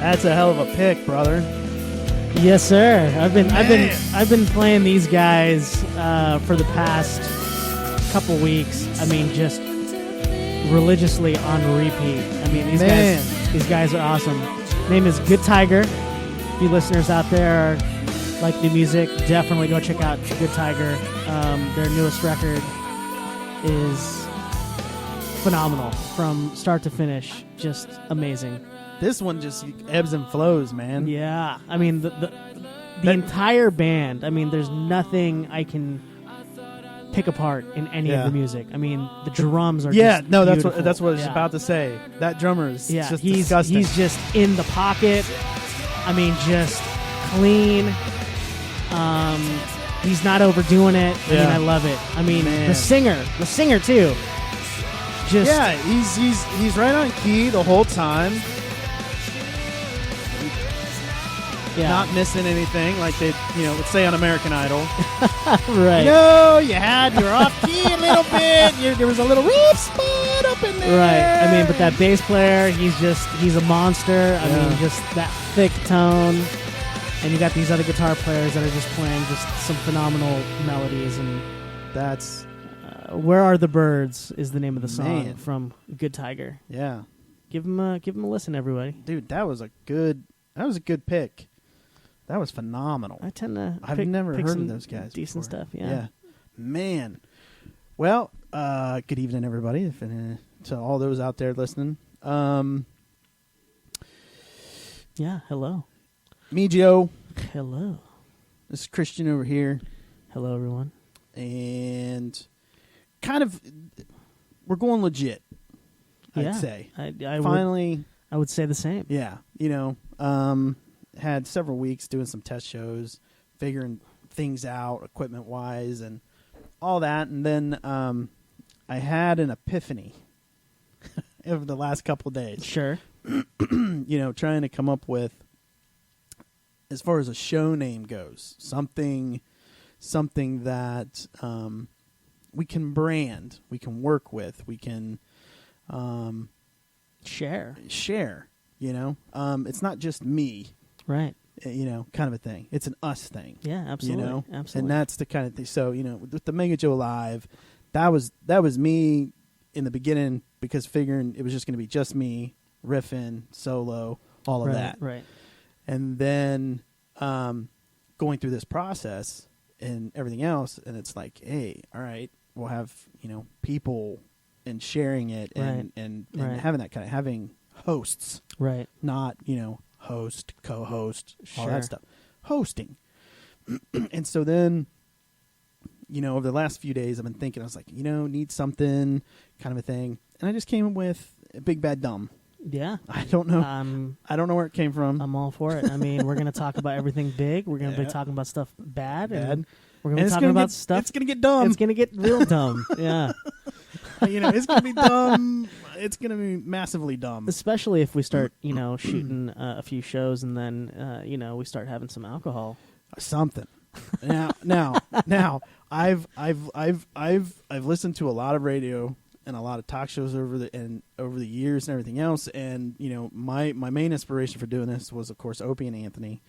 That's a hell of a pick, brother. Yes, sir. I've been playing these guys for the past couple weeks. I mean, just religiously on repeat. I mean, these guys are awesome. Name is Good Tiger. You listeners out there like new music, definitely go check out Good Tiger. Their newest record is phenomenal from start to finish. Just amazing. This one just ebbs and flows, man. Yeah, I mean the entire band. I mean, there's nothing I can pick apart in any of the music. I mean, the drums are just beautiful. that's what I was about to say. That drummer is just disgusting. He's just in the pocket. I mean, just clean. He's not overdoing it. I mean, I love it. I mean, the singer too. He's right on key the whole time. Yeah. Not missing anything like they, would say on American Idol. Right. No, you're off key a little bit. There was a little rough spot up in there. Right. I mean, but that bass player, he's a monster. I mean, just that thick tone. And you got these other guitar players that are just playing just some phenomenal melodies. And that's Where Are the Birds is the name of the song from Good Tiger. Yeah. Give him a listen, everybody. Dude, that was a good pick. That was phenomenal. I've never heard of those guys. Decent before. stuff, yeah. Man. Well, good evening, everybody. To all those out there listening. Yeah, hello. Me, Joe. Hello. This is Christian over here. Hello, everyone. And kind of, we're going legit, I'd say. Finally. I would say the same. Yeah. Had several weeks doing some test shows, figuring things out equipment-wise and all that. And then I had an epiphany over the last couple of days. Sure. Trying to come up with, as far as a show name goes, something that we can brand, we can work with, we can share. It's not just me. Right. Kind of a thing. It's an us thing. Yeah, absolutely. Absolutely. And that's the kind of thing. So, with the Mega Joe Live, that was me in the beginning, because figuring it was just going to be just me, riffing, solo, all of that. Right. And then going through this process and everything else, and it's like, hey, all right, we'll have, people and sharing it and having that kind of, having hosts. Right. Not, host, co-host, all that stuff. Hosting. And so then, over the last few days, I've been thinking, I was like, need something, kind of a thing. And I just came up with Big Bad Dumb. Yeah. I don't know. I don't know where it came from. I'm all for it. I mean, we're going to talk about everything big. We're going to be talking about stuff bad. And we're going to be talking about stuff. It's going to get dumb. It's going to get real dumb. Yeah. It's going to be dumb. It's going to be massively dumb. Especially if we start, shooting a few shows and then, we start having some alcohol. Something. Now, I've listened to a lot of radio and a lot of talk shows over the years and everything else, and my main inspiration for doing this was, of course, Opie and Anthony.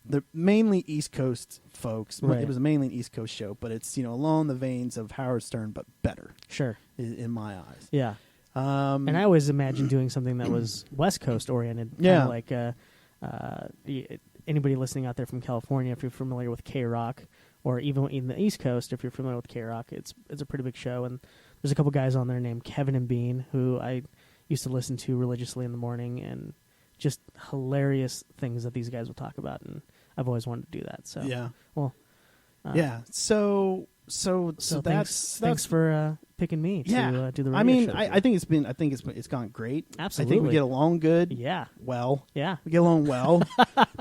They're mainly East Coast folks. Right. It was mainly an East Coast show, but it's along the veins of Howard Stern, but better. Sure, in my eyes. Yeah. And I always imagined doing something that was West Coast oriented. Yeah, like anybody listening out there from California, if you're familiar with K-Rock, or even in the East Coast, if you're familiar with K-Rock, it's a pretty big show, and there's a couple guys on there named Kevin and Bean who I used to listen to religiously in the morning, and just hilarious things that these guys will talk about, and I've always wanted to do that. So yeah, well, yeah. So thanks for picking me to do the radio I mean, show. I think it's gone great. Absolutely. I think we get along good. Yeah. Well. Yeah. We get along well.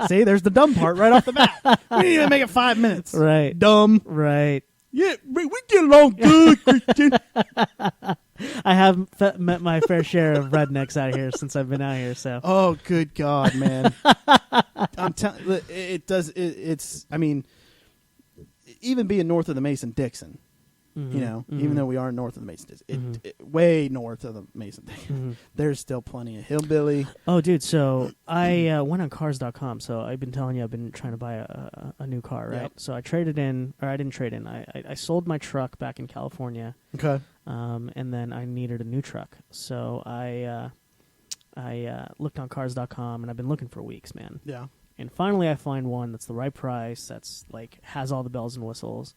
See, there's the dumb part right off the bat. We didn't even make it 5 minutes. Right. Dumb. Right. Yeah, we get along good, Christian. I have met my fair share of rednecks out here since I've been out here. So. Oh, good God, man! I'm telling it does. It's. I mean, even being north of the Mason-Dixon, You know, even though we are north of the Mason Dixie, way north of the Mason Dixie, there's still plenty of hillbilly. Oh, dude. So I went on cars.com. So I've been telling you I've been trying to buy a new car, right? Yep. So I traded in, or I didn't trade in. I sold my truck back in California, Okay. and then I needed a new truck. So I looked on cars.com, and I've been looking for weeks, man. Yeah. And finally, I find one that's the right price. That's like has all the bells and whistles,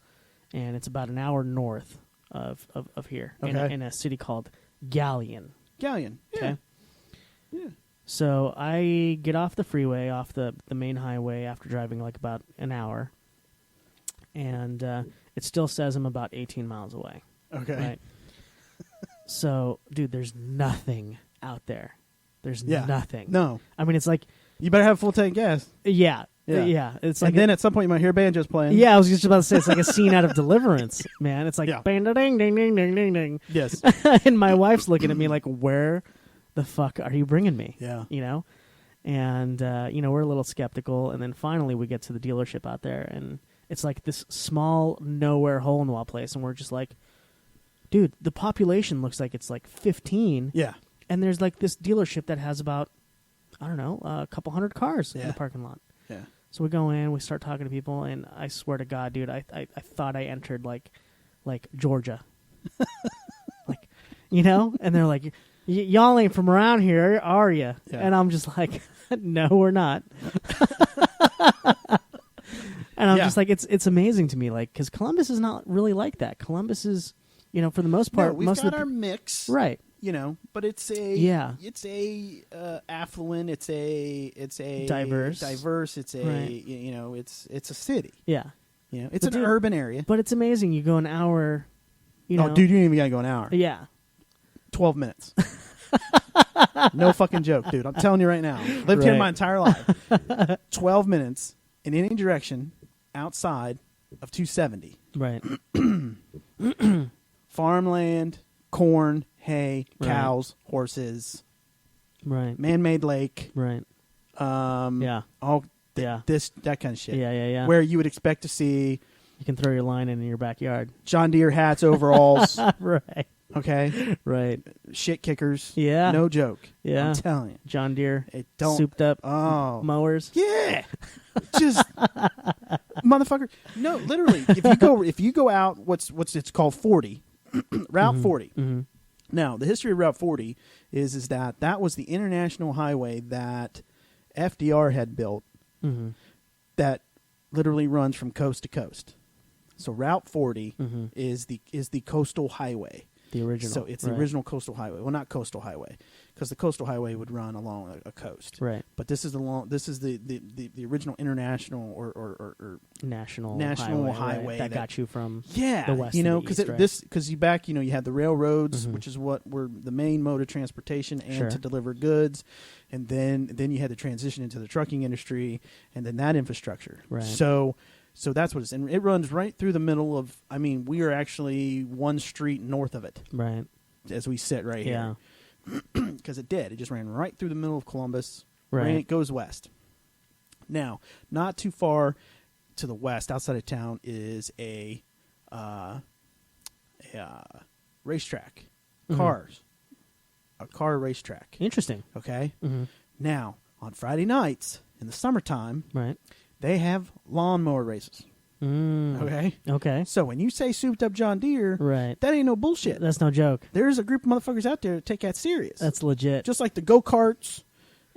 and it's about an hour north of here Okay. in a city called Galleon. Galleon. Yeah. Okay. Yeah. So I get off the freeway, off the main highway after driving like about an hour, and it still says I'm about 18 miles away. Okay. Right. So, dude, there's nothing out there. There's Yeah. nothing. No. I mean, it's like, You better have a full tank gas. yeah. Yeah. It's like And then at some point you might hear banjos playing. yeah, I was just about to say it's like a scene out of Deliverance, man. It's like Yeah. bang ding ding ding ding ding ding. Yes. And my wife's looking at me like, "Where the fuck are you bringing me?" Yeah. You know? And we're a little skeptical, and then finally we get to the dealership out there, and it's like this small nowhere hole in the wall place, and we're just like, dude, the population looks like it's like 15, Yeah. and there's like this dealership that has about, I don't know, a couple hundred cars in Yeah. the parking lot. Yeah. So we go in, we start talking to people, and I swear to God, dude, I thought I entered like Georgia, like, and they're like, y'all ain't from around here, are you? Yeah. And I'm just like, no, we're not. And I'm Yeah. just like, it's amazing to me, like, because Columbus is not really like that. Columbus is, for the most part, No, we've most got of the our mix. right. But it's a it's a affluent, it's a Diverse. it's a Right. it's a city. Yeah, It's But an dude- urban area. but it's amazing. You go an hour, Oh, dude, you don't even gotta go an hour. Yeah, 12 minutes. No fucking joke, dude. I'm telling you right now. Lived here Right. my entire life. 12 minutes in any direction outside of 270. right. Farmland, corn, hay, Right. cows, horses, Right. man-made lake. Right. Yeah. All Yeah. that kind of shit. Yeah. Where you would expect to see You can throw your line in your backyard. John Deere hats, overalls, Right. okay, Right. shit kickers. Yeah. No joke. Yeah. I'm telling you. John Deere It don't. souped up Oh. mowers. Yeah. Just motherfucker. No, literally. If you go out, what's it's called 40, Route 40. Mm-hmm. Now, the history of Route 40 is that was the international highway that FDR had built Mm-hmm. that literally runs from coast to coast. So Route 40 Mm-hmm. is the coastal highway. The original. So it's the Right. original coastal highway. Well, not coastal highway, because the coastal highway would run along a coast. Right. But this is the original international or National highway right, that that- got you from yeah, the west to the because east, right? you had the railroads, Mhm. which is what were the main mode of transportation and Sure. to deliver goods, and then you had to transition into the trucking industry, and then that infrastructure. Right. So that's what it's, and it runs right through the middle of. I mean, we are actually one street north of it right. as we sit right Yeah. here, because it did. It just ran right through the middle of Columbus. Right. It goes west. Now, not too far to the west, outside of town, is a racetrack. Mhm. Cars. A car racetrack. Interesting. Okay? Mm-hmm. Now, on Friday nights, in the summertime, Right. they have lawnmower races. Mm. Okay? Okay. So when you say souped up John Deere, Right. that ain't no bullshit. That's no joke. There's a group of motherfuckers out there that take that serious. That's legit. Just like the go-karts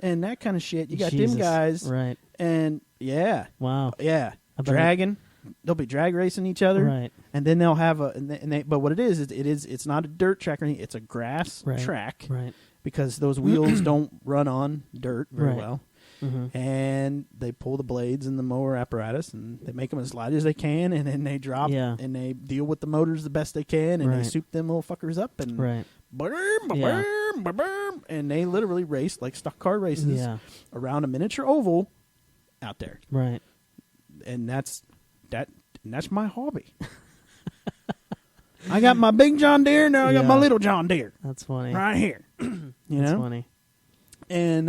and that kind of shit. You got Jesus. them guys. Right. And, yeah. Wow. Yeah. I bet Dragging. They'll be drag racing each other. Right. And then they'll have but what it is it's not a dirt track or anything. It's a grass Right. track Right. because those wheels don't run on dirt very Right. well. Mm-hmm. And they pull the blades and the mower apparatus and they make them as light as they can, and then they drop Yeah. and they deal with the motors the best they can, and they Right. soup them little fuckers up and Right. boom, Yeah. boom, boom, and they literally race like stock car races Yeah. around a miniature oval out there, Right. and that's my hobby. I got my big John Deere, now I got my Yeah. little John Deere That's funny. right here. You That's know, funny. and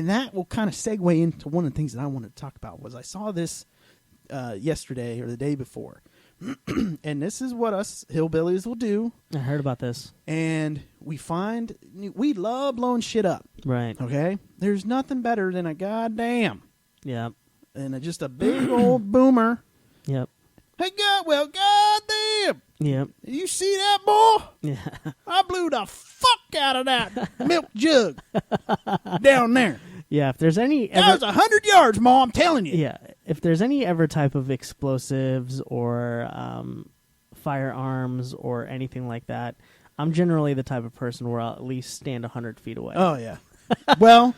that will kind of segue into one of the things that I wanted to talk about. Was I saw this yesterday or the day before. and this is what us hillbillies will do. I heard about this. And we love blowing shit up. Right. Okay, there's nothing better than a goddamn Yep. and just a big old boomer. Yep. Hey, goddamn! Yep. You see that, boy? Yeah. I blew the fuck out of that milk jug down there. Yeah. If there's any That was 100 yards, Ma. I'm telling you. yeah, if there's any ever type of explosives or firearms or anything like that, I'm generally the type of person where I'll at least stand 100 feet away. Oh yeah. Well,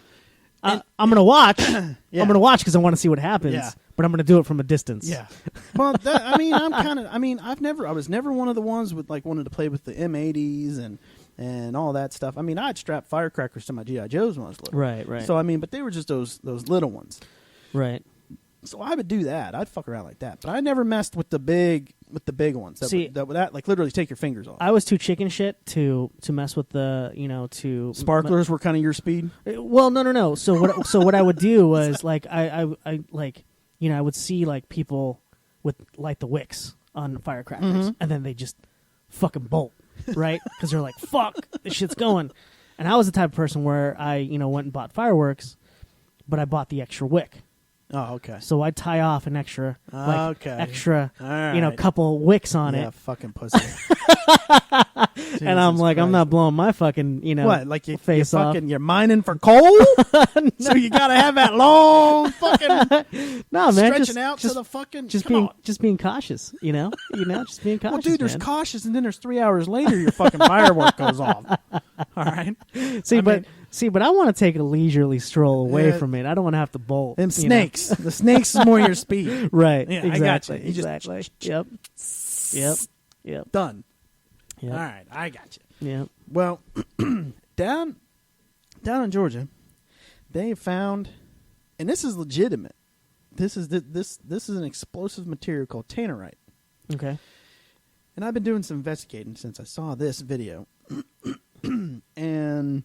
I'm gonna watch. Yeah. I'm gonna watch because I want to see what happens. Yeah. But I'm gonna do it from a distance. yeah. Well, I was never one of the ones with like wanted to play with the M80s and all that stuff. I mean, I'd strap firecrackers to my GI Joes when I was little. Right. Right. So I mean, but they were just those little ones. right. So I would do that. I'd fuck around like that. But I never messed with the big ones. That like literally take your fingers off. I was too chicken shit to mess with the to Sparklers were kind of your speed. Well, no. So what I would do was like I like I would see like people with light the wicks on firecrackers, and then they just fucking bolt, right? Because they're like, "Fuck, this shit's going." And I was the type of person where I went and bought fireworks, but I bought the extra wick. Oh, okay. So I'd tie off an extra, extra, All right. couple wicks on Yeah, it, fucking pussy. and I'm like, I'm not blowing my fucking, What? Like you face off. fucking you're mining for coal? So you gotta have that long fucking No, man, stretching just, out just, to the fucking. just come being on. just being cautious, just being cautious. Well, dude, there's man. cautious, and then there's 3 hours later your fucking firework goes off. All right. But I want to take a leisurely stroll away Yeah. from it. I don't want to have to bolt. Them you know? snakes. The snakes is more your speed. Right. Yeah, exactly. I got you. You just- Exactly. Yep. Done. Yep. All right, I got you. Yep. Well, down in Georgia, they found, and this is legitimate. This is an explosive material called tannerite, Okay. and I've been doing some investigating since I saw this video, and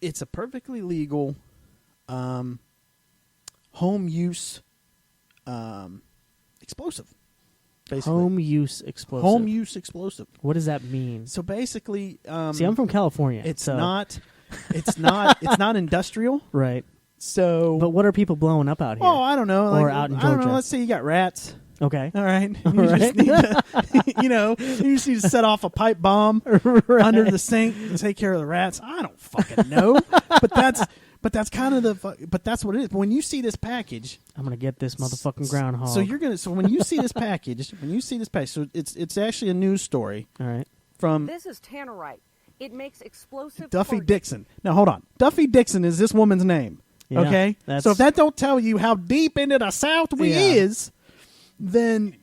it's a perfectly legal home use explosive. Basically. Home use explosive. Home use explosive. What does that mean? So basically, See, I'm from California. it's so- not it's not industrial. right. So, But what are people blowing up out here? oh, I don't know. Or Like, out in I don't know. Georgia. Let's say you got rats. Okay. All right. You right. just need to, you just need to set off a pipe bomb under the sink and take care of the rats. I don't fucking know. but that's kind of but that's what it is. But when you see this package, I'm gonna get this motherfucking groundhog. so when you see this package, so it's actually a news story All right. from This is tannerite. It makes explosive Duffy targets. Dixon. Now hold on. Duffy Dixon is this woman's name. Yeah, Okay? that's- So if that don't tell you how deep into the South we Yeah. is, then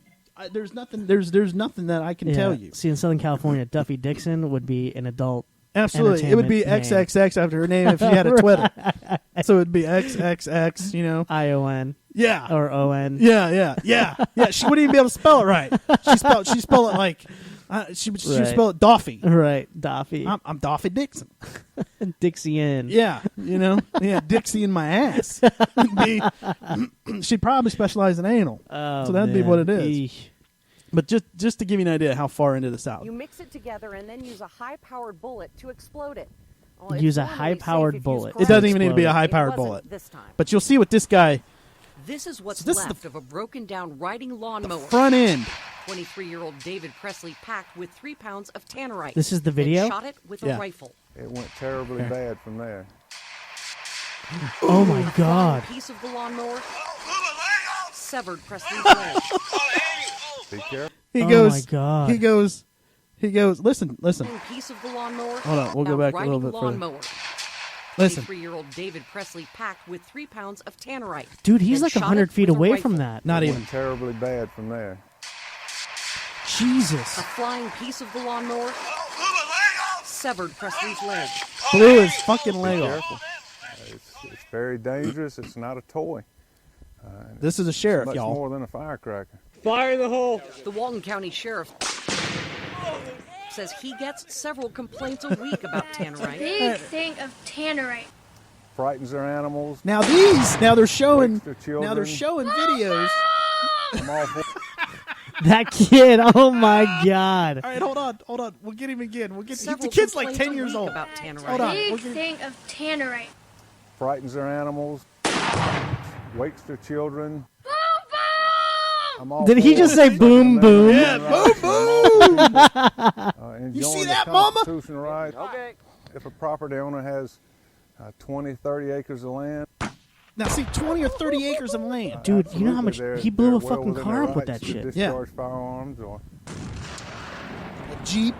there's nothing that I can Yeah. tell you. See, in Southern California, Duffy Dixon would be an adult. Absolutely. It would be entertainment XXX after her name if she had a Twitter. So it would be XXX, ION Yeah. or ON. Yeah. She wouldn't even be able to spell it right. She spelled it like she would Right. spell it Doffy. Right. Duffy. I'm Doffy Dixon. Dixie in. Yeah, Dixie in my ass. She'd probably specialize in anal. Oh, So that'd be man. what it is. Eesh. But just to give you an idea how far into the South. You mix it together and then use a high-powered bullet to explode it. Well, it's Use a normally high-powered safe if bullet. used It doesn't correctly. even need to be a Explode. high-powered It wasn't bullet. this time. But you'll see what this guy, This is what's So this is left the- of a broken-down riding lawnmower. front end. 23-year-old David Presley packed with 3 pounds of tannerite. This is the then video? shot it with Yeah. a rifle. It went terribly bad from there. Oh my God. A piece of the lawnmower severed Presley's leg. Be careful. He Oh goes. my God. He goes. Listen. A piece of the lawnmower. Hold on, we'll go Now back a little riding bit further. lawnmower. Listen. 23-year-old David Presley packed with 3 pounds of tannerite. Dude, he's then like shot 100 it feet with a away from rifle. that. Not It even. went terribly bad from there. Jesus. A flying piece of the lawnmower severed Presley's leg. Blew his fucking leg Be off. careful. It's very dangerous. It's not a toy. This is a sheriff, Much y'all. more than a firecracker. The Walton County Sheriff says he gets several complaints a week about tannerite. Big thing of tannerite. Frightens their animals. Now they're showing. Wakes their Now they're children. showing videos. I'm all for That kid. Oh my God. All right, hold on. We'll get him again. We'll get the Several kid's like complaints 10 a years week old. about tannerite. Hold on. Big we'll get- thing of tannerite. Frightens their animals, wakes their children. I'm all Did he for just it. say boom, boom? Yeah, boom, boom. Enjoying You see the that, Mama? constitutional right. Okay. If a property owner has 20, 30 acres of land, Now, see, 20 or 30 acres of land. Dude, you know how much absolutely, he blew they're a well fucking within car their up with rights that to shit. Discharge firearms or A Jeep.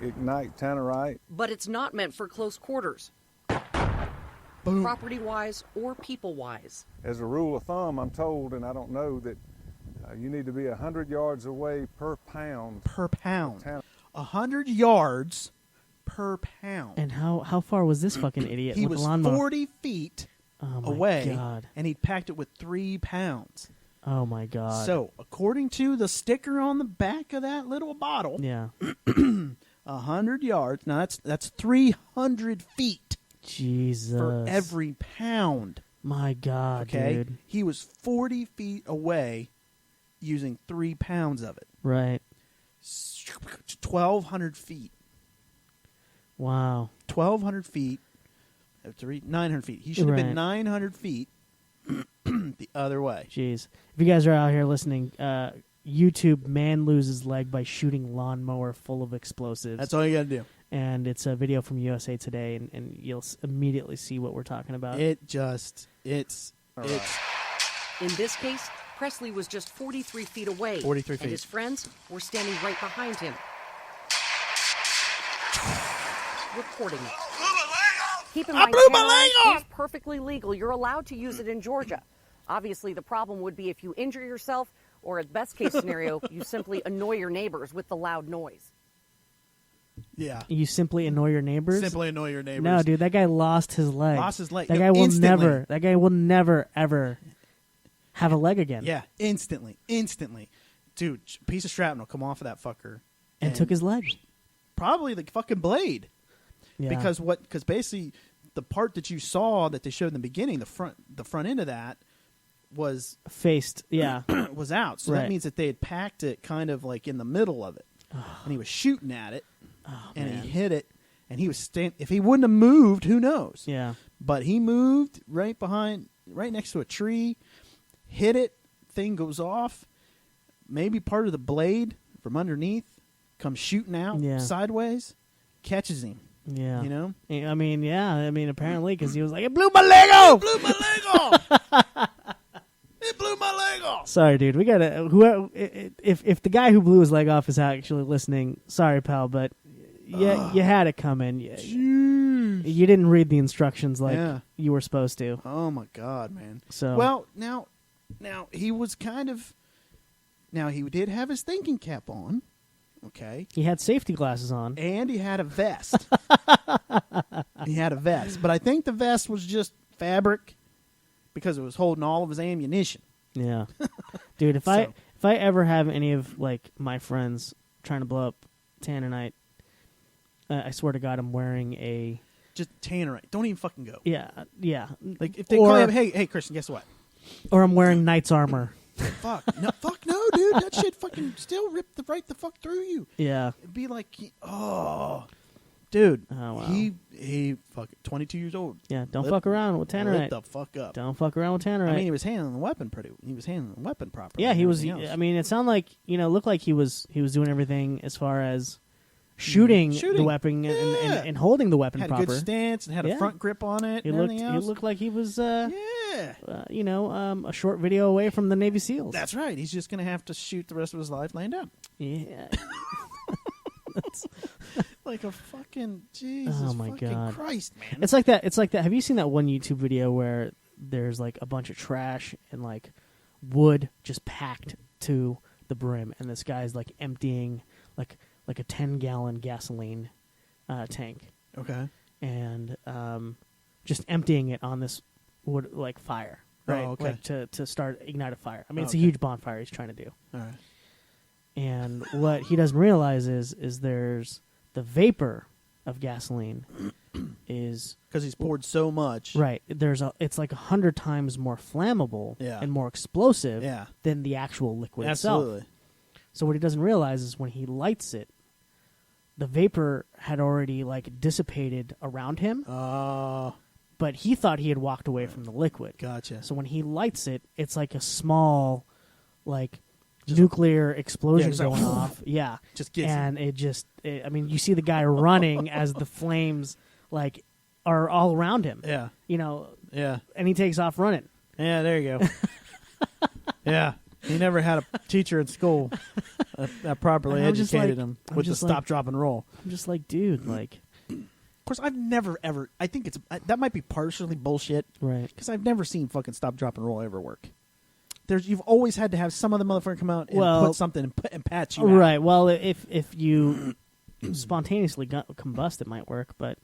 ignite tannerite. But it's not meant for close quarters, Boom. property-wise or people-wise. As a rule of thumb, I'm told, and I don't know, that you need to be 100 yards away per pound. Per pound. Tan- 100 yards per pound. And how far was this fucking idiot he with was the lawnmower? 40 feet Oh my away, God. and he packed it with 3 pounds. Oh my God. So, according to the sticker on the back of that little bottle, Yeah. 100 yards. Now, that's 300 feet Jesus. for every pound. My God, Okay? dude. He was 40 feet away using 3 pounds of it. Right. 1,200 feet. Wow. 1,200 feet. 900 feet. He should have Right. been 900 feet the other way. Jeez. If you guys are out here listening, YouTube man loses leg by shooting lawnmower full of explosives. That's all you got to do. And it's a video from USA Today, and you'll immediately see what we're talking about. It's In this case, Presley was just 43 feet away. 43 feet. And his friends were standing right behind him, recording it. Keep in mind, blew my tannerite leg is perfectly legal. You're allowed to use it in Georgia. Obviously, the problem would be if you injure yourself, or at best case scenario, you simply annoy your neighbors with the loud noise. yeah. You simply annoy your neighbors? Simply annoy your neighbors. No, dude, that guy lost his leg. Lost his leg. That No, guy will instantly. That guy will never ever have a leg again. Yeah, instantly. Dude, piece of shrapnel come off of that fucker. And took his leg. Probably the fucking blade. Yeah. Because basically the part that you saw that they showed in the beginning, the front end of that was faced. Yeah. was out. So Right. that means that they had packed it kind of like in the middle of it. And he was shooting at it. And man. he hit it. And he was if he wouldn't have moved, who knows? Yeah. But he moved right next to a tree, hit it, thing goes off. Maybe part of the blade from underneath comes shooting out Yeah. sideways, catches him. Yeah. You know? I mean, yeah. I mean, apparently, because he was like, it blew my leg off! Blew my leg off! It blew my leg off! Sorry, dude. We gotta. Whoever, if the guy who blew his leg off is actually listening, sorry, pal, but you had it coming. You didn't read the instructions like Yeah. you were supposed to. Oh my God, man. So Well, now he was kind of. Now he did have his thinking cap on, okay, he had safety glasses on. and he had a vest. But I think the vest was just fabric because it was holding all of his ammunition. Yeah, dude. If I So- ever have any of like my friends trying to blow up Tannerite, I swear to God, I'm wearing a Just tannerite. Don't even fucking go. yeah. Like if they Or- call you, hey, Christian, guess what? Or I'm wearing knight's armor. Fuck no, dude. That shit fucking still ripped right the fuck through you. Yeah. It'd be like, dude. Oh, wow. He fucking 22 years old. Yeah. Don't Lit- fuck around with Lit Tannerite. the fuck up. Don't fuck around with Tannerite. I mean, he was handling the weapon properly. yeah, and he was. everything else. I mean, it sounded like looked like he was doing everything as far as shooting the Shooting. weapon Yeah. and holding the weapon had a proper. good stance and had a Yeah. front grip on it. He and looked. everything He else. looked like he was. Yeah, A short video away from the Navy SEALs. that's right. He's just gonna have to shoot the rest of his life laying down yeah. like a fucking Jesus. Oh, my fucking God. Christ, man. It's like that. It's like that. Have you seen that one YouTube video where there's like a bunch of trash and like wood just packed to the brim, and this guy's like emptying like a 10-gallon gasoline tank, Okay. and just emptying it on this wood like fire, right? Oh, okay. Like to start ignite a fire. I mean, it's a Okay. huge bonfire he's trying to do. All right. And what he doesn't realize is there's the vapor of gasoline is Because he's poured so much. right. It's like 100 times more flammable Yeah. and more explosive Yeah. than the actual liquid Absolutely. itself. So what he doesn't realize is when he lights it, the vapor had already like dissipated around him, but he thought he had walked away from the liquid. Gotcha. So when he lights it, it's like a small, like nuclear explosion just like, going off. Yeah, Just gets and I mean, you see the guy running as the flames like are all around him. Yeah. You know, Yeah. and he takes off running. Yeah, there you go. Yeah. He never had a teacher in school that properly And I'm just educated like- him I'm with the just stop, like- drop, and roll. I'm just like, dude, like, Of course, I've never, ever, I think that might be partially bullshit, right. because I've never seen fucking stop, drop, and roll ever work. You've always had to have some other motherfucker come out and Well- put something and patch you out. Right. Well, if you spontaneously combust, it might work. But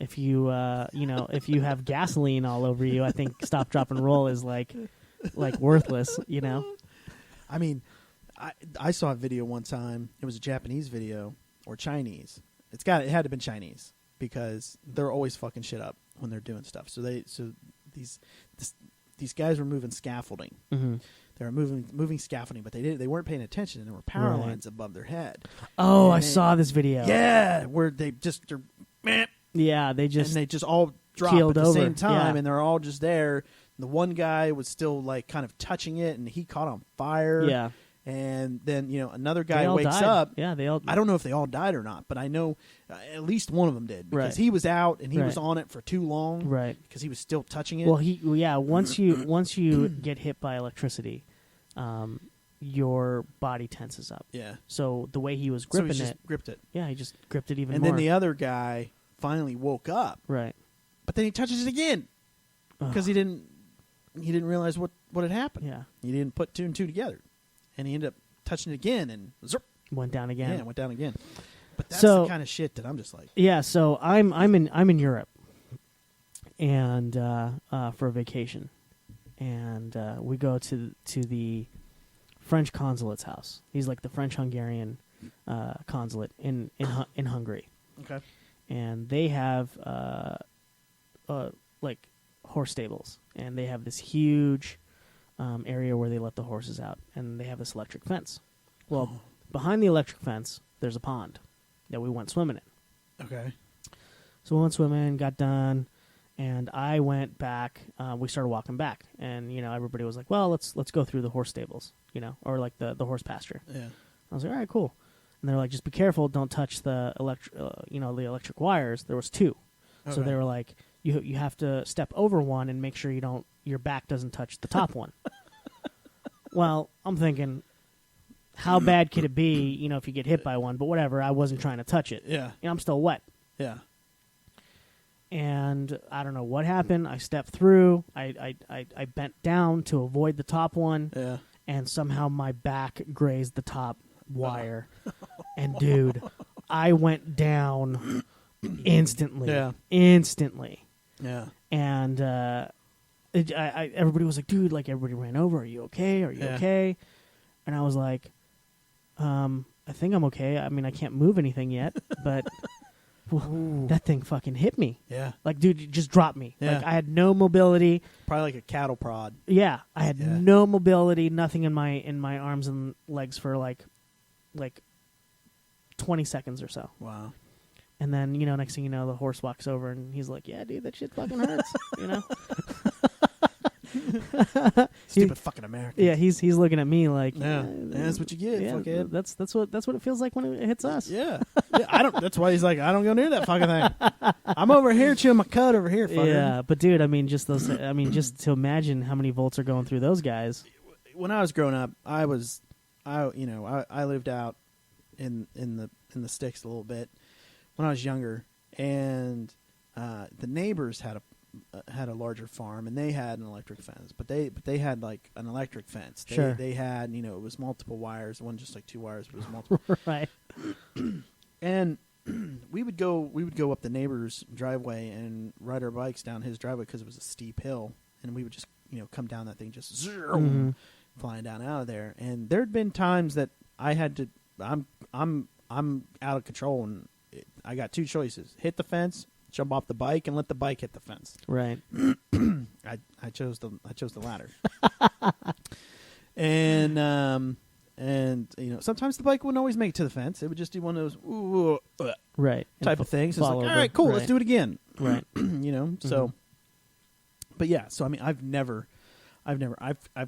if you if you have gasoline all over you, I think stop, drop, and roll is like worthless. You know. I mean, I saw a video one time. It was a Japanese video or Chinese. It had to have been Chinese because they're always fucking shit up when they're doing stuff. So these guys were moving scaffolding. Mm-hmm. They were moving scaffolding, but they weren't paying attention, and there were power Right. lines above their head. Oh, And I they- saw this video. Yeah, where they're Yeah, they just and they just all drop keeled at the over. same time, Yeah. and they're all just there. The one guy was still like kind of touching it, and he caught on fire. yeah. And then another guy They all wakes died. up. Yeah, they all. I don't know if they all died or not, but I know at least one of them did because Right. he was out and he was Right. on it for too long. Right. Because he was still touching it. Well, once you get hit by electricity, your body tenses up. yeah. So the way he was So gripping he just it, gripped it, yeah, he just gripped it even and more. then the other guy finally woke up, right. but then he touches it again because he didn't realize what had happened. Yeah. He didn't put two and two together, and he ended up touching it again and zerp, Went down again. yeah, it went down again. But that's So- the kind of shit that I'm just like, Yeah, so I'm in Europe, and for a vacation, and we go to the French consulate's house. He's like the French-Hungarian consulate in Hungary, okay, and they have like horse stables, and they have this huge area where they let the horses out, and they have this electric fence. Well, behind the electric fence, there's a pond that we went swimming in. okay, So we went swimming, got done, and I went back. We started walking back, and everybody was like, "Well, let's go through the horse stables, or like the horse pasture." yeah, I was like, "All right, cool." And they're like, "Just be careful, don't touch the the electric wires." There was two, so Okay. they were like, "You have to step over one and make sure your back doesn't touch the top one." Well, I'm thinking, how bad could it be, if you get hit by one? But whatever, I wasn't trying to touch it. yeah, I'm still wet. yeah, And I don't know what happened. I stepped through. I bent down to avoid the top one, yeah. and somehow my back grazed the top wire. And dude, I went down instantly. Yeah. Instantly. Yeah. And everybody was like, "Dude, like everybody ran over. Are you okay? Are you Yeah. okay?" And I was like, "I think I'm okay. I mean, I can't move anything yet, but." That thing fucking hit me. Yeah. Like, dude, it just dropped me. Yeah. Like, I had no mobility. Probably like a cattle prod. Yeah, I had Yeah. no mobility, nothing in my arms and legs for like 20 seconds or so. Wow. And then, next thing you know, the horse walks over and he's like, "Yeah, dude, that shit fucking hurts." Stupid fucking Americans. Yeah, he's looking at me like, Yeah. That's what you get, yeah, fuckhead. that's what it feels like when it hits us. Yeah. Yeah, I don't. That's why he's like, I don't go near that fucking thing. I'm over here chewing my cud over here, fucker. Yeah, but dude, I mean, just those. I mean, just to imagine how many volts are going through those guys. When I was growing up, I lived out in the sticks a little bit when I was younger, and the neighbors had a larger farm, and they had an electric fence, but they had like an electric fence. Sure. They had, it was multiple wires. It wasn't just like two wires, but it was multiple. Right. And we would go up the neighbor's driveway and ride our bikes down his driveway because it was a steep hill, and we would just come down that thing just zoom, flying down out of there. And there'd been times that I had to I'm out of control, and I got two choices: hit the fence, jump off the bike, and let the bike hit the fence. Right. I chose the latter. And And sometimes the bike wouldn't always make it to the fence. It would just do one of those ooh, right type of things. It's fall like, all over. right, cool, Right. let's do it again. Right. So. But yeah, so I mean, I've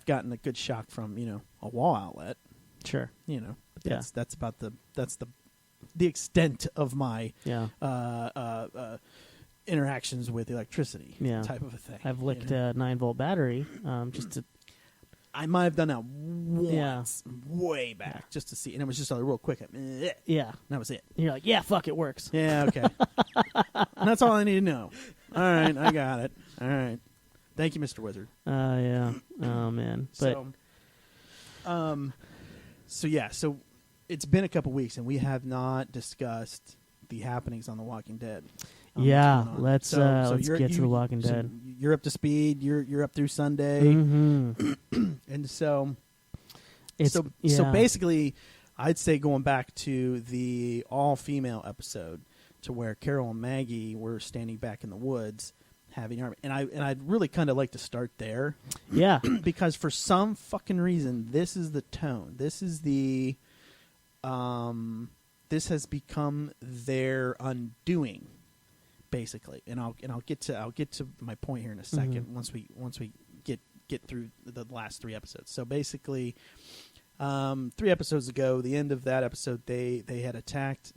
gotten a good shock from a wall outlet. Sure. But that's about the extent of my Yeah. interactions with electricity. Yeah. Type of a thing. I've licked a 9-volt battery just to. I might have done that once, way back, just to see, and it was just real quick. Yeah. That was it. And you're like, yeah, fuck, it works. Yeah, okay. And that's all I need to know. All right, I got it. All right. Thank you, Mr. Wizard. Yeah. Oh man. But so it's been a couple weeks, and we have not discussed the happenings on The Walking Dead. yeah, What's going on. let's get to The Walking so Dead. You're up to speed. You're up through Sunday, Mm-hmm. and so It's so basically, I'd say going back to the all-female episode, to where Carol and Maggie were standing back in the woods having army, and I'd really kind of like to start there. Yeah. Because for some fucking reason, this is the tone. This is the, this has become their undoing, basically. And I'll get to my point here in a second. Once we get through the last 3 episodes. So basically, 3 episodes ago, the end of that episode, they had attacked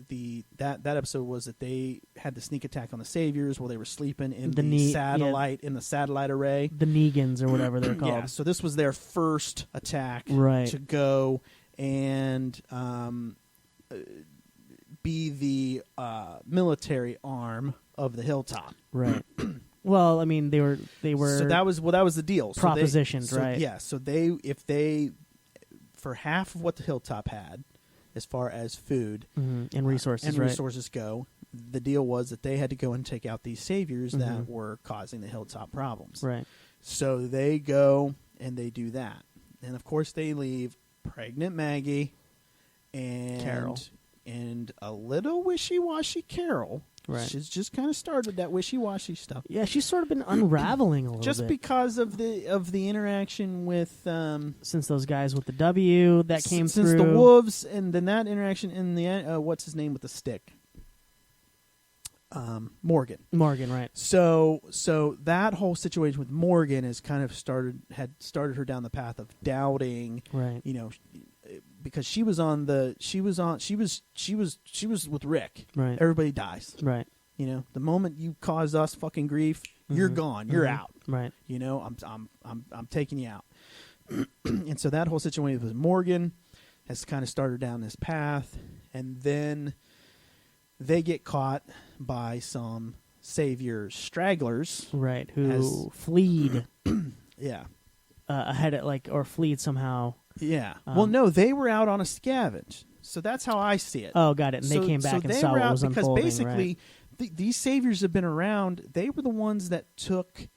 that episode was that they had the sneak attack on the Saviors while they were sleeping in the satellite array. The Negans or whatever they're called. Yeah, so this was their first attack to go and be the military arm of the Hilltop. Right. Well, I mean, they were. So that was the deal. Propositioned, right? Yeah. So for half of what the Hilltop had, as far as food and resources, resources go, the deal was that they had to go and take out these Saviors that were causing the Hilltop problems. Right. So they go and they do that, and of course they leave pregnant Maggie and Carol and a little wishy-washy Carol. Right. She's just kind of started that wishy-washy stuff. Yeah, she's sort of been unraveling a little just bit. Because of the interaction with since those guys with the W that came since through. the wolves, and then that interaction in the what's his name with the stick, Morgan, right? So that whole situation with Morgan has kind of started her down the path of doubting, right? Because she was with Rick. Right. Everybody dies. Right. The moment you cause us fucking grief, you're gone. You're out. Right. I'm taking you out. And so that whole situation with Morgan has kind of started down this path, and then they get caught by some Savior stragglers. Right. Who fleed. Yeah. Ahead of or fleed somehow. Yeah. Well, no, they were out on a scavenge. So that's how I see it. Oh, got it. And they came back and saw what was unfolding. Because basically, right? These Saviors have been around. They were the ones that took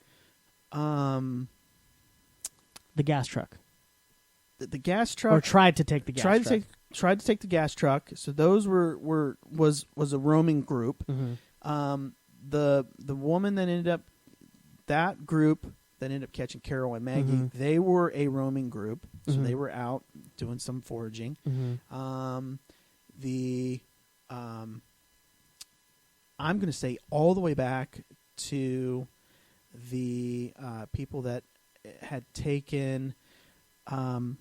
the gas truck. The gas truck. Or tried to take the gas truck. Tried to take the gas truck. So those was a roaming group. Mm-hmm. The woman that ended up, that group that ended up catching Carol and Maggie, they were a roaming group. So they were out doing some foraging. I'm going to say all the way back to the people that had taken no,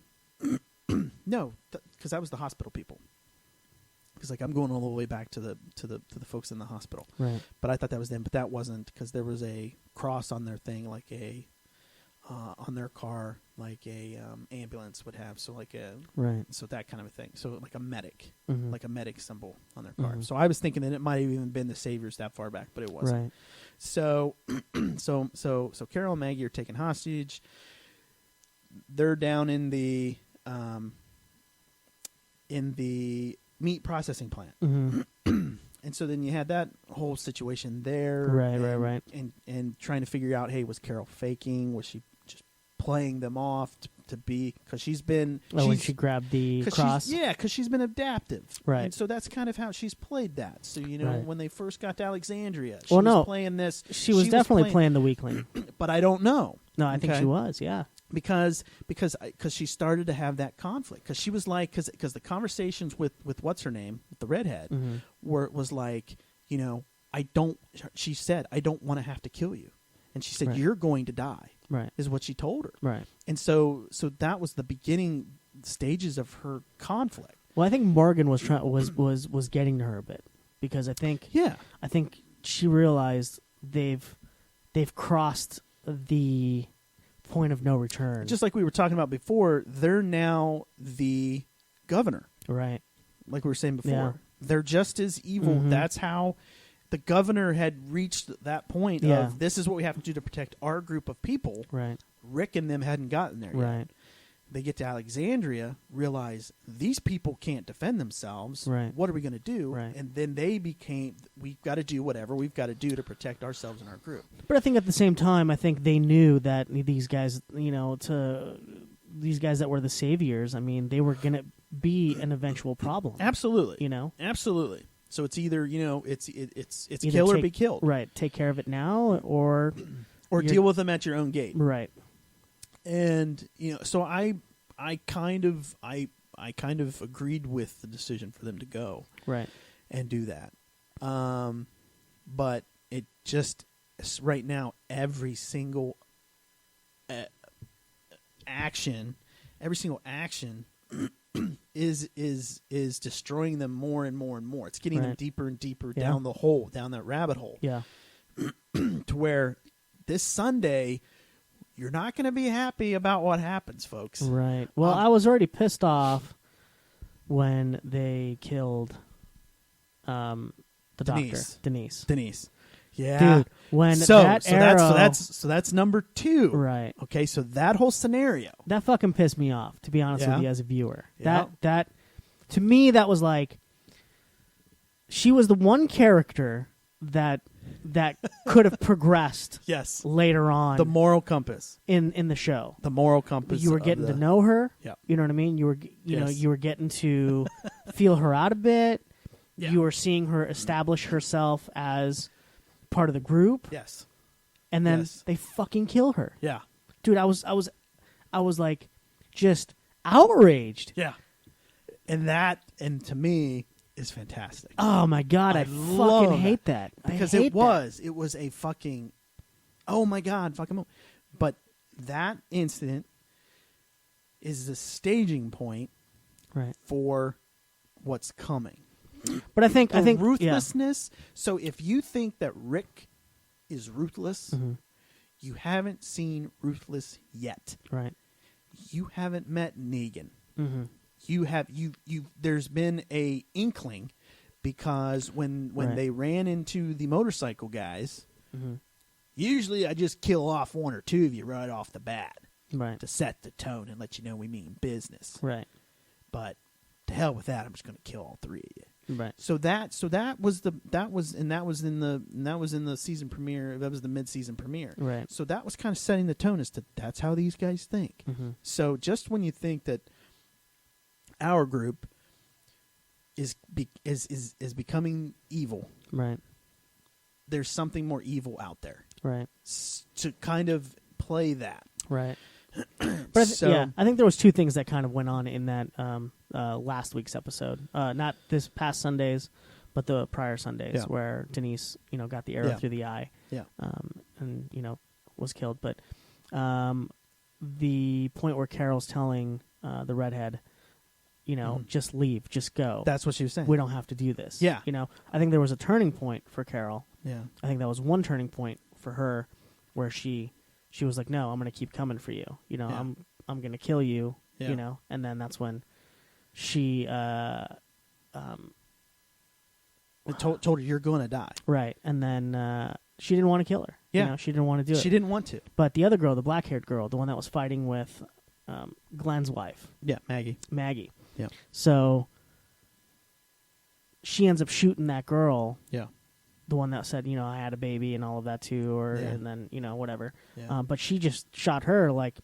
because that was the hospital people. Because I'm going all the way back to the folks in the hospital. Right. But I thought that was them, but that wasn't, because there was a cross on their thing, like a on their car, like a ambulance would have, so so that kind of a thing, so like a medic, like a medic symbol on their car. So I was thinking that it might have even been the Saviors that far back, but it wasn't. Right. So Carol and Maggie are taken hostage. They're down in the meat processing plant. And so then you had that whole situation there. Right. And trying to figure out, hey, was Carol faking? Was she just playing them off to be, because she's been... when she grabbed the cross? Because she's been adaptive. Right. And so that's kind of how she's played that. So, when they first got to Alexandria, was playing this. She was definitely playing the weakling. But I don't know. No, I think she was, yeah. because she started to have that conflict, because she was like, because the conversations with what's her name, with the redhead, was like, she said, I don't want to have to kill you, and she said, Right. you're going to die, Right. is what she told her, Right. and so that was the beginning stages of her conflict. Well, I think Morgan was was getting to her a bit, because I think she realized they've crossed the point of no return. Just like we were talking about before, they're now the governor. Right. Like we were saying before. Yeah. They're just as evil. Mhm. That's how the governor had reached that point Yeah. of, this is what we have to do to protect our group of people. Right. Rick and them hadn't gotten there yet. Right. They get to Alexandria, realize these people can't defend themselves. Right. What are we going to do? Right. And then we've got to do whatever we've got to do to protect ourselves and our group. But I think at the same time, I think they knew that these guys, these guys that were the saviors, I mean, they were going to be an eventual problem. Absolutely. Absolutely. So it's either, it's Either kill or be killed. Right. Take care of it now, or deal with them at your own gate. Right. And so I kind of agreed with the decision for them to go, right, and do that. But it just right now, every single action is destroying them more and more and more. It's getting them Right. deeper and deeper Yeah. down the hole, down that rabbit hole. Yeah. To where this Sunday, you're not going to be happy about what happens, folks. Right. Well, I was already pissed off when they killed the Denise. doctor, Denise. Yeah, Dude, when so that arrow, that's number 2. Right. Okay, so that whole scenario, that fucking pissed me off, to be honest Yeah. with you, as a viewer. Yeah. That to me, that was like, she was the one character that could have progressed yes, later on the moral compass, in the show. the moral compass. You were of getting the- to know her. Yeah. You know what I mean? You were Yes. you were getting to feel her out a bit. Yeah. You were seeing her establish herself as part of the group. Yes, And then Yes. they fucking kill her. yeah, Dude, I was like just outraged. yeah, and to me is fantastic. Oh my god, I love fucking hate that. Because I hate it was a fucking, oh my god, fucking moment. But that incident is the staging point that. Right. for what's coming. But I think The yeah. ruthlessness. So if you think that Rick is ruthless, Mm-hmm. you haven't seen Ruthless yet. Right. You haven't met Negan. Mm-hmm. You have you there's been a inkling, because when Right. they ran into the motorcycle guys, Mm-hmm. usually I just kill off 1 or 2 of you right off the bat Right. to set the tone and let you know we mean business. Right. But to hell with that, I'm just going to kill all 3 of you. Right. So that was in the season premiere. That was the mid-season premiere. Right. So that was kind of setting the tone as to that's how these guys think. Mm-hmm. So just when you think that our group is becoming evil, Right. there's something more evil out there Right. to kind of play that. Right. But I think there was 2 things that kind of went on in that last week's episode. Not this past Sundays, but the prior Sundays, Yeah. where Denise, got the arrow Yeah. through the eye, Yeah. and was killed. But the point where Carol's telling the redhead, just leave, just go. That's what she was saying. We don't have to do this. Yeah. I think there was a turning point for Carol. Yeah. I think that was one turning point for her, where she was like, "No, I'm going to keep coming for you. Yeah. I'm going to kill you." Yeah. And then that's when she told her you're going to die. right, and then she didn't want to kill her. Yeah. She didn't want to do it. She didn't want to. But the other girl, the black-haired girl, the one that was fighting with Glenn's wife, Yeah, Maggie. Yeah. So she ends up shooting that girl, Yeah. the one that said, I had a baby and all of that too, Yeah. and then whatever. Yeah. But she just shot her like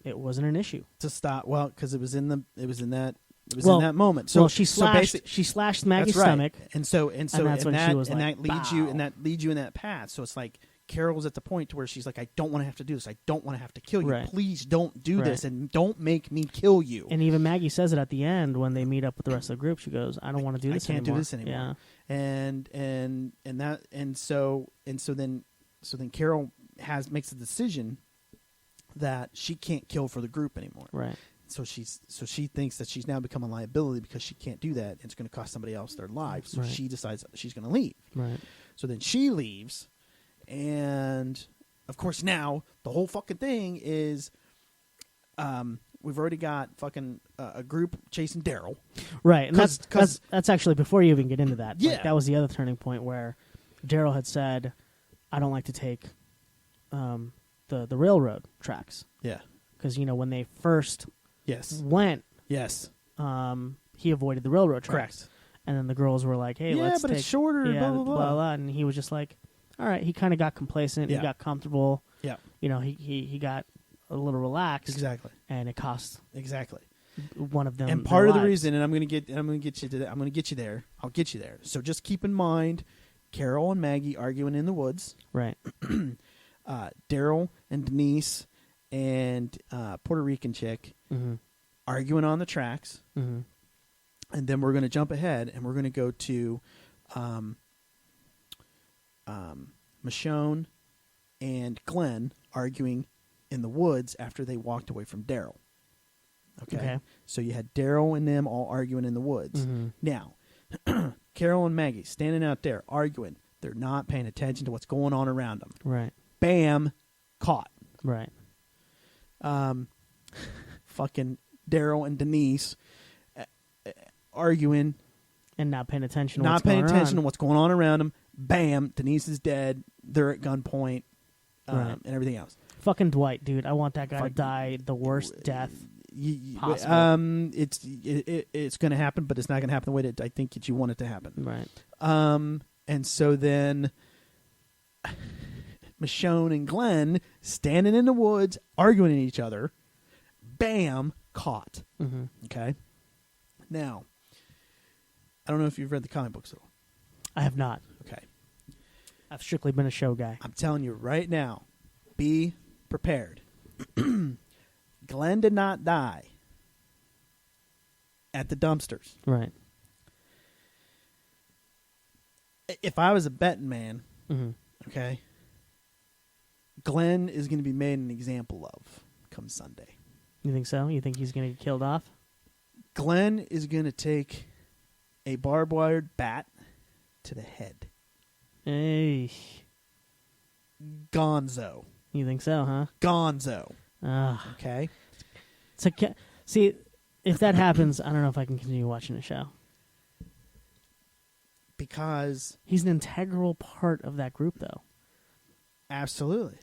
it wasn't an issue. To stop. Well, because it was in that moment. So So she so slashed basi- she slashed Maggie's that's right. stomach. And so that's when she was that like, leads you "Bow." in that path. So it's like Carol's at the point to where she's like, I don't want to have to do this. I don't want to have to kill you. Right. Please don't do this, Right. and don't make me kill you. And even Maggie says it at the end when they meet up with the rest of the group. She goes, "I don't want to do I this can't anymore." do this anymore. Yeah. So then Carol makes a decision that she can't kill for the group anymore. Right. So she thinks that she's now become a liability because she can't do that. And it's going to cost somebody else their lives. So Right. she decides she's going to leave. Right. So then she leaves, and of course now the whole fucking thing is, we've already got fucking a group chasing Daryl. Right. And 'Cause- that's actually before you even get into that. Yeah. Like, that was the other turning point where Daryl had said, "I don't like to take the railroad tracks." Yeah. Because, when they first Yes. went, Yes. he avoided the railroad tracks. Correct. And then the girls were like, "Hey, Yeah, let's but take it's shorter, Yeah, blah, blah, blah. And he was just like, "All right." He kind of got complacent. Yeah. He got comfortable. Yeah. He got a little relaxed. Exactly. And it cost Exactly. one of them. And their part of the lives. reason, and I'm going to get you to that. I'm going to get you there. I'll get you there. So just keep in mind, Carol and Maggie arguing in the woods. Right. Daryl and Denise and Puerto Rican chick Mm-hmm. arguing on the tracks. Mm-hmm. And then we're going to jump ahead, and we're going to go to Michonne and Glenn arguing in the woods after they walked away from Daryl. Okay? So you had Daryl and them all arguing in the woods. Mm-hmm. Now, Carol and Maggie standing out there arguing. They're not paying attention to what's going on around them. Right. Bam, caught. Right. Fucking Daryl and Denise arguing, And not paying attention. not what's paying going attention on. to what's going on around them. Bam, Denise is dead. They're at gunpoint, Right. and everything else. Fucking Dwight, dude. I want that guy to Fuck- die the worst death. Possible. It's going to happen, but it's not going to happen the way that I think that you want it to happen. Right. And so then Michonne and Glenn standing in the woods arguing at each other. Bam, caught. Mm-hmm. Okay. Now, I don't know if you've read the comic books at all. I have not. Okay. I've strictly been a show guy. I'm telling you right now, be prepared. Glenn did not die at the dumpsters. Right. If I was a betting man, Mm-hmm. okay, Glenn is going to be made an example of come Sunday. You think so? You think he's going to get killed off? Glenn is going to take a barbed wired bat to the head. Hey. Gonzo. You think so, huh? Gonzo. Ah. Okay? So, see, if that happens, I don't know if I can continue watching the show. Because He's an integral part of that group, though. absolutely.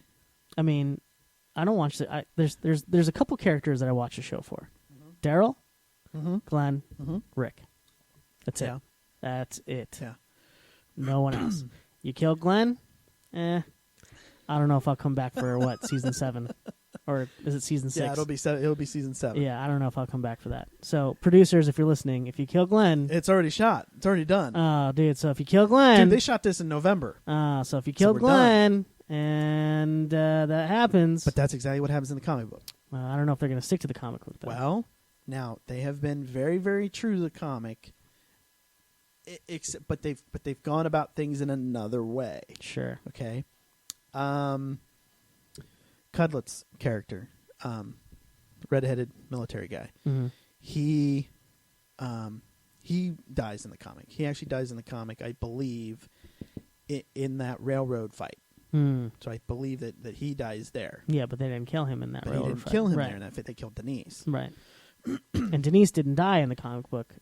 I mean, I don't watch the. There's a couple characters that I watch the show for. Daryl, Mm-hmm. Glenn, Mm-hmm. Rick. That's Yeah. it. That's it. Yeah. No one else. You kill Glenn? I don't know if I'll come back for what, season 7, or is it season 6? Yeah, it'll be season 7. Yeah, I don't know if I'll come back for that. So, producers, if you're listening, if you kill Glenn, It's already shot. It's already done. oh, dude. So if you kill Glenn, Dude, they shot this in November. so if you kill we're Glenn, and that happens, But that's exactly what happens in the comic book. I don't know if they're going to stick to the comic book. Though. Well, now they have been very, very true to the comic. But they've gone about things in another way. Sure. Okay. Cudlett's character, redheaded military guy. Mm-hmm. He dies in the comic. He actually dies in the comic, I believe, in that railroad fight. Hmm. So I believe that he dies there. Yeah, but they didn't kill him in that But he railroad didn't fight. kill him right. there in that fight. They killed Denise. Right. And Denise didn't die in the comic book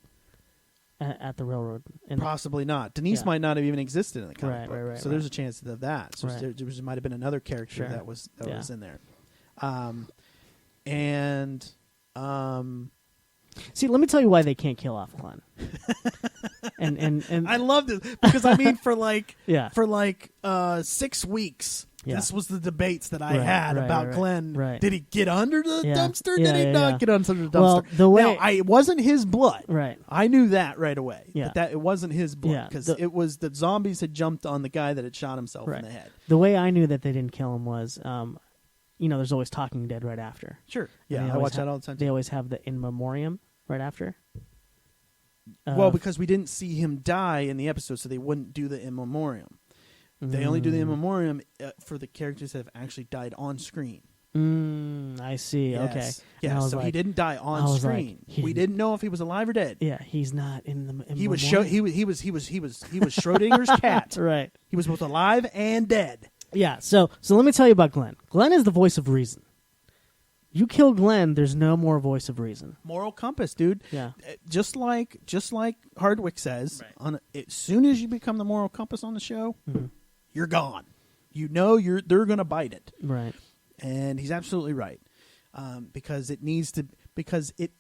at the railroad. Possibly not. Denise Yeah. might not have even existed in the comic Right, book. right, so there's a chance of that. So Right. there might have been another character Sure. that was Yeah. in there. See, let me tell you why they can't kill off Glenn. and I love this because I mean for like yeah. for like 6 weeks Yeah. This was the debates that I Right, had right, about right, Glenn. right. Did he get under the Yeah. dumpster? Yeah, Did he yeah, not yeah. get under the dumpster? Well, the way- now, it wasn't his blood. Right. I knew that right away. Yeah. That it wasn't his blood Yeah, because the- it was the zombies had jumped on the guy that had shot himself Right. in the head. The way I knew that they didn't kill him was, there's always Talking Dead right after. Sure. And Yeah, they I always watch that all the time. They always have the In Memoriam right after. Well, because we didn't see him die in the episode, so they wouldn't do the in memoriam. They only do the in memoriam for the characters that have actually died on screen. I see. Yes. Okay. Yeah, And I was so he like- didn't die I on was like, screen. he We didn't know if he was alive or dead. Yeah, he's not in the. In He was Memoriam. he was Schrodinger's cat. Right. He was both alive and dead. Yeah. So let me tell you about Glenn. Glenn is the voice of reason. You kill Glenn, there's no more voice of reason. Moral compass, dude. Yeah. Just like Hardwick says, as soon as you become the moral compass on the show, you're gone. You know they're going to bite it. Right. And he's absolutely right, because it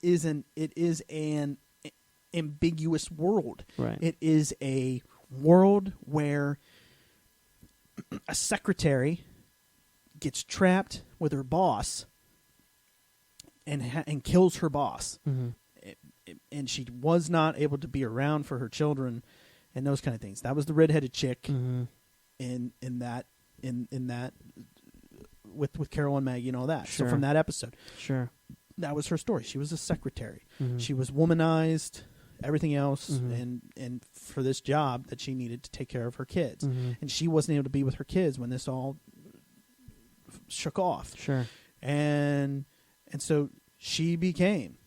is an ambiguous world. Right. It is a world where a secretary gets trapped with her boss and kills her boss, and she was not able to be around for her children and those kind of things. That was the redheaded chick in that with Carol and Maggie and all that. Sure. So from that episode, Sure. that was her story. She was a secretary. She was womanized, everything else, and for this job that she needed to take care of her kids. And she wasn't able to be with her kids when this all shook off. Sure. And so she became.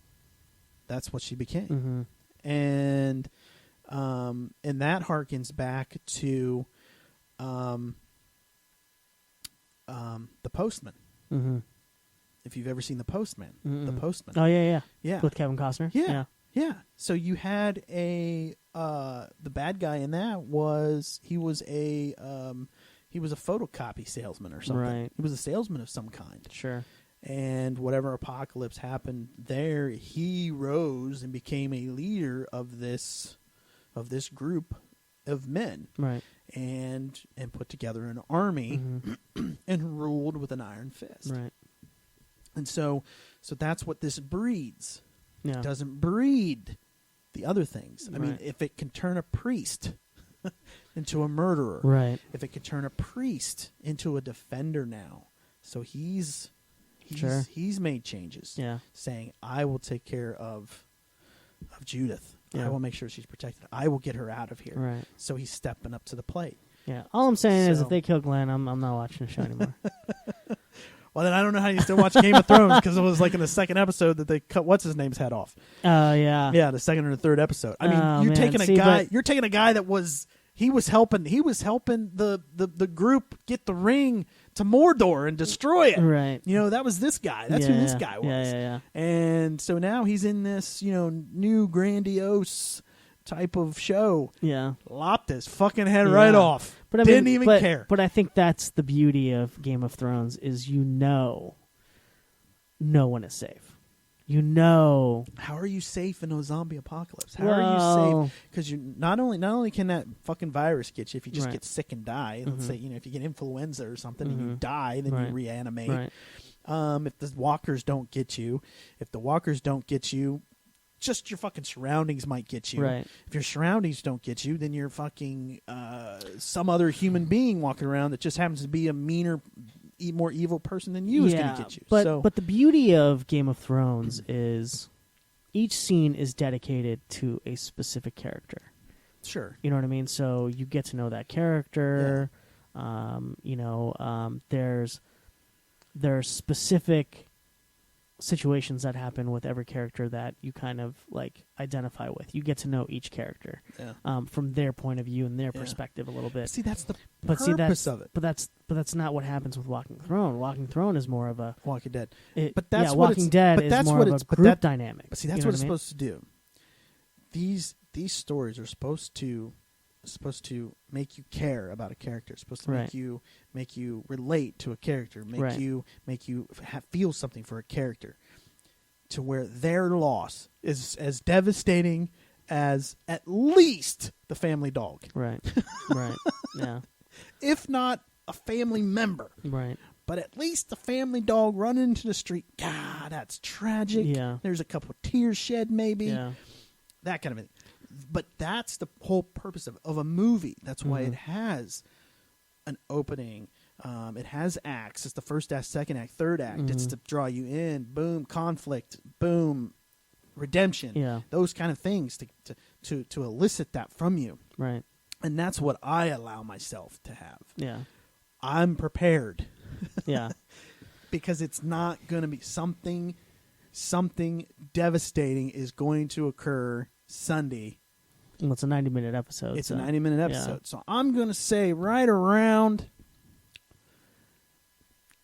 That's what she became. And that harkens back to The Postman. If you've ever seen The Postman. The Postman. Oh yeah. Yeah. With Kevin Costner. Yeah. So you had the bad guy in that was he was a photocopy salesman or something. Right. He was a salesman of some kind. Sure. And whatever apocalypse happened there, he rose and became a leader of this group of men. Right. And put together an army and ruled with an iron fist. Right. And so that's what this breeds. Yeah. It doesn't breed the other things. I mean, Right. if it can turn a priest into a murderer, Right. if it could turn a priest into a defender now, so he's Sure. made changes. Yeah. Saying, I will take care of Judith. Yeah. I will make sure she's protected. I will get her out of here. Right. So he's stepping up to the plate. Yeah. All I'm saying is, So- if they kill Glenn, I'm not watching the show anymore. Well, then I don't know how you still watch Game of Thrones, because it was like in the second episode that they cut what's his name's head off. Yeah. Yeah, the second or the third episode. I mean, Oh, you're man. taking a See, guy. but- You're taking a guy that was helping the group get the ring to Mordor and destroy it. Right. You know, that was this guy. That's who Yeah, this yeah. guy was. Yeah. And so now he's in this, new grandiose type of show. Yeah. Lopped his fucking head right Yeah. off. But I didn't mean, even but, care. But I think that's the beauty of Game of Thrones is no one is safe. How are you safe in a zombie apocalypse? How are Well- you safe? Because you not only can that fucking virus get you if you just Right. get sick and die. Let's say if you get influenza or something and you die, then Right. you reanimate. Right. If the walkers don't get you, just your fucking surroundings might get you. Right. If your surroundings don't get you, then you're fucking some other human being walking around that just happens to be a meaner, more evil person than you is going to get you. But the beauty of Game of Thrones is each scene is dedicated to a specific character. sure. You know what I mean? So you get to know that character. There's specific situations that happen with every character that you kind of like identify with. You get to know each character from their point of view and their perspective a little bit. See, that's the But purpose of it. But that's not what happens with Walking Throne. Walking Throne is more of a Walking Dead. It, But that's yeah, what Walking it's- Dead but is that's more what of a it's- but group that- dynamic. But see, that's You know what it's I mean? supposed to do. These stories are supposed to make you care about a character. It's supposed to Right. make you relate to a character. Right. Make you feel something for a character, to where their loss is as devastating as at least the family dog, Right. Right. Yeah. if not a family member. Right. But at least the family dog running into the street, God, that's tragic. Yeah. There's a couple of tears shed, maybe. Yeah. That kind of thing. But that's the whole purpose of a movie. That's why it has an opening. It has acts. It's the first act, second act, third act. It's to draw you in. Boom, conflict. Boom, redemption. Yeah. Those kind of things to elicit that from you. Right. And that's what I allow myself to have. Yeah. I'm prepared. Yeah. Because it's not going to be something devastating is going to occur Sunday. Well, it's a 90-minute episode. It's so, a 90-minute yeah. episode. So I'm going to say right around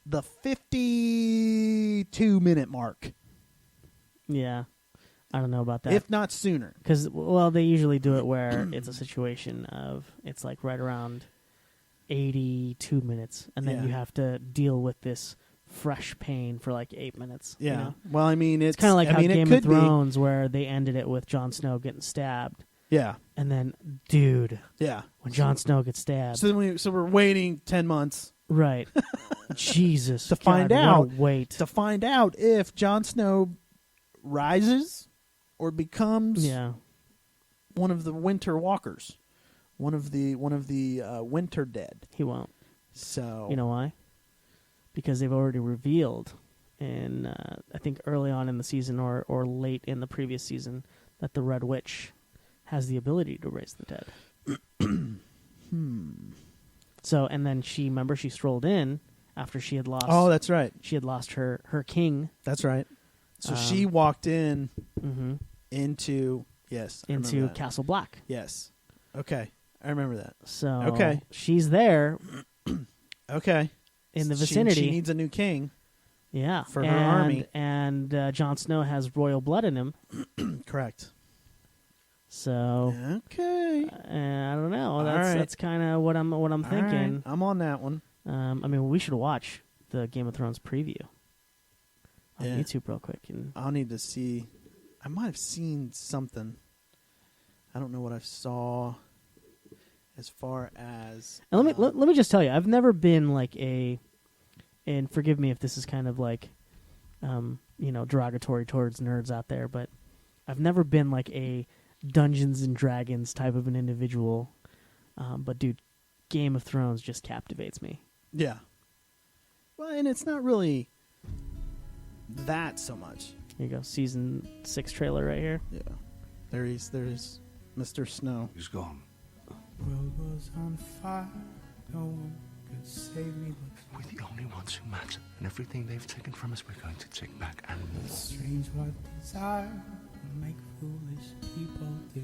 the 52-minute mark. Yeah. I don't know about that. If not sooner. Because, well, they usually do it where it's a situation of it's like right around 82 minutes, and then Yeah. you have to deal with this fresh pain for like 8 minutes. Yeah. You know? Well, I mean, It's kind of like how it Game of could Thrones, where they ended it with Jon Snow getting stabbed. be. Yeah. And then, dude, Yeah. when Jon Snow gets stabbed. So we're waiting 10 months Right. Jesus. to find God, out. what a wait. To find out if Jon Snow rises or becomes Yeah. one of the Winter Walkers, one of the Winter Dead. He won't. So You know why? Because they've already revealed in, I think, early on in the season or late in the previous season that the Red Witch has the ability to raise the dead. So, and then she strolled in after she had lost. Oh, that's right. She had lost her king. That's right. So she walked in Mm-hmm. into yes I remember Into that. Castle Black. Yes. Okay, I remember that. So Okay. she's there Okay. in the She- vicinity. She needs a new king. Yeah, for her army. And Jon Snow has royal blood in him. Correct. So Okay. I don't know. All That's right. that's kind of what I'm thinking. All right. I'm on that one. I mean, we should watch the Game of Thrones preview on Yeah. YouTube real quick. And I'll need to see. I might have seen something. I don't know what I saw. As far as let me just tell you, I've never been like and forgive me if this is kind of like, derogatory towards nerds out there, but I've never been like a Dungeons and Dragons type of an individual. But dude, Game of Thrones just captivates me. yeah. Well, and it's not really that so much. Here you go, season 6 trailer right here. Yeah. There's Mr. Snow. He's gone. World was on fire, no one could save me. We're the only ones who matter, and everything they've taken from us, we're going to take back and more. Strange what desire will make foolish people do.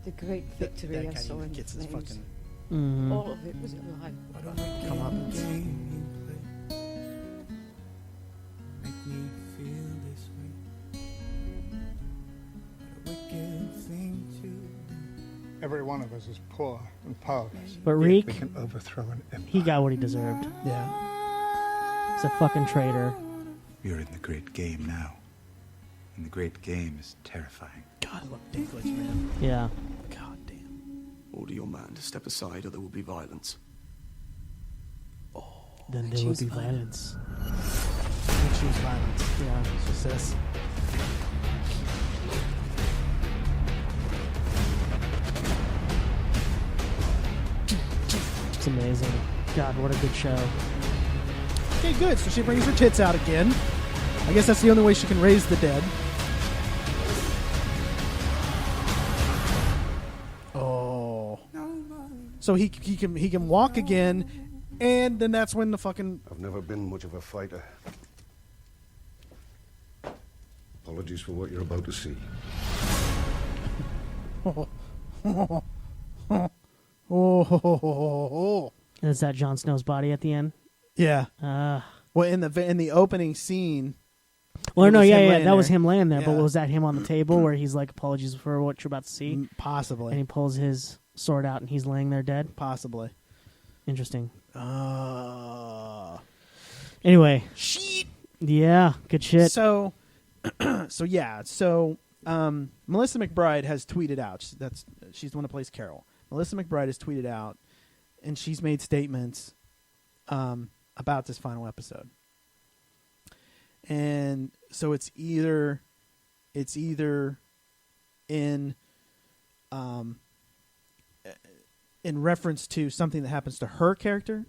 The great victory That I guy saw in gets his flames. fucking Mm-hmm. All of it was a lie. What a wicked come up. game you play. Make me feel this way. What a wicked thing to do. Every one of us is poor and powerless. But Yet Reek, we can overthrow an empire. he got what he deserved. Yeah. He's a fucking traitor. You're in the great game now. And the great game is terrifying. God, I love Dinklage, man. Yeah. God damn. Order your man to step aside or there will be violence. Then there will be violence. I choose violence. Yeah. She says. It's amazing. God, what a good show. Okay, good. So she brings her tits out again. I guess that's the only way she can raise the dead. Oh. So he can walk again, and then that's when the fucking I've never been much of a fighter. Apologies for what you're about to see. oh. Is that Jon Snow's body at the end? Yeah. Uh, Well, in the opening scene. well, it no, was him yeah, laying that was there. him laying there. But Yeah. was that him on the table where he's like, apologies for what you're about to see? Possibly. And he pulls his sword out and he's laying there dead? Possibly. Interesting. Anyway. Shit. Yeah, good shit. So, Melissa McBride has tweeted out. She's the one who plays Carol. Melissa McBride has tweeted out, and she's made statements about this final episode. And so it's either in reference to something that happens to her character,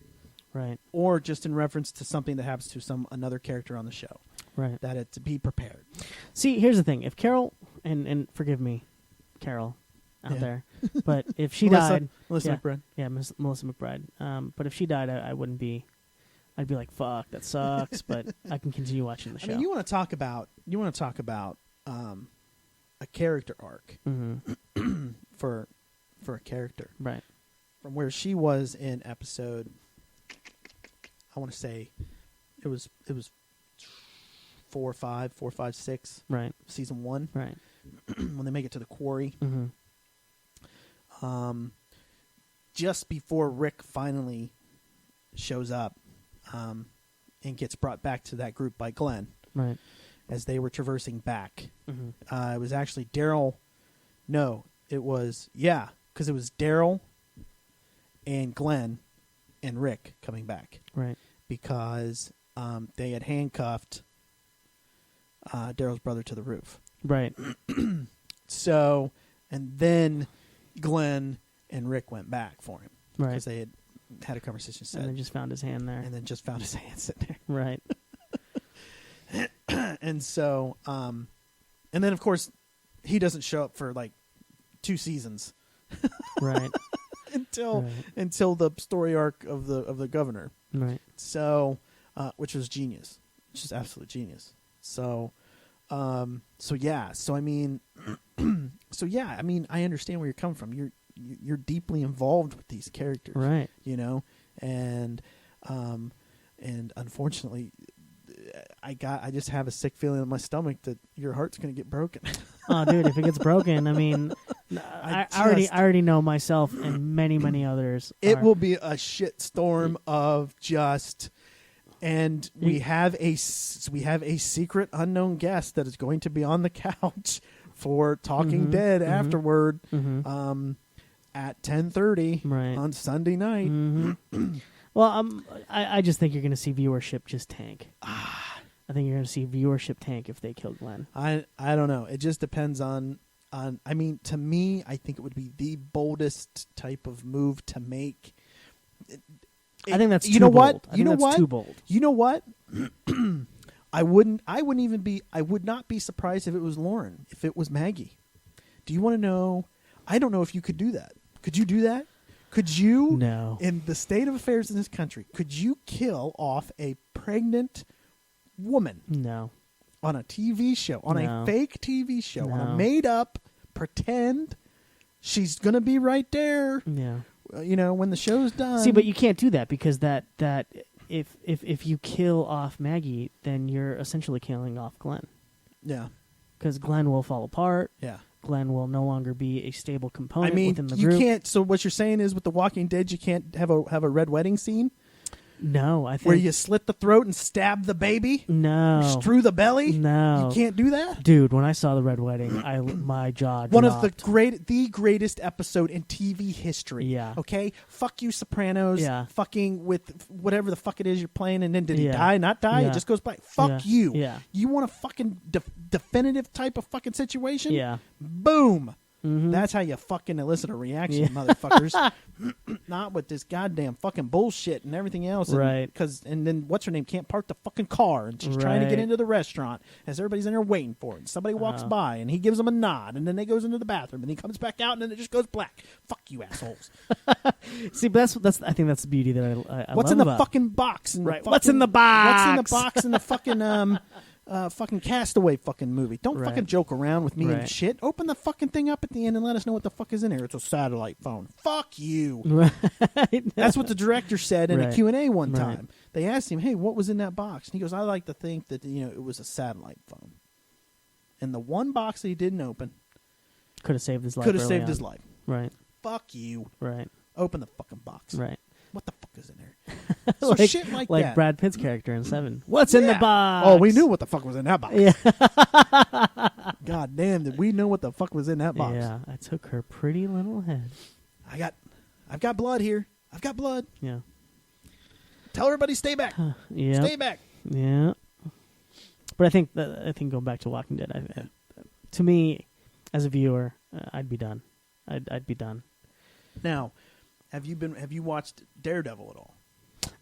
right, or just in reference to something that happens to another character on the show, right. That it to be prepared. See, here's the thing: if Carol, and forgive me, Carol, out there, but if she died, Melissa McBride, Melissa McBride. But if she died, I wouldn't be. I'd be like, "Fuck, that sucks," but I can continue watching the show. I mean, you want to talk about a character arc for a character, right? From where she was in episode, I want to say it was 4, 5, 6, right? Season 1, right? When they make it to the quarry, just before Rick finally shows up, and gets brought back to that group by Glenn, right? As they were traversing back, it was actually Daryl. No, it was because it was Daryl and Glenn and Rick coming back, right? Because they had handcuffed Daryl's brother to the roof, right? So, and then Glenn and Rick went back for him, right? Because they had a conversation, and then just found his hand there, and then just found his hand sitting there, right? And so, and then of course, he doesn't show up for like 2 seasons, right? until the story arc of the governor, right? So, which was genius, which is absolute genius. So, I mean, I mean, I understand where you're coming from. You're deeply involved with these characters, right? You know, and unfortunately, I just have a sick feeling in my stomach that your heart's going to get broken. Oh, dude, if it gets broken, I mean, I already know myself and many others. It will be a shitstorm of just, and we have a secret unknown guest that is going to be on the couch for Talking Dead afterward, at 10:30 on Sunday night. Well, I just think you're going to see viewership just tank. I think you're going to see viewership tank if they kill Glenn. I don't know. It just depends on. I mean, to me, I think it would be the boldest type of move to make. I think that's you too know bold. what? You know what? Too bold. You know what? I wouldn't even be. I would not be surprised if it was Lauren. If it was Maggie. Do you want to know? I don't know if you could do that. Could you do that? Could you? No. In the state of affairs in this country, could you kill off a pregnant woman? No. On a TV show, on a fake TV show, on a made-up pretend she's gonna be right there. Yeah. You know, when the show's done. See, but you can't do that because that if you kill off Maggie, then you're essentially killing off Glenn. Yeah. Because Glenn will fall apart. Yeah. Glenn will no longer be a stable component within the you group. can't. So what you're saying is, with The Walking Dead, you can't have a red wedding scene. No, I think where you slit the throat and stab the baby. No, or strew the belly. No, you can't do that, dude. When I saw the Red Wedding, my jaw dropped. One of the greatest episode in TV history. Yeah. Okay. Fuck you, Sopranos. Yeah. Fucking with whatever the fuck it is you're playing, and then did he die? Not die. It just goes by. Fuck you. Yeah. You want a fucking definitive type of fucking situation? Yeah. Boom. That's how you fucking elicit a reaction, motherfuckers. Not with this goddamn fucking bullshit and everything else. Right. And then what's her name can't park the fucking car, and she's trying to get into the restaurant as everybody's in there waiting for it. And somebody walks by, and he gives them a nod, and then they goes into the bathroom, and he comes back out, and then it just goes black. Fuck you, assholes. See, but that's I think that's the beauty that I what's love in the about. fucking box? What's in the box? What's in the box in the fucking fucking Castaway fucking movie? Don't fucking joke around with me and shit. Open the fucking thing up at the end and let us know what the fuck is in here. It's a satellite phone. Fuck you. Right. That's what the director said in a Q&A one time. Right. They asked him, "Hey, what was in that box?" And he goes, "I like to think that it was a satellite phone." And the one box that he didn't open could have saved his life. his life. Right. Fuck you. Right. Open the fucking box. Right. What the fuck is in there? So shit like that. Brad Pitt's character in Seven. What's in the box? Oh, we knew what the fuck was in that box. Yeah. God damn, did we know what the fuck was in that box? Yeah, I took her pretty little head. I've got blood here. I've got blood. Yeah. Tell everybody stay back. Yeah. Stay back. Yeah. But I think going back to Walking Dead, to me, as a viewer, I'd be done. I'd be done. Now, have you watched Daredevil at all?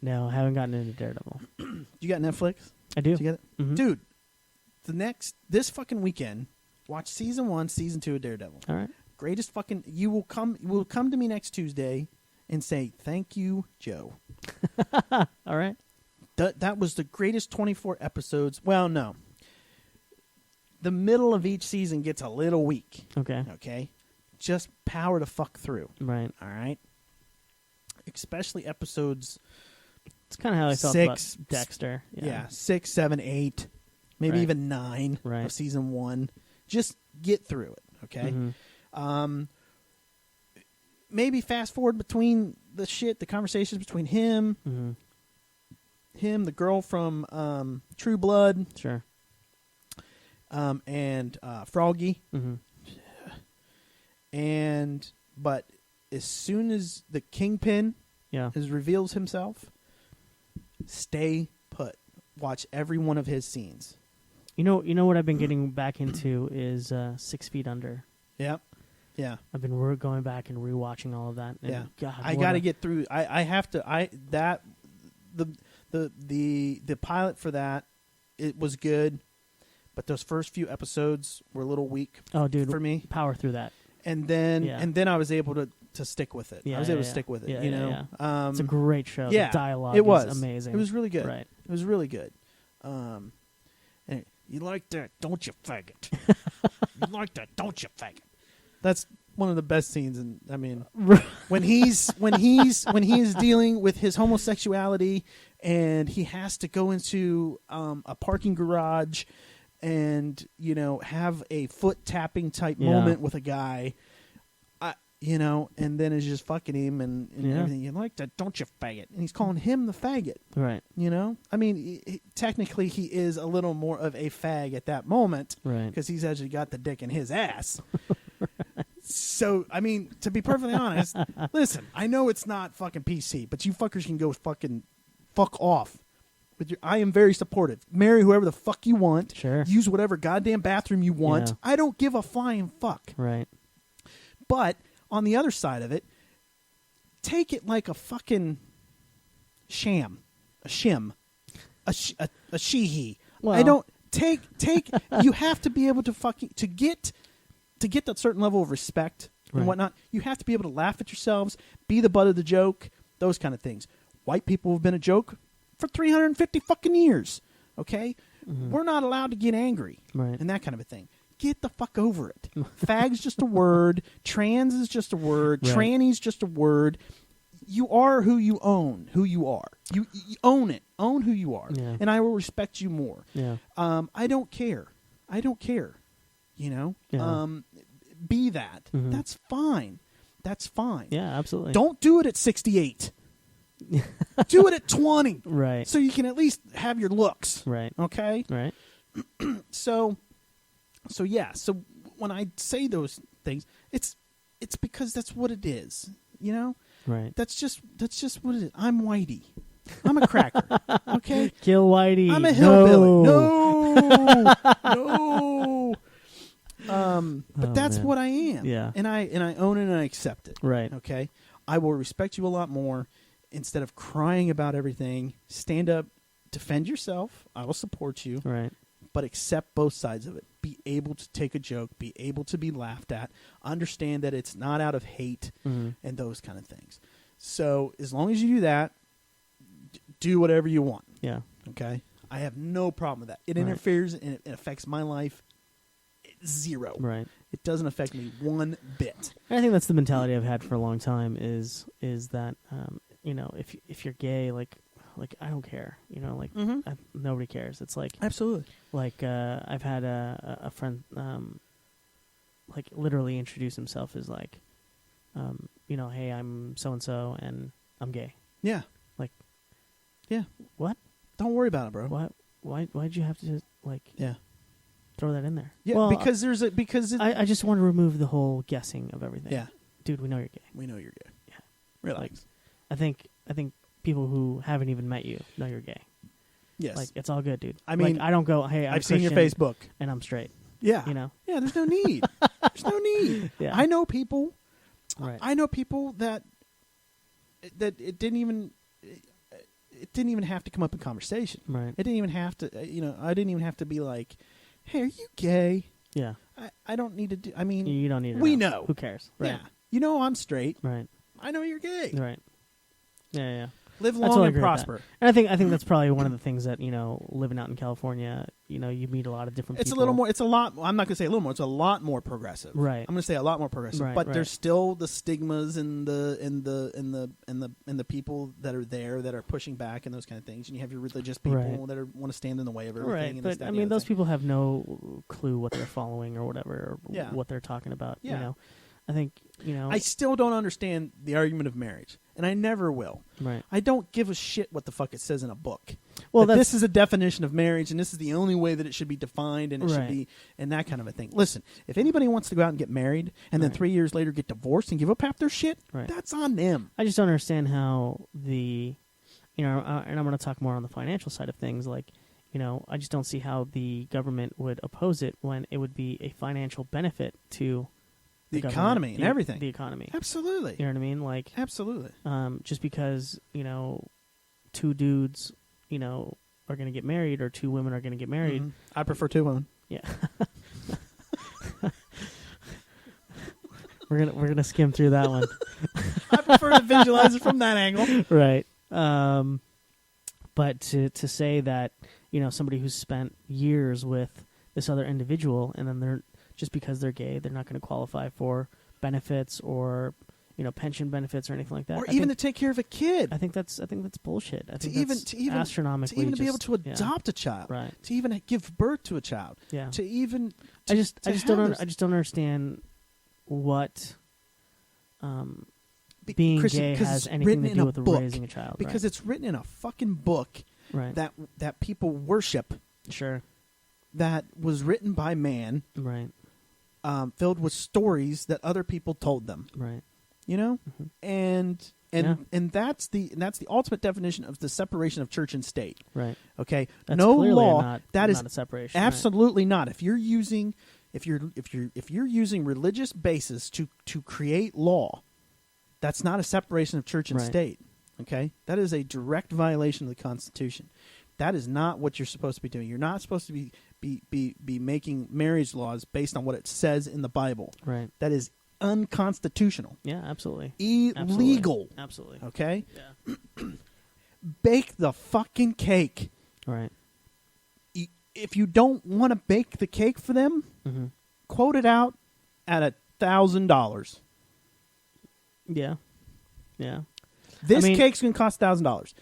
No, I haven't gotten into Daredevil. You got Netflix? I do. You get it? Mhm. Dude, this fucking weekend, watch season 1, season 2 of Daredevil. All right. Greatest fucking. You will come to me next Tuesday and say thank you, Joe. All right. That was the greatest 24 episodes. Well, no. The middle of each season gets a little weak. Okay. Okay? Just power to fuck through. Right. All right? Especially episodes... It's kind of how I felt 6, about Dexter. Yeah, 6, 7, 8, maybe Right. even 9 Right. of season 1. Just get through it, okay? Mhm. Maybe fast forward between the conversations between him, the girl from True Blood, sure, and Froggy, but as soon as the Kingpin reveals himself, stay put. Watch every one of his scenes. You know what I've been getting back into is 6 Feet Under. Yep. Yeah. I've been going back and rewatching all of that. And Yeah. God, I got to get through. I have to. The pilot for that, it was good, but those first few episodes were a little weak. Oh, dude, for me, power through that. And then I was able to stick with it. Yeah, I was able to stick with it. Yeah, you yeah, know, yeah. It's a great show. Yeah, the dialogue it was is amazing. It was really good. Right. It was really good. And you like that, don't you, faggot? You like that, don't you, faggot? That's one of the best scenes. And I mean, when he is dealing with his homosexuality, and he has to go into a parking garage, and have a foot tapping type moment with a guy, and then is just fucking him and everything. You like that, don't you, faggot? And he's calling him the faggot. Right. I mean, technically he is a little more of a fag at that moment, right? Because he's actually got the dick in his ass. Right. So, I mean, to be perfectly honest, listen, I know it's not fucking PC, but you fuckers can go fuck off. I am very supportive. Marry whoever the fuck you want. Sure. Use whatever goddamn bathroom you want. Yeah. I don't give a flying fuck. Right. But on the other side of it, take it like a fucking sham, a shim, a sheehy. Well, I don't take. You have to be able to get that certain level of respect and whatnot. You have to be able to laugh at yourselves, be the butt of the joke, those kind of things. White people have been a joke for 350 fucking years. Okay, we're not allowed to get angry and that kind of a thing. Get the fuck over it. Fag's just a word. Trans is just a word. Right. Tranny's just a word. You are who you own. Who you are. You own it. Own who you are. Yeah. And I will respect you more. Yeah. I don't care. Yeah. Be that. That's fine. That's fine. Yeah, absolutely. Don't do it at 68. Do it at 20. Right. So you can at least have your looks. Right. Okay? Right. So yeah. So when I say those things, it's because that's what it is. Right. That's just what it is. I'm Whitey. I'm a cracker. Okay? Kill Whitey. I'm a hillbilly. No. No. But that's what I am. Yeah. And I own it and I accept it. Right. Okay? I will respect you a lot more. Instead of crying about everything, stand up, defend yourself. I will support you. Right. But accept both sides of it. Be able to take a joke. Be able to be laughed at. Understand that it's not out of hate and those kind of things. So as long as you do that, do whatever you want. Yeah. Okay? I have no problem with that. It interferes and it affects my life zero. Right. It doesn't affect me one bit. I think that's the mentality I've had for a long time is that if you're gay, like I don't care, nobody cares. It's like absolutely. Like I've had a friend like literally introduce himself as like, hey, I'm so and so and I'm gay. Yeah. Like, yeah. What? Don't worry about it, bro. Why'd you have to throw that in there? Yeah, well, because I just want to remove the whole guessing of everything. Yeah. Dude, we know you're gay. We know you're gay. Yeah. Relax. Like, I think people who haven't even met you know you're gay. Yes. Like, it's all good, dude. I mean, like, I don't go, hey, I've seen your Facebook. And I'm straight. Yeah. You know? Yeah, there's no need. There's no need. Yeah. I know people. Right. I know people that it didn't even have to come up in conversation. Right. It didn't even have to, I didn't even have to be like, hey, are you gay? Yeah. I don't need to do, I mean. You don't need to We know. know. Who cares? Right. Yeah. You know I'm straight. Right. I know you're gay. Right. Yeah. Live I long totally and agree with that. prosper. And I think that's probably one of the things that, living out in California, you meet a lot of different It's people. a little more. It's a lot. I'm not going to say a little more. It's a lot more progressive. Right. I'm going to say a lot more progressive. Right, but right. there's still the stigmas and the people that are there that are pushing back and those kind of things. And you have your religious people Right. that want to stand in the way of everything. Right. And But this, that, I and the mean, other those thing. people have no clue what they're following or whatever, or Yeah. what they're talking about. Yeah. You know, I think I still don't understand the argument of marriage, and I never will. Right. I don't give a shit what the fuck it says in a book. Well, That that's- this is a definition of marriage, and this is the only way that it should be defined, and it should Right. be, and that kind of a thing. Listen, if anybody wants to go out and get married, and then Right. 3 years later get divorced and give up half their shit, Right. that's on them. I just don't understand how and I'm going to talk more on the financial side of things. Like, I just don't see how the government would oppose it when it would be a financial benefit to The government, economy and everything. The economy. Absolutely. You know what I mean? Like, absolutely. Just because, two dudes, are going to get married, or two women are going to get married. Mhm. I prefer two women. Yeah. We're gonna skim through that one. I prefer to visualize it from that angle. Right. But to say that, somebody who's spent years with this other individual, and then they're just because they're gay, they're not going to qualify for benefits or pension benefits or anything like that, Or even to take care of a kid. I think that's bullshit. I think to even astronomically to be able just- to yeah. adopt a child, Right. to even give birth to a child, Yeah. to even I just to don't have I just don't understand what Be- being Christian, gay 'cause has it's anything written to in do a with book. raising a child. because right? it's written in a fucking book Right. that people worship, Sure. that was written by man, Right. Filled with stories that other people told them. Right. And Yeah. that's the ultimate definition of the separation of church and state. Right. Okay. That's no clearly law. not That is a separation. Right. absolutely not. If you're using religious basis to create law, that's not a separation of church and Right. state. Okay, that is a direct violation of the Constitution. That is not what you're supposed to be doing. You're not supposed to be making marriage laws based on what it says in the Bible. Right. That is unconstitutional. Yeah, absolutely. Illegal. Absolutely. Okay? Yeah. Bake the fucking cake. Right. If you don't want to bake the cake for them, Mhm. quote it out at $1,000. Yeah. Yeah. This I mean- cake's going to cost $1,000.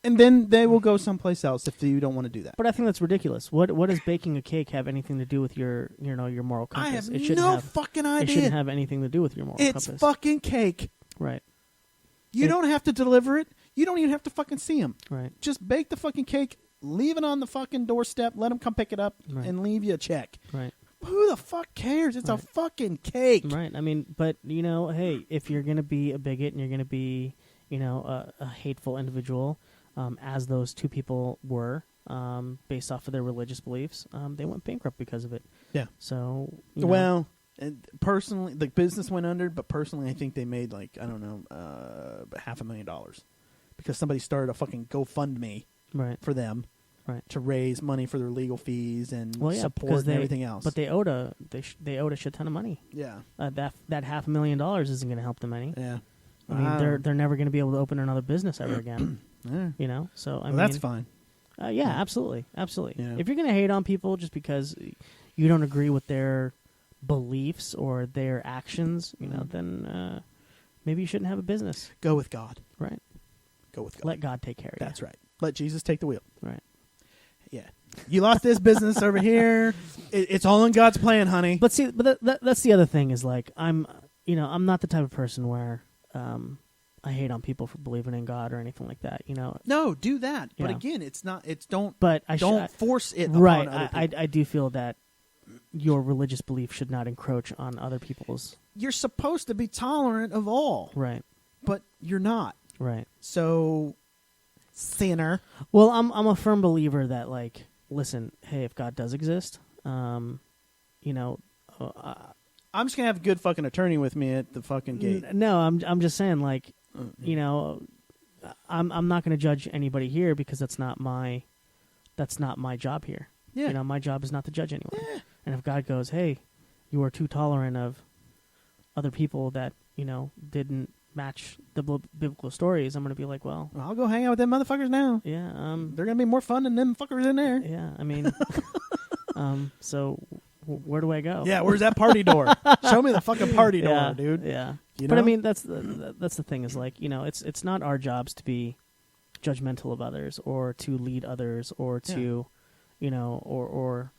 And then they will go someplace else if you don't want to do that. But I think that's ridiculous. What does baking a cake have anything to do with your moral compass? I have it shouldn't no have, fucking It idea. shouldn't have anything to do with your moral It's compass. fucking cake. Right. You don't have to deliver it. You don't even have to fucking see them. Right. Just bake the fucking cake, leave it on the fucking doorstep, let them come pick it up, Right. and leave you a check. Right. Who the fuck cares? It's a Right. fucking cake. Right. I mean, but hey, if you're gonna be a bigot and you're gonna be, a hateful individual, as those two people were, based off of their religious beliefs, they went bankrupt because of it. Yeah. So Well, and personally, the business went under, but personally, I think they made $500,000 because somebody started a fucking GoFundMe Right. for them, Right. to raise money for their legal fees and Well, yeah, support because and everything else. But they owed a shit ton of money. Yeah. That $500,000 isn't going to help them any. Yeah. I mean, they're never going to be able to open another business ever again. Yeah. So I Well, mean, that's fine. Yeah, absolutely. Yeah. If you're going to hate on people just because you don't agree with their beliefs or their actions, then maybe you shouldn't have a business. Go with God. Right. Go with God. Let God take care of you. That's right. Let Jesus take the wheel. Right. Yeah. You lost this business over here. It's all in God's plan, honey. But see, that's the other thing is like I'm not the type of person where I hate on people for believing in God or anything like that. No, do that. But Yeah. again, it's not. It's don't. But don't force it upon right. other people. I do feel that your religious belief should not encroach on other people's. You're supposed to be tolerant of all, Right. but you're not. Right. So, sinner. Well, I'm a firm believer that, like, listen, hey, if God does exist, you know, I'm just gonna have a good fucking attorney with me at the fucking gate. No, I'm just saying, like, you know, I'm not going to judge anybody here because that's not my job here. Yeah. You know, my job is not to judge anyone. Yeah. And if God goes, hey, you are too tolerant of other people that, you know, didn't match the biblical stories, I'm going to be like, well, I'll go hang out with them motherfuckers now. Yeah. They're going to be more fun than them fuckers in there. Yeah. I mean, so where do I go? Yeah. Where's that party door? Show me the fucking party door, dude. Yeah. You But I know? mean, that's the thing is, like, you know, it's not our jobs to be judgmental of others or to lead others or to, you know, or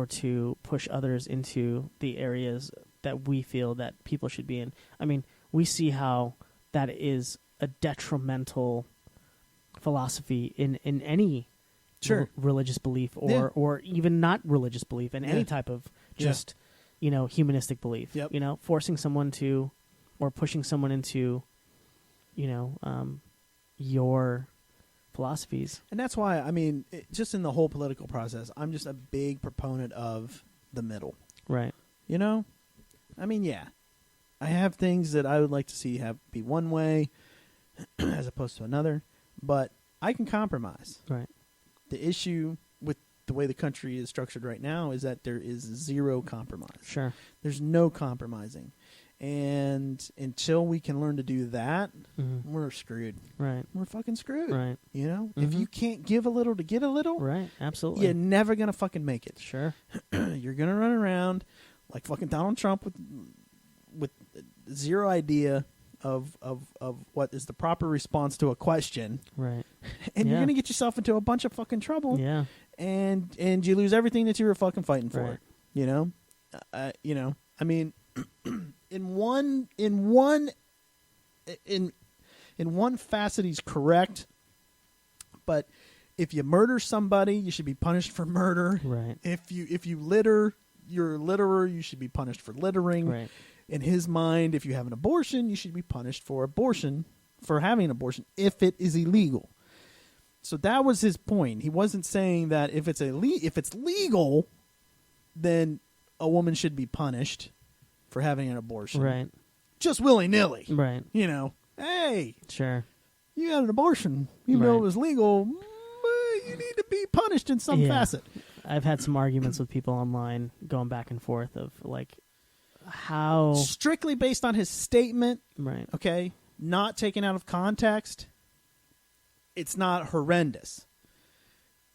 to push others into the areas that we feel that people should be in. I mean, we see how that is a detrimental philosophy in any religious belief or even not religious belief in any type of just, you know, humanistic belief. Yep. You know, forcing someone to or pushing someone into, you know, your philosophies. And that's why, I mean, just in the whole political process, I'm just a big proponent of the middle. Right. You know? I mean, yeah. I have things that I would like to see be one way as opposed to another, but I can compromise. Right. The issue with the way the country is structured right now is that there is zero compromise. Sure. There's no compromising. And until we can learn to do that, we're screwed. Right. We're fucking screwed. Right. You know? If you can't give a little to get a little, right, absolutely, you're never going to fucking make it. Sure. You're going to run around like fucking Donald Trump with zero idea of what is the proper response to a question. Right. And you're going to get yourself into a bunch of fucking trouble. Yeah. And you lose everything that you were fucking fighting for. Right. You know? You know, I mean, in one facet he's correct, but if you murder somebody, you should be punished for murder. Right. If you litter, you're a litterer, you should be punished for littering. Right. In his mind, if you have an abortion, you should be punished for having an abortion if it is illegal. So that was his point. He wasn't saying that if it's legal, then a woman should be punished for having an abortion. Right. Just willy-nilly. Right. You know, hey. Sure. You had an abortion. Even though it was legal, you need to be punished in some facet. I've had some arguments with people online going back and forth of, like, how... Strictly based on his statement. Right. Okay. Not taken out of context. It's not horrendous.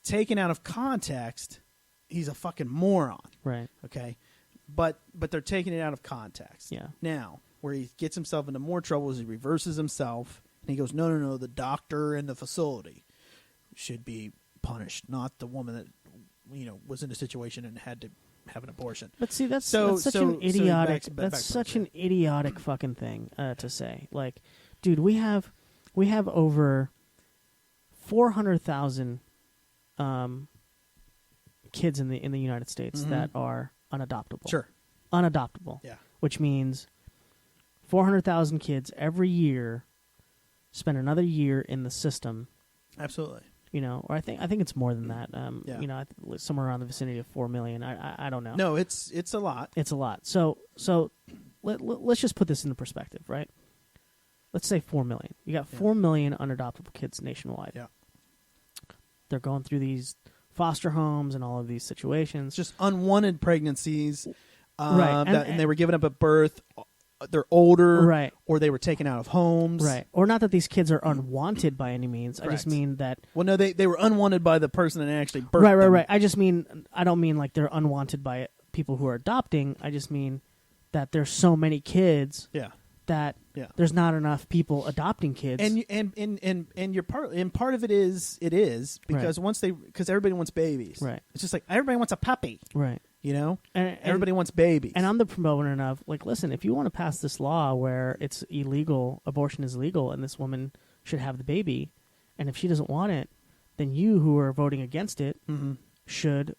Taken out of context, he's a fucking moron. Right. Okay. But they're taking it out of context. Yeah. Now, where he gets himself into more trouble is he reverses himself and he goes, no, the doctor in the facility should be punished, not the woman that, you know, was in a situation and had to have an abortion. But see, that's such an idiotic. That's such an idiotic fucking thing to say. Like, dude, we have over 400,000 kids in the United States that are unadoptable. Sure, unadoptable. Yeah, which means 400,000 kids every year spend another year in the system. Absolutely. You know, or I think it's more than that. Yeah. You know, somewhere around the vicinity of 4 million. I don't know. No, it's a lot. It's a lot. So let's just put this into perspective, right? Let's say 4 million. You got 4 million unadoptable kids nationwide. Yeah. They're going through these foster homes and all of these situations. Just unwanted pregnancies. Right. And they were given up at birth. They're older. Right. Or they were taken out of homes. Right. Or not that these kids are unwanted by any means. Correct. I just mean that... Well, no, they were unwanted by the person that actually birthed them. Right. I don't mean like they're unwanted by people who are adopting. I just mean that there's so many kids that there's not enough people adopting kids. And you're part of it is because because everybody wants babies. Right. It's just like everybody wants a puppy. Right. You know? And everybody wants babies. And I'm the proponent of, like, listen, if you want to pass this law where it's illegal, abortion is legal, and this woman should have the baby, and if she doesn't want it, then you who are voting against it should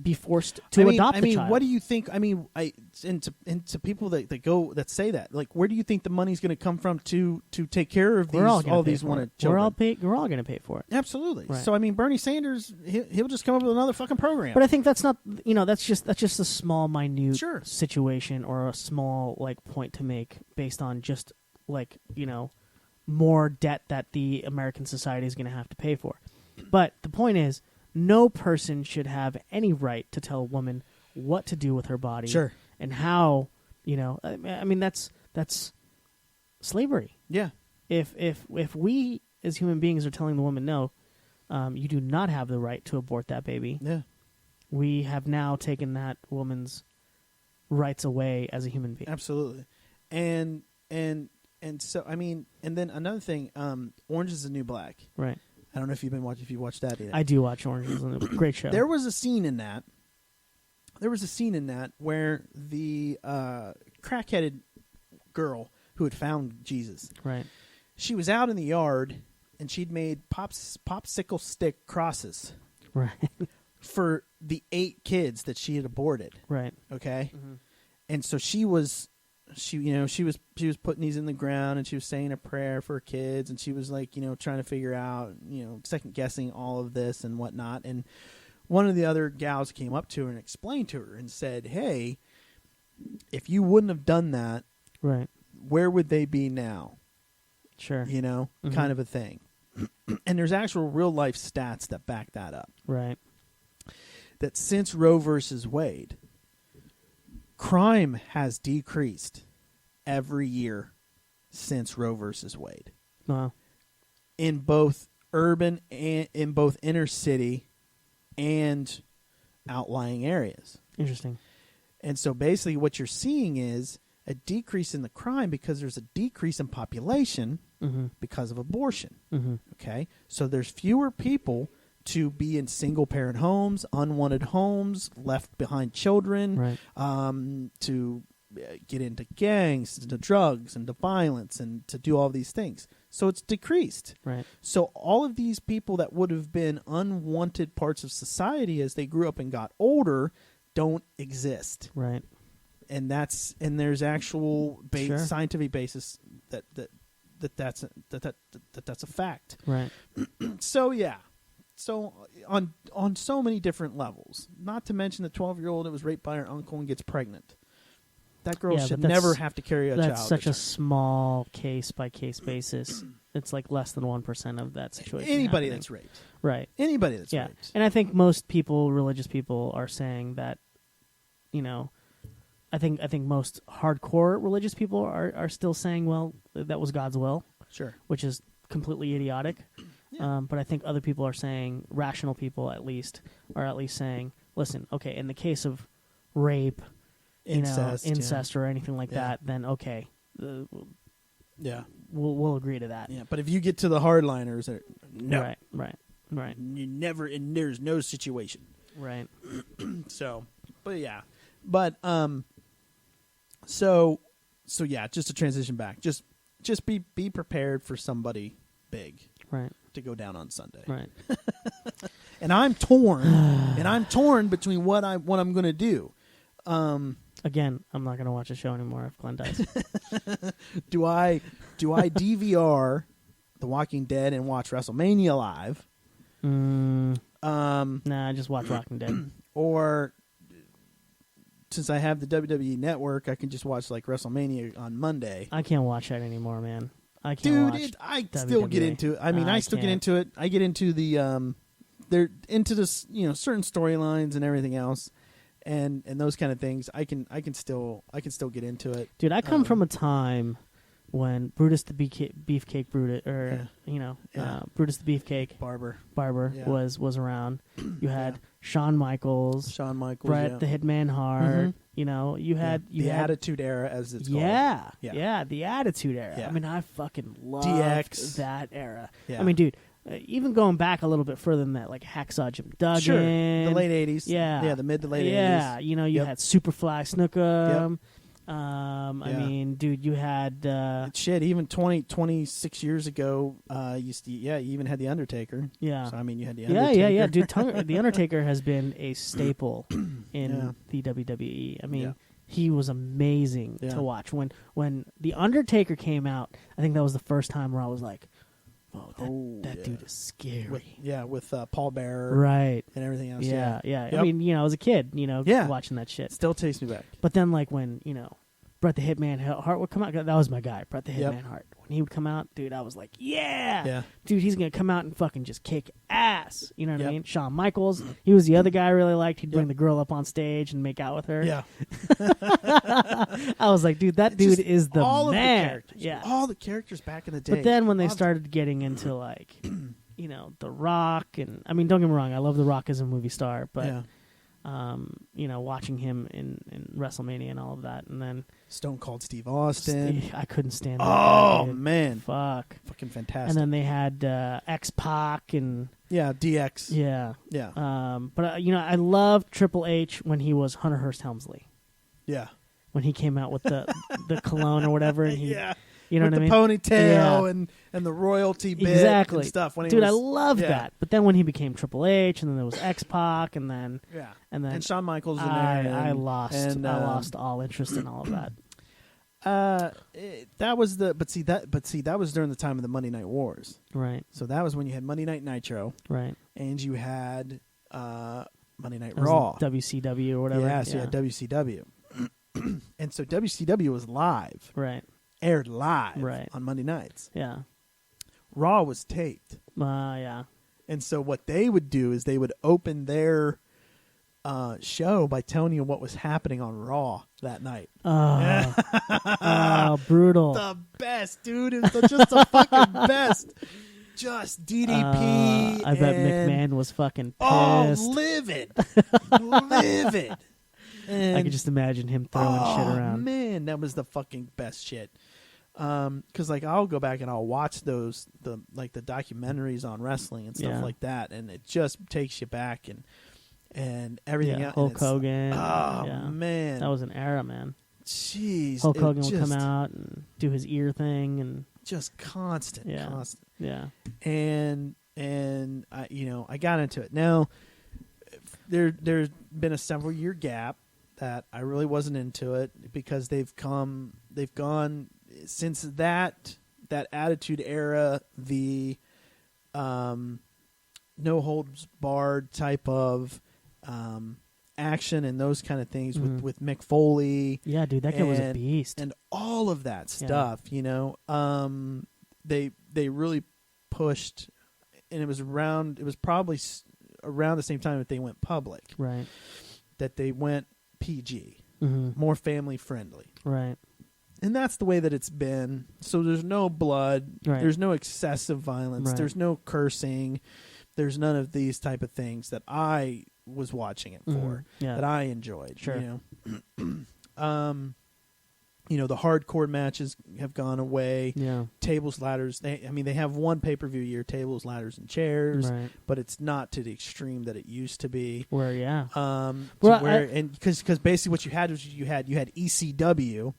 be forced to adopt the child. What do you think? I mean, to people that say that, like, where do you think the money's going to come from to take care of these all these wanted children? We're all going to pay for it. Absolutely. Right. So I mean, Bernie Sanders, he'll just come up with another fucking program. But I think that's not, that's just a small, minute Sure. situation or a small like point to make based on just like more debt that the American society is going to have to pay for. But the point is, no person should have any right to tell a woman what to do with her body. Sure. And how, I mean, that's slavery. Yeah. If we as human beings are telling the woman, no, you do not have the right to abort that baby. Yeah. We have now taken that woman's rights away as a human being. Absolutely. And so I mean, and then another thing, Orange is the New Black. Right. I don't know if you watched that either. I do watch Orange is the New Black. Great show. There was a scene in that. Where the crackheaded girl who had found Jesus. Right. She was out in the yard and she'd made popsicle stick crosses. Right. For the 8 kids that she had aborted. Right. Okay. Mm-hmm. And so she was putting these in the ground and she was saying a prayer for her kids and she was like, trying to figure out, second guessing all of this and whatnot. And one of the other gals came up to her and explained to her and said, hey, if you wouldn't have done that, right, where would they be now? Sure. Mm-hmm. Kind of a thing. And there's actual real life stats that back that up. Right. That since Roe versus Wade, crime has decreased every year since Roe versus Wade. Wow. In both urban and in both inner city and outlying areas. Interesting. And so basically what you're seeing is a decrease in the crime because there's a decrease in population because of abortion. Mm-hmm. Okay? So there's fewer people to be in single-parent homes, unwanted homes, left behind children, right. To get into gangs, into drugs, into violence, and to do all these things. So it's decreased. Right. So all of these people that would have been unwanted parts of society as they grew up and got older don't exist. Right. And there's actual Sure. scientific basis that's a fact. Right. So yeah. So on so many different levels. Not to mention the 12-year-old that was raped by her uncle and gets pregnant. That girl should never have to carry a child. That's such a small case-by-case basis. It's like less than 1% of that situation. Anybody that's raped. Right. Anybody that's raped. And I think most people, religious people, are saying that, I think most hardcore religious people are still saying, well, that was God's will. Sure. Which is completely idiotic. Yeah. But I think other people are saying, rational people at least, are at least saying, listen, okay, in the case of rape, incest or anything like that, then okay, we'll agree to that. Yeah, but if you get to the hardliners, no, right, you never, and there's no situation, right. So, but yeah, but so yeah, just to transition back, just be prepared for somebody big, right, to go down on Sunday, right. And I'm torn between what I'm going to do. Again, I'm not going to watch a show anymore if Glenn dies. Do I DVR The Walking Dead and watch WrestleMania live? Nah, just watch Walking Dead. Or since I have the WWE Network, I can just watch like WrestleMania on Monday. I can't watch that anymore, man. I can't watch. I WWE. still get into it. I mean, I still get into it. I get into the they're into this, certain storylines and everything else. And those kind of things, I can still get into it. Dude, I come from a time when Brutus the Beefcake Brutus, or Brutus the Beefcake Barber was around. You had Shawn Michaels, Bret the Hitman Hart. Mm-hmm. You had the Attitude Era, as it's called. Yeah, the Attitude Era. Yeah. I mean, I fucking loved DX. that era. Yeah. I mean, dude. Even going back a little bit further than that, like Hacksaw Jim Duggan. Sure. The late 80s. Yeah. Yeah, the mid to late 80s. Yeah, you had Superfly Snuka. I mean, dude, you had shit. Even 26 years ago, you even had the Undertaker. Yeah. So I mean, you had the Undertaker. Yeah. Dude, the Undertaker has been a staple in the WWE. I mean, he was amazing to watch. When the Undertaker came out, I think that was the first time where I was like, "Oh, that dude is scary." With Paul Bearer, right, and everything else. Yeah. Yep. I mean, I was a kid, watching that shit. Still takes me back. But then, like when Bret the Hitman Hart would come out, that was my guy, Bret the Hitman Hart. When he would come out, dude, I was like, yeah, dude, he's gonna come out and fucking just kick ass. You know what I mean? Shawn Michaels, he was the other guy I really liked. He'd bring the girl up on stage and make out with her. Yeah. I was like, dude, that dude is the all man. Of the characters. Yeah, all the characters back in the day. But then when they started getting into like, The Rock, and I mean, don't get me wrong, I love The Rock as a movie star, but watching him in WrestleMania and all of that, and then Stone Cold Steve Austin, I couldn't stand that. Oh guy, man, fucking fantastic. And then they had X-Pac and DX. Yeah. But I loved Triple H when he was Hunter Hearst Helmsley. Yeah. When he came out with the cologne or whatever, and he, you know with what I mean? The ponytail and the royalty bit and stuff. When Dude, I love that. But then when he became Triple H, and then there was X-Pac, and then and Shawn Michaels in there. I lost all interest in all of that. That was that was during the time of the Monday Night Wars, right? So that was when you had Monday Night Nitro, right? And you had Monday Night Raw, WCW or whatever. Yeah, so you had WCW, and so WCW was live, right? Aired live, right, on Monday nights. Yeah, Raw was taped. Yeah, and so what they would do is they would open their show by telling you what was happening on Raw that night. Brutal. The best, dude. It was just the fucking best. Just DDP. I bet McMahon was fucking pissed. Oh, livid. Livid. And I could just imagine him throwing shit around. Man, that was the fucking best shit. Because like I'll go back and I'll watch the documentaries on wrestling and stuff like that, and it just takes you back and everything else. Hulk Hogan. Oh man, that was an era, man. Jeez, Hulk Hogan would come out and do his ear thing and just constant. Yeah. And I got into it. Now there's been a several year gap that I really wasn't into it because they've gone since that Attitude Era, the no holds barred type of action and those kind of things with Mick Foley. Yeah, dude, that guy was a beast. And all of that stuff, they really pushed, and it was probably around the same time that they went public. Right. That they went PG, more family friendly. Right. And that's the way that it's been. So there's no blood. Right. There's no excessive violence. Right. There's no cursing. There's none of these type of things that I was watching it for, that I enjoyed. Sure. The hardcore matches have gone away. Yeah. Tables, ladders. They have one pay-per-view a year, tables, ladders, and chairs. Right. But it's not to the extreme that it used to be. Because basically what you had was you had ECW.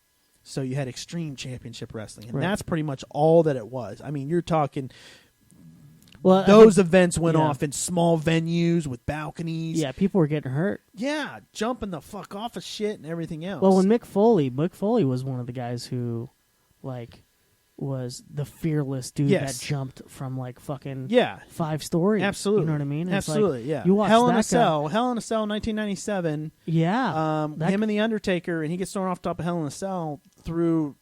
So you had Extreme Championship Wrestling, and that's pretty much all that it was. I mean, you're talking. Well, those events went off in small venues with balconies. Yeah, people were getting hurt. Yeah, jumping the fuck off of shit and everything else. Well, when Mick Foley was one of the guys who, was the fearless dude that jumped from fucking 5 stories. Absolutely, you know what I mean? It's absolutely, yeah. You watch Hell in a Cell, 1997. Yeah, him and the Undertaker, and he gets thrown off top of Hell in a Cell through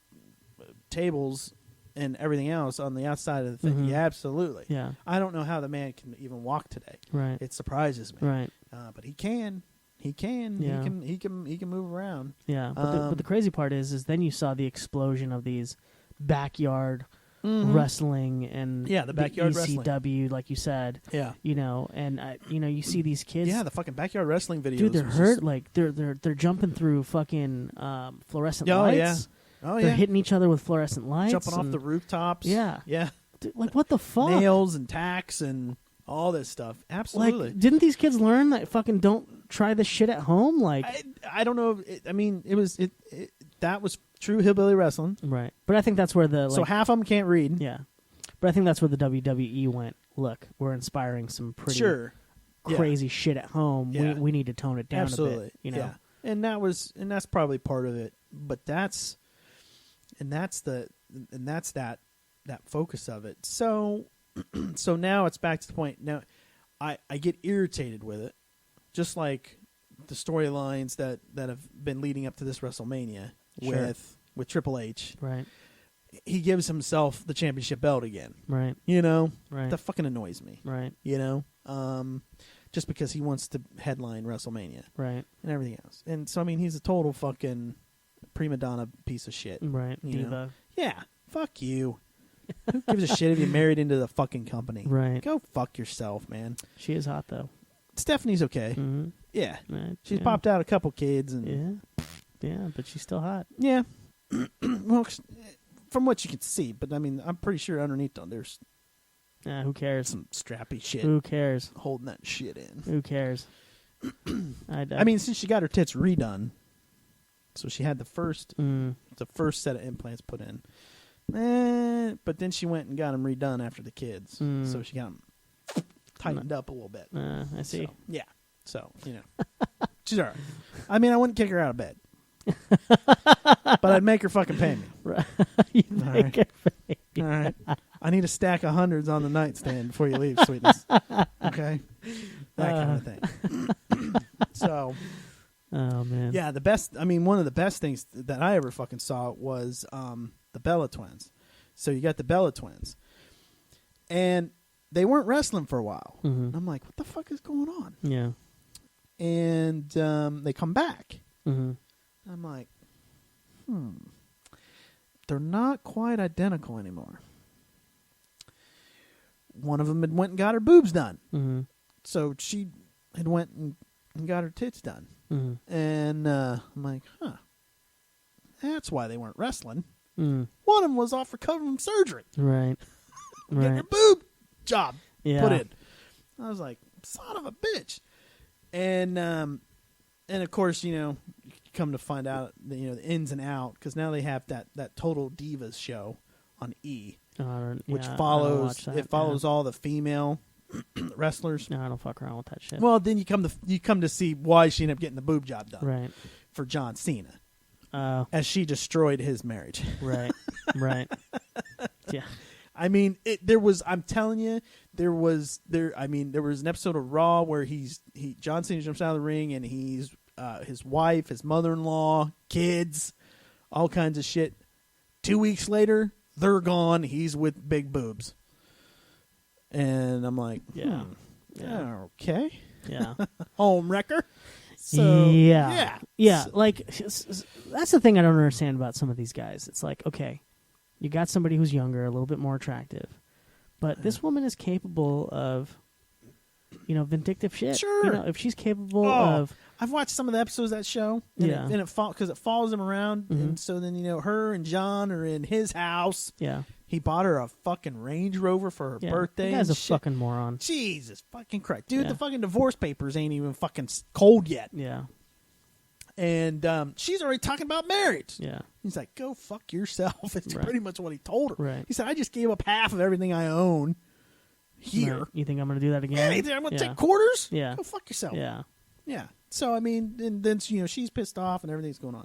tables and everything else on the outside of the thing. Yeah, absolutely. Yeah, I don't know how the man can even walk today. Right, it surprises me. Right, but he can. He can. Yeah. He can move around. Yeah, but the crazy part is then you saw the explosion of these backyard wrestling and the backyard ECW, wrestling, like you said. Yeah, and you see these kids. Yeah, the fucking backyard wrestling videos. Dude, they're hurt. They're jumping through fucking fluorescent lights. Yeah. Oh yeah, they're hitting each other with fluorescent lights, jumping off the rooftops. Yeah, yeah. Dude, what the fuck? Nails and tacks and all this stuff. Absolutely. Didn't these kids learn that fucking don't try this shit at home? I don't know. that was true hillbilly wrestling. Right. But I think that's where the So half of them can't read. Yeah. But I think that's where the WWE went. Look, we're inspiring some pretty crazy shit at home. Yeah. We need to tone it down Absolutely. a bit. You know. Yeah. And that's probably part of it. But that's that focus of it. So so now it's back to the point. Now I get irritated with it, just like the storylines that have been leading up to this WrestleMania with Triple H. Right. He gives himself the championship belt again. Right. You know? Right. That fucking annoys me. Right. You know? Just because he wants to headline WrestleMania. Right. And everything else. And so, I mean, he's a total fucking prima donna piece of shit. Right. You Diva. know? Yeah. Fuck you. Who gives a shit if you married into the fucking company? Right. Go fuck yourself, man. She is hot, though. Stephanie's okay. Mm-hmm. Yeah. Right. She's popped out a couple kids. And Yeah, but she's still hot. Yeah. Well, from what you can see. But, I mean, I'm pretty sure underneath there's who cares? some strappy shit. Who cares? Holding that shit in. Who cares? I mean, since she got her tits redone, so she had the first set of implants put in. But then she went and got them redone after the kids. So she got them tightened up a little bit. I see. So, yeah. So, you know. She's all right. I mean, I wouldn't kick her out of bed. But I'd make her fucking pay me. Right. All right. All right. I need a stack of hundreds on the nightstand before you leave, sweetness. Okay? That kind of thing. So. Oh, man. Yeah, one of the best things that I ever fucking saw was the Bella Twins. So you got the Bella Twins. And they weren't wrestling for a while. Mm-hmm. And I'm like, what the fuck is going on? Yeah. And they come back. Mm-hmm. I'm like, they're not quite identical anymore. One of them had went and got her boobs done. Mm-hmm. So she had went and got her tits done. Mm-hmm. And I'm like, that's why they weren't wrestling. Mm. One of them was off recovering from surgery. Right. Getting her boob job Yeah. put in. I was like, son of a bitch. And of course, you know, you come to find out the ins and out, because now they have that Total Divas show on E, which follows all the female wrestlers. No, I don't fuck around with that shit. Well, then you come to see why she ended up getting the boob job done. Right. For John Cena. As she destroyed his marriage. Right. Right. Yeah. I mean, I'm telling you, there was an episode of Raw where John Cena jumps out of the ring and he's his wife, his mother-in-law, kids, all kinds of shit. 2 weeks later, they're gone. He's with big boobs. And I'm like, yeah. Okay. Yeah. Home wrecker. So, yeah. Like, that's the thing I don't understand about some of these guys. It's like, okay, you got somebody who's younger, a little bit more attractive, but this woman is capable of, vindictive shit. Sure. If she's capable of. I've watched some of the episodes of that show. And it follows him around. Mm-hmm. And so then, her and John are in his house. Yeah. He bought her a fucking Range Rover for her birthday. That guy's a fucking moron. Jesus fucking Christ. Dude, the fucking divorce papers ain't even fucking cold yet. Yeah. And she's already talking about marriage. Yeah. He's like, go fuck yourself. It's pretty much what he told her. Right. He said, I just gave up half of everything I own here. Right. You think I'm going to do that again? Yeah, you think I'm going to take quarters? Yeah. Go fuck yourself. Yeah. Yeah. So, I mean, and then, she's pissed off and everything's going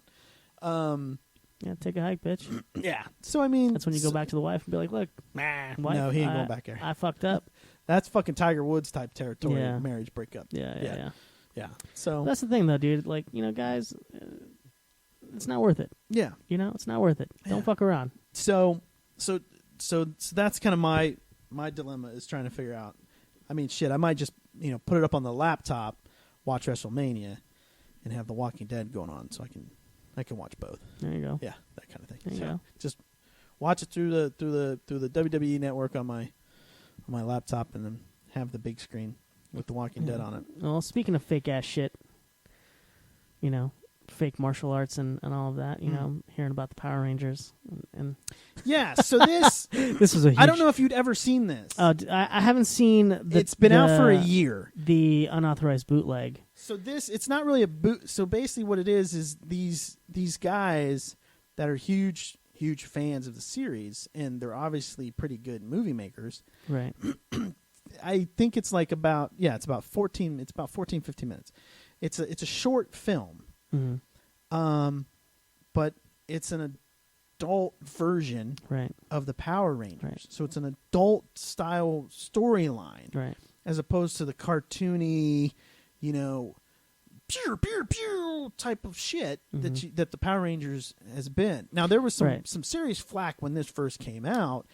on. Yeah, take a hike, bitch. Yeah. So, I mean... That's when you go back to the wife and be like, look, wife, no, he ain't going back there. I fucked up. That's fucking Tiger Woods type territory. Yeah. Marriage breakup. Yeah. So... That's the thing, though, dude. Like, guys, it's not worth it. Yeah. It's not worth it. Don't fuck around. So that's kind of my dilemma, is trying to figure out. I mean, shit, I might just, put it up on the laptop, watch WrestleMania, and have The Walking Dead going on, so I can watch both. There you go. Yeah, that kind of thing. There you go. Just watch it through the WWE Network on my laptop, and then have the big screen with The Walking Dead on it. Well, speaking of fake ass shit, fake martial arts and all of that, hearing about the Power Rangers and yeah. So this this was a huge... I don't know if you'd ever seen this. I haven't seen. It's been out for a year. The unauthorized bootleg. So it's not really a boot. So basically, what it is these guys that are huge fans of the series, and they're obviously pretty good movie makers. Right. I think it's like about 15 minutes. It's a short film. Mm-hmm. But it's an adult version of the Power Rangers. Right. So it's an adult style storyline. Right. As opposed to the cartoony, pew pew pew type of shit that the Power Rangers has been. Now there was some serious flack when this first came out.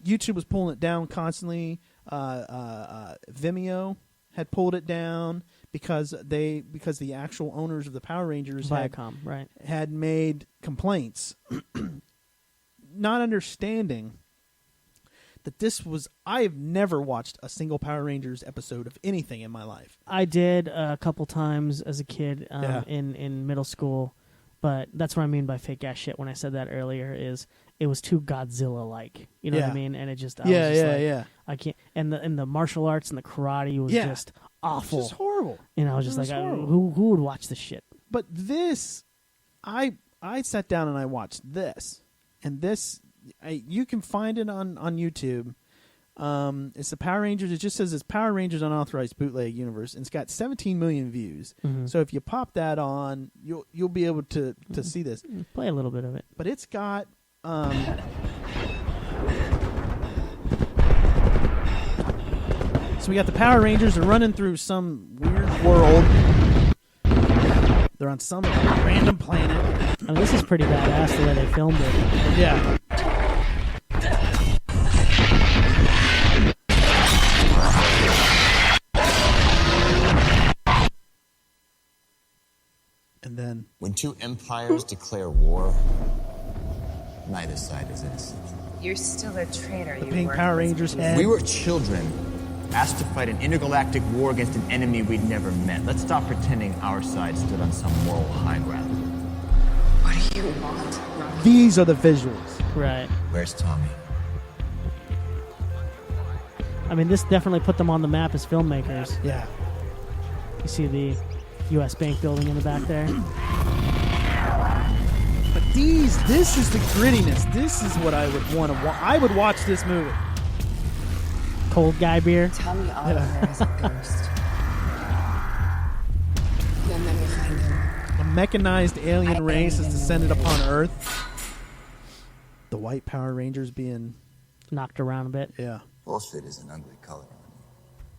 YouTube was pulling it down constantly. Vimeo had pulled it down because the actual owners of the Power Rangers Viacom, had made complaints, not understanding that this was. I have never watched a single Power Rangers episode of anything in my life. I did a couple times as a kid in middle school, but that's what I mean by fake ass shit when I said that earlier is it was too Godzilla-like. You know what I mean? And it just I can't. And the martial arts and the karate was just awful. It's just horrible. And I was just like, who would watch this shit? But this, I sat down and I watched this, and this you can find it on YouTube. It's the Power Rangers. It just says it's Power Rangers Unauthorized Bootleg Universe, and it's got 17 million views. Mm-hmm. So if you pop that on, you'll be able to see this. Play a little bit of it. But it's got. So we got the Power Rangers are running through some weird world. They're on some random planet. I mean, this is pretty badass the way they filmed it. Yeah. And then when two empires declare war, neither side is innocent. You're still a traitor. The Pink Power Rangers head. We were children, asked to fight an intergalactic war against an enemy we'd never met. Let's stop pretending our side stood on some moral high ground. What do you want? These are the visuals. Right. Where's Tommy? I mean, this definitely put them on the map as filmmakers. Yeah. You see the U.S. Bank building in the back there. But this is the grittiness. This is what I would want to watch. I would watch this movie. Cold guy beer. Tell me Oliver is a ghost. Then let me find him. A mechanized alien race has descended upon Earth. The white Power Rangers being knocked around a bit. Yeah. Bullshit is an ugly color.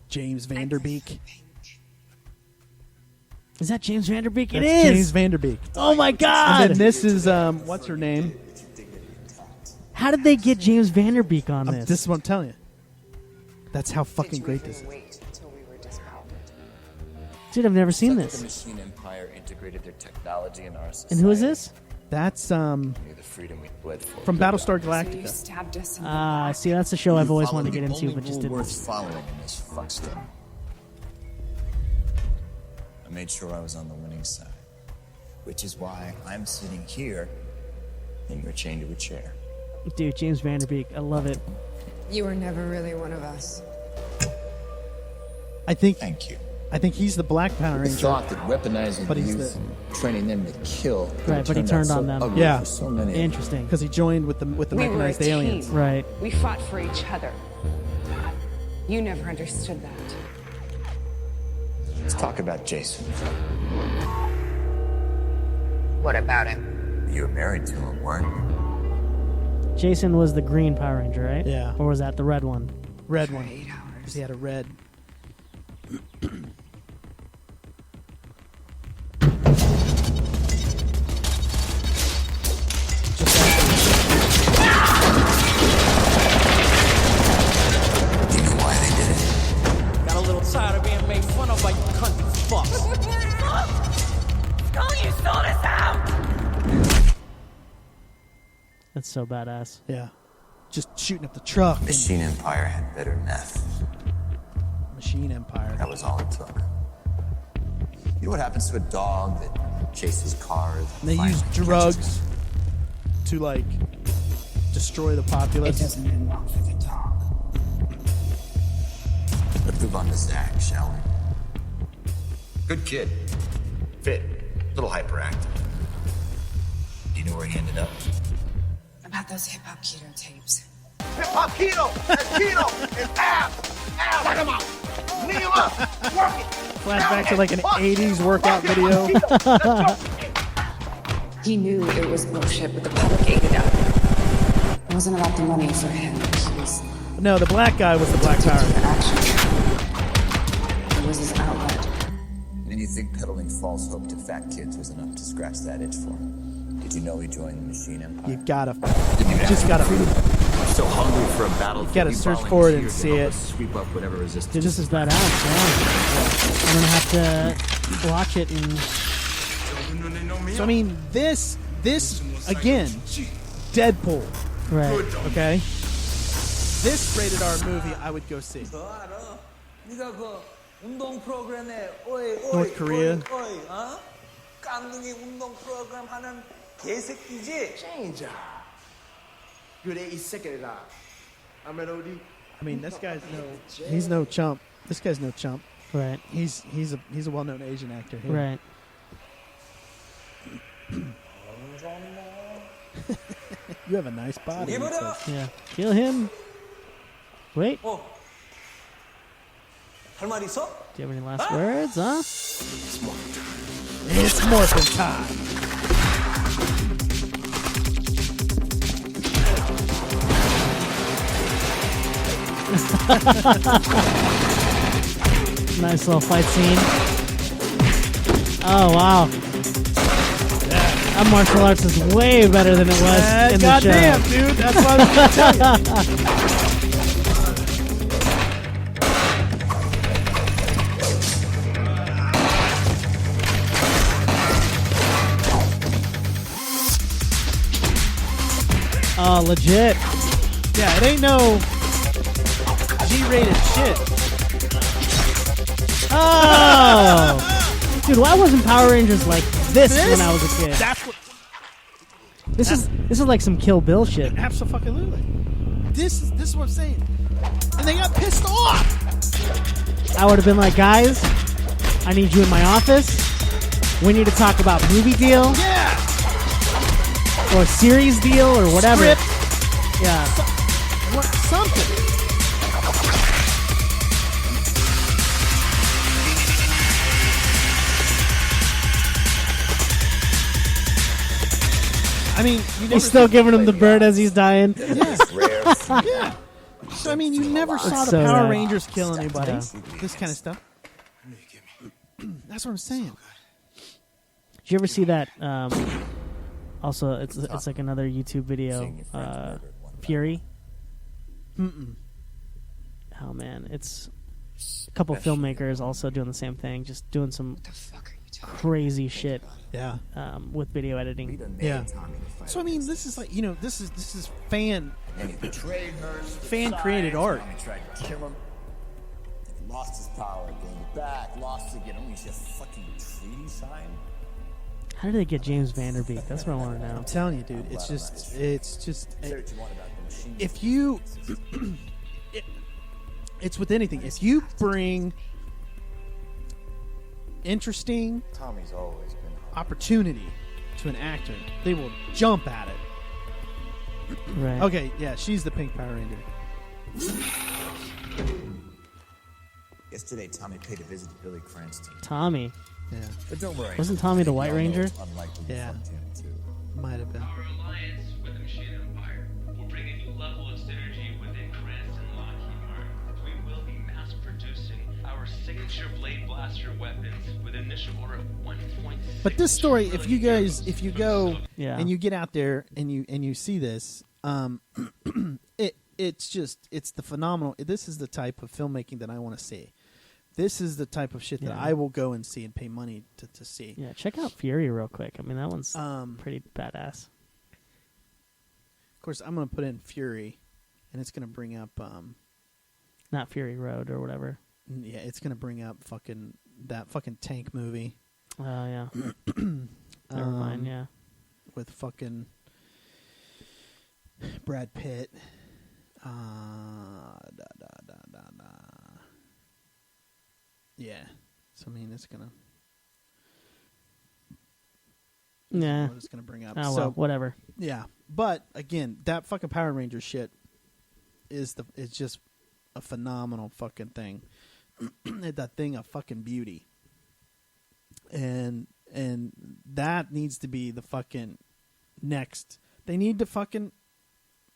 James Vanderbeek. Is that James Vanderbeek? That's it is James Vanderbeek. Oh my god! And then this is what's her name? How did they get James Vanderbeek on this? This is what I'm telling you. That's how fucking great this is. Dude, I've never seen this. The Machine Empire integrated their technology in our society. And who is this? That's the freedom we bled for. from Battlestar So you Galactica. stabbed us in the Ah, see, that's a show I've always wanted to get into, but just didn't. Worth following in this fuckskin. I made sure I was on the winning side, which is why I'm sitting here and you're chained to a chair. Dude, James Vanderbeek, I love it. You were never really one of us. I think. Thank you. I think he's the Black Power The Ranger. thought that weaponizing But he's youth and training them to kill Right, but he out turned so on them. ugly Yeah. for so many. Interesting. Because he joined with the We were a mechanized team. aliens. Right. We fought for each other. You never understood that. Let's talk about Jason. What about him? You were married to him, weren't you? Jason was the green Power Ranger, right? Yeah. Or was that the red one? Red one. Because he had a red. You know why they did it? Got a little tired of being made fun of by you country fucks. Skull, you sold us out! That's so badass. Yeah. Just shooting up the truck. and- Machine Empire had better meth. Machine Empire. That was all it took. You know what happens to a dog that chases cars? And they finally use catches drugs to like destroy the populace. It doesn't end well for the dog. Let's move on to Zach, shall we? Good kid. Fit. Little hyperactive. you know where he ended up? About those hip hop keto tapes. Hip hop keto and keto and abs. Knock him out. Knee him up. Work it. Flashback to like an 80s workout video. He knew it was bullshit, but the public ate it up. It wasn't about the money for him. He was No, the black guy was the Black Power. It was his outlet. And you think peddling false hope to fat kids was enough to scratch that itch for him? Did you know he joined the Machine Empire? You gotta, just gotta. I'm so hungry for a battle. You gotta search for it and see it. Sweep up whatever resistance. Dude, this is badass. Yeah. I'm gonna have to watch it and. So I mean, this again, Deadpool. Right. Okay. This rated R movie, I would go see. North Korea. 깡둥이 운동 프로그램 하는 개새끼지? 짱이자. 그래 이 새끼라. I mean, this guy's he's no chump. This guy's no chump. Right. He's a well-known Asian actor. Here. Right. You have a nice body. Yeah. Kill him. Wait. 할 말 있어? Do you have any last words, huh? It's morphin' time. Nice little fight scene. Oh, wow. That martial arts is way better than it was in the show. Goddamn, dude. That's what I was going to tell you. Oh, legit. Yeah, it ain't no G-rated shit. Oh! Dude, why wasn't Power Rangers like this when I was a kid? That's what. This is like some Kill Bill shit. Absolutely. This is what I'm saying. And they got pissed off. I would have been like, guys, I need you in my office. We need to talk about movie deal. Yeah. Or series deal or whatever. Script. Yeah. Something. I mean, he's still giving him the bird as he's dying. Yeah. Yeah. So I mean, you never saw the so Power rad. Rangers kill anybody. Yeah. This kind of stuff. That's what I'm saying. Did you ever see that? Also, it's like another YouTube video. Fury. Mm-mm. Oh man, it's a couple filmmakers also doing the same thing, just doing some crazy shit. Yeah. With video editing. Yeah. So I mean, this is like, you know, this is fan created art. Tommy tried to kill him. Lost his power, gained it back, lost it again. Only see a fucking treaty sign. How did they get James Vanderbeek? That's what I want to know. I'm telling you, dude. It's just. If you, it's with anything. If you bring interesting, Tommy's always been opportunity to an actor, they will jump at it. Right. Okay. Yeah, she's the Pink Power Ranger. Yesterday, Tommy paid a visit to Billy Cranston. Tommy. Yeah. But don't worry. Wasn't Tommy the White Ranger? Yeah. Might have been. Our alliance with the Machine Empire will bring a new level of synergy within Cranston Lockheed Martin. We will be mass producing our signature Blade Blaster weapons with an initial order of 1.6. But this story, if you go Yeah. and you get out there and you see this, it's the phenomenal. This is the type of filmmaking that I want to see. This is the type of shit that I will go and see and pay money to see. Yeah, check out Fury real quick. I mean, that one's pretty badass. Of course, I'm going to put in Fury, and it's going to bring up... Not Fury Road or whatever. Yeah, it's going to bring up that fucking tank movie. Oh, yeah. Never mind, yeah. With fucking Brad Pitt. Yeah. So, I mean, it's going to... Yeah. What I was going to bring up. Oh, well, whatever. Yeah. But, again, that fucking Power Ranger shit is just a phenomenal fucking thing. That thing a fucking beauty. And that needs to be the fucking next. They need to fucking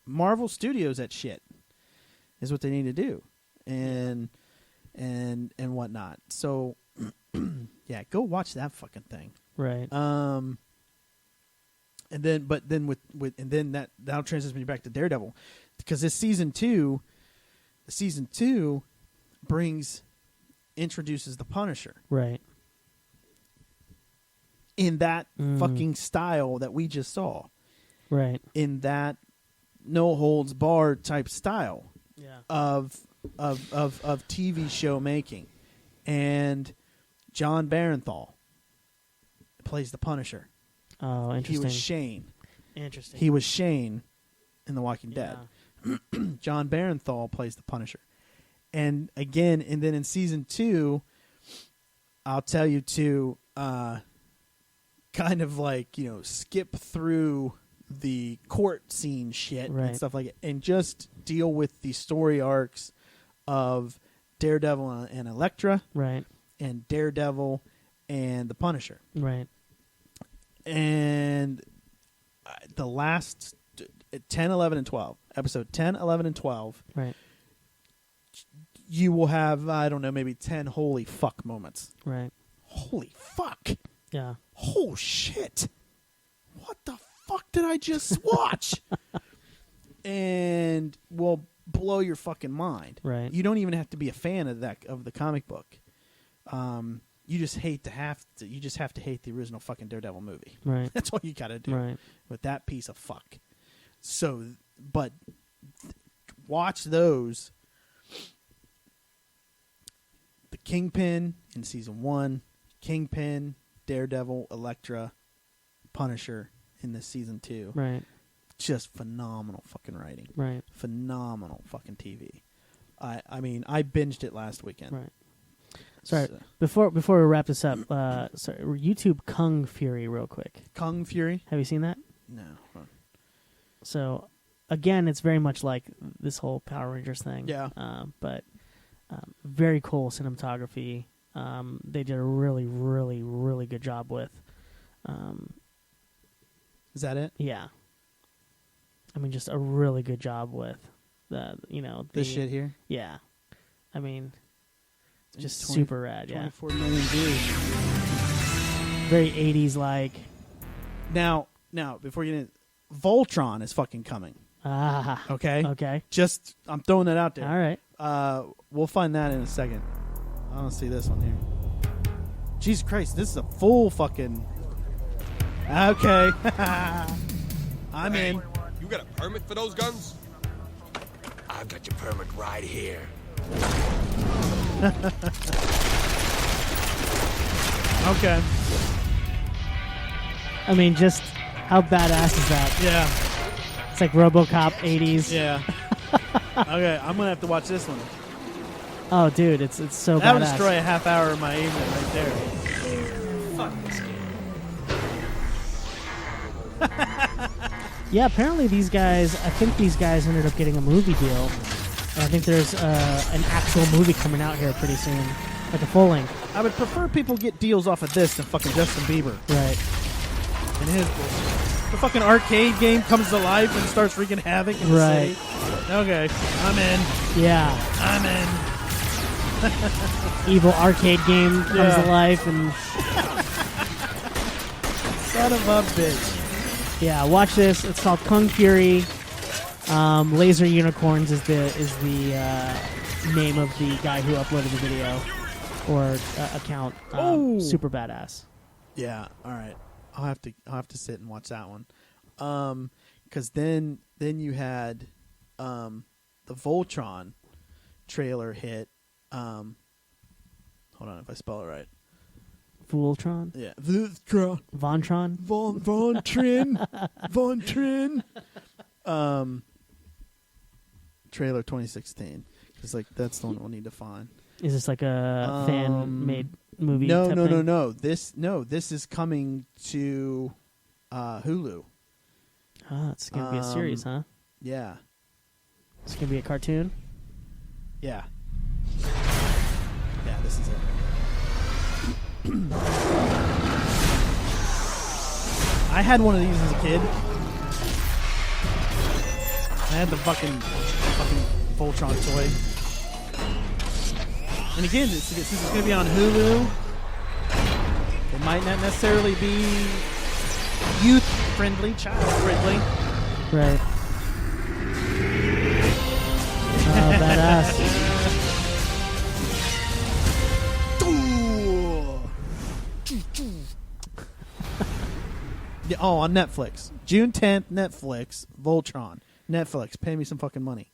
Marvel Studios that shit is what they need to do. And whatnot. So, yeah, go watch that fucking thing. Right. And then that now transitions me back to Daredevil, because this season two introduces the Punisher. Right. In that fucking style that we just saw. Right. In that no holds barred type style. Yeah. Of TV show making. And John Barenthal plays the Punisher. Oh, interesting. He was Shane. Interesting. He was Shane in The Walking Dead. John Barenthal plays the Punisher. And again, and then in season 2, I'll tell you to kind of like, skip through the court scene shit and stuff like it, and just deal with the story arcs of Daredevil and Elektra. Right. And Daredevil and the Punisher. Right. And the last 10, 11, and 12, episode 10, 11, and 12, right, you will have, I don't know, maybe 10 holy fuck moments. Right. Holy fuck. Yeah. Oh, shit. What the fuck did I just watch? And will blow your fucking mind. Right. You don't even have to be a fan of the comic book. You just have to hate the original fucking Daredevil movie. Right. That's all you got to do. Right. With that piece of fuck. So, but watch those. The Kingpin in season 1, Kingpin, Daredevil, Elektra, Punisher in this season 2. Right. Just phenomenal fucking writing. Right. Phenomenal fucking TV. I mean, I binged it last weekend. Right. Sorry, before we wrap this up, YouTube Kung Fury real quick. Kung Fury? Have you seen that? No. So, again, it's very much like this whole Power Rangers thing. Yeah. But very cool cinematography. They did a really, really, really good job with. Is that it? Yeah. I mean, just a really good job with this shit here? Yeah. I mean, just 20, super rad, 24 million views. Very 80s like. Now, before you get in, Voltron is fucking coming. Ah. Okay? Okay. Just, I'm throwing that out there. All right. We'll find that in a second. I don't see this one here. Jesus Christ, this is a full fucking... Okay. I'm in. You got a permit for those guns? I've got your permit right here. Okay. I mean, just how badass is that? Yeah. It's like RoboCop 80s. Yeah. Okay, I'm gonna have to watch this one. Oh, dude, it's so That badass. would destroy a half hour of my evening right there. Fuck this game. Yeah, apparently these guys ended up getting a movie deal. And I think there's an actual movie coming out here pretty soon, like a full length. I would prefer people get deals off of this than fucking Justin Bieber. Right. And his bullshit. The fucking arcade game comes to life and starts wreaking havoc in the Right. city. Okay, I'm in. Yeah. I'm in. Evil arcade game comes to life and Son of a bitch. yeah, watch this. It's called Kung Fury. Laser Unicorns is the name of the guy who uploaded the video or account. Super badass. Yeah. All right. I'll have to sit and watch that one. 'Cause then you had the Voltron trailer hit. Hold on if I spell it right. Voltron? Yeah. Voltron. Vontron? Vontron. Trailer 2016. Because that's the one we'll need to find. Is this like a fan-made movie? No, type no, thing? no. This is coming to Hulu. Oh, it's gonna be a series, huh? Yeah. It's gonna be a cartoon. Yeah. Yeah, this is it. I had one of these as a kid. I had the fucking Voltron toy. And again, since it's going to be on Hulu, it might not necessarily be youth-friendly, child-friendly. Right. Oh, badass. Yeah, oh, on Netflix. June 10th, Netflix, Voltron. Netflix, pay me some fucking money.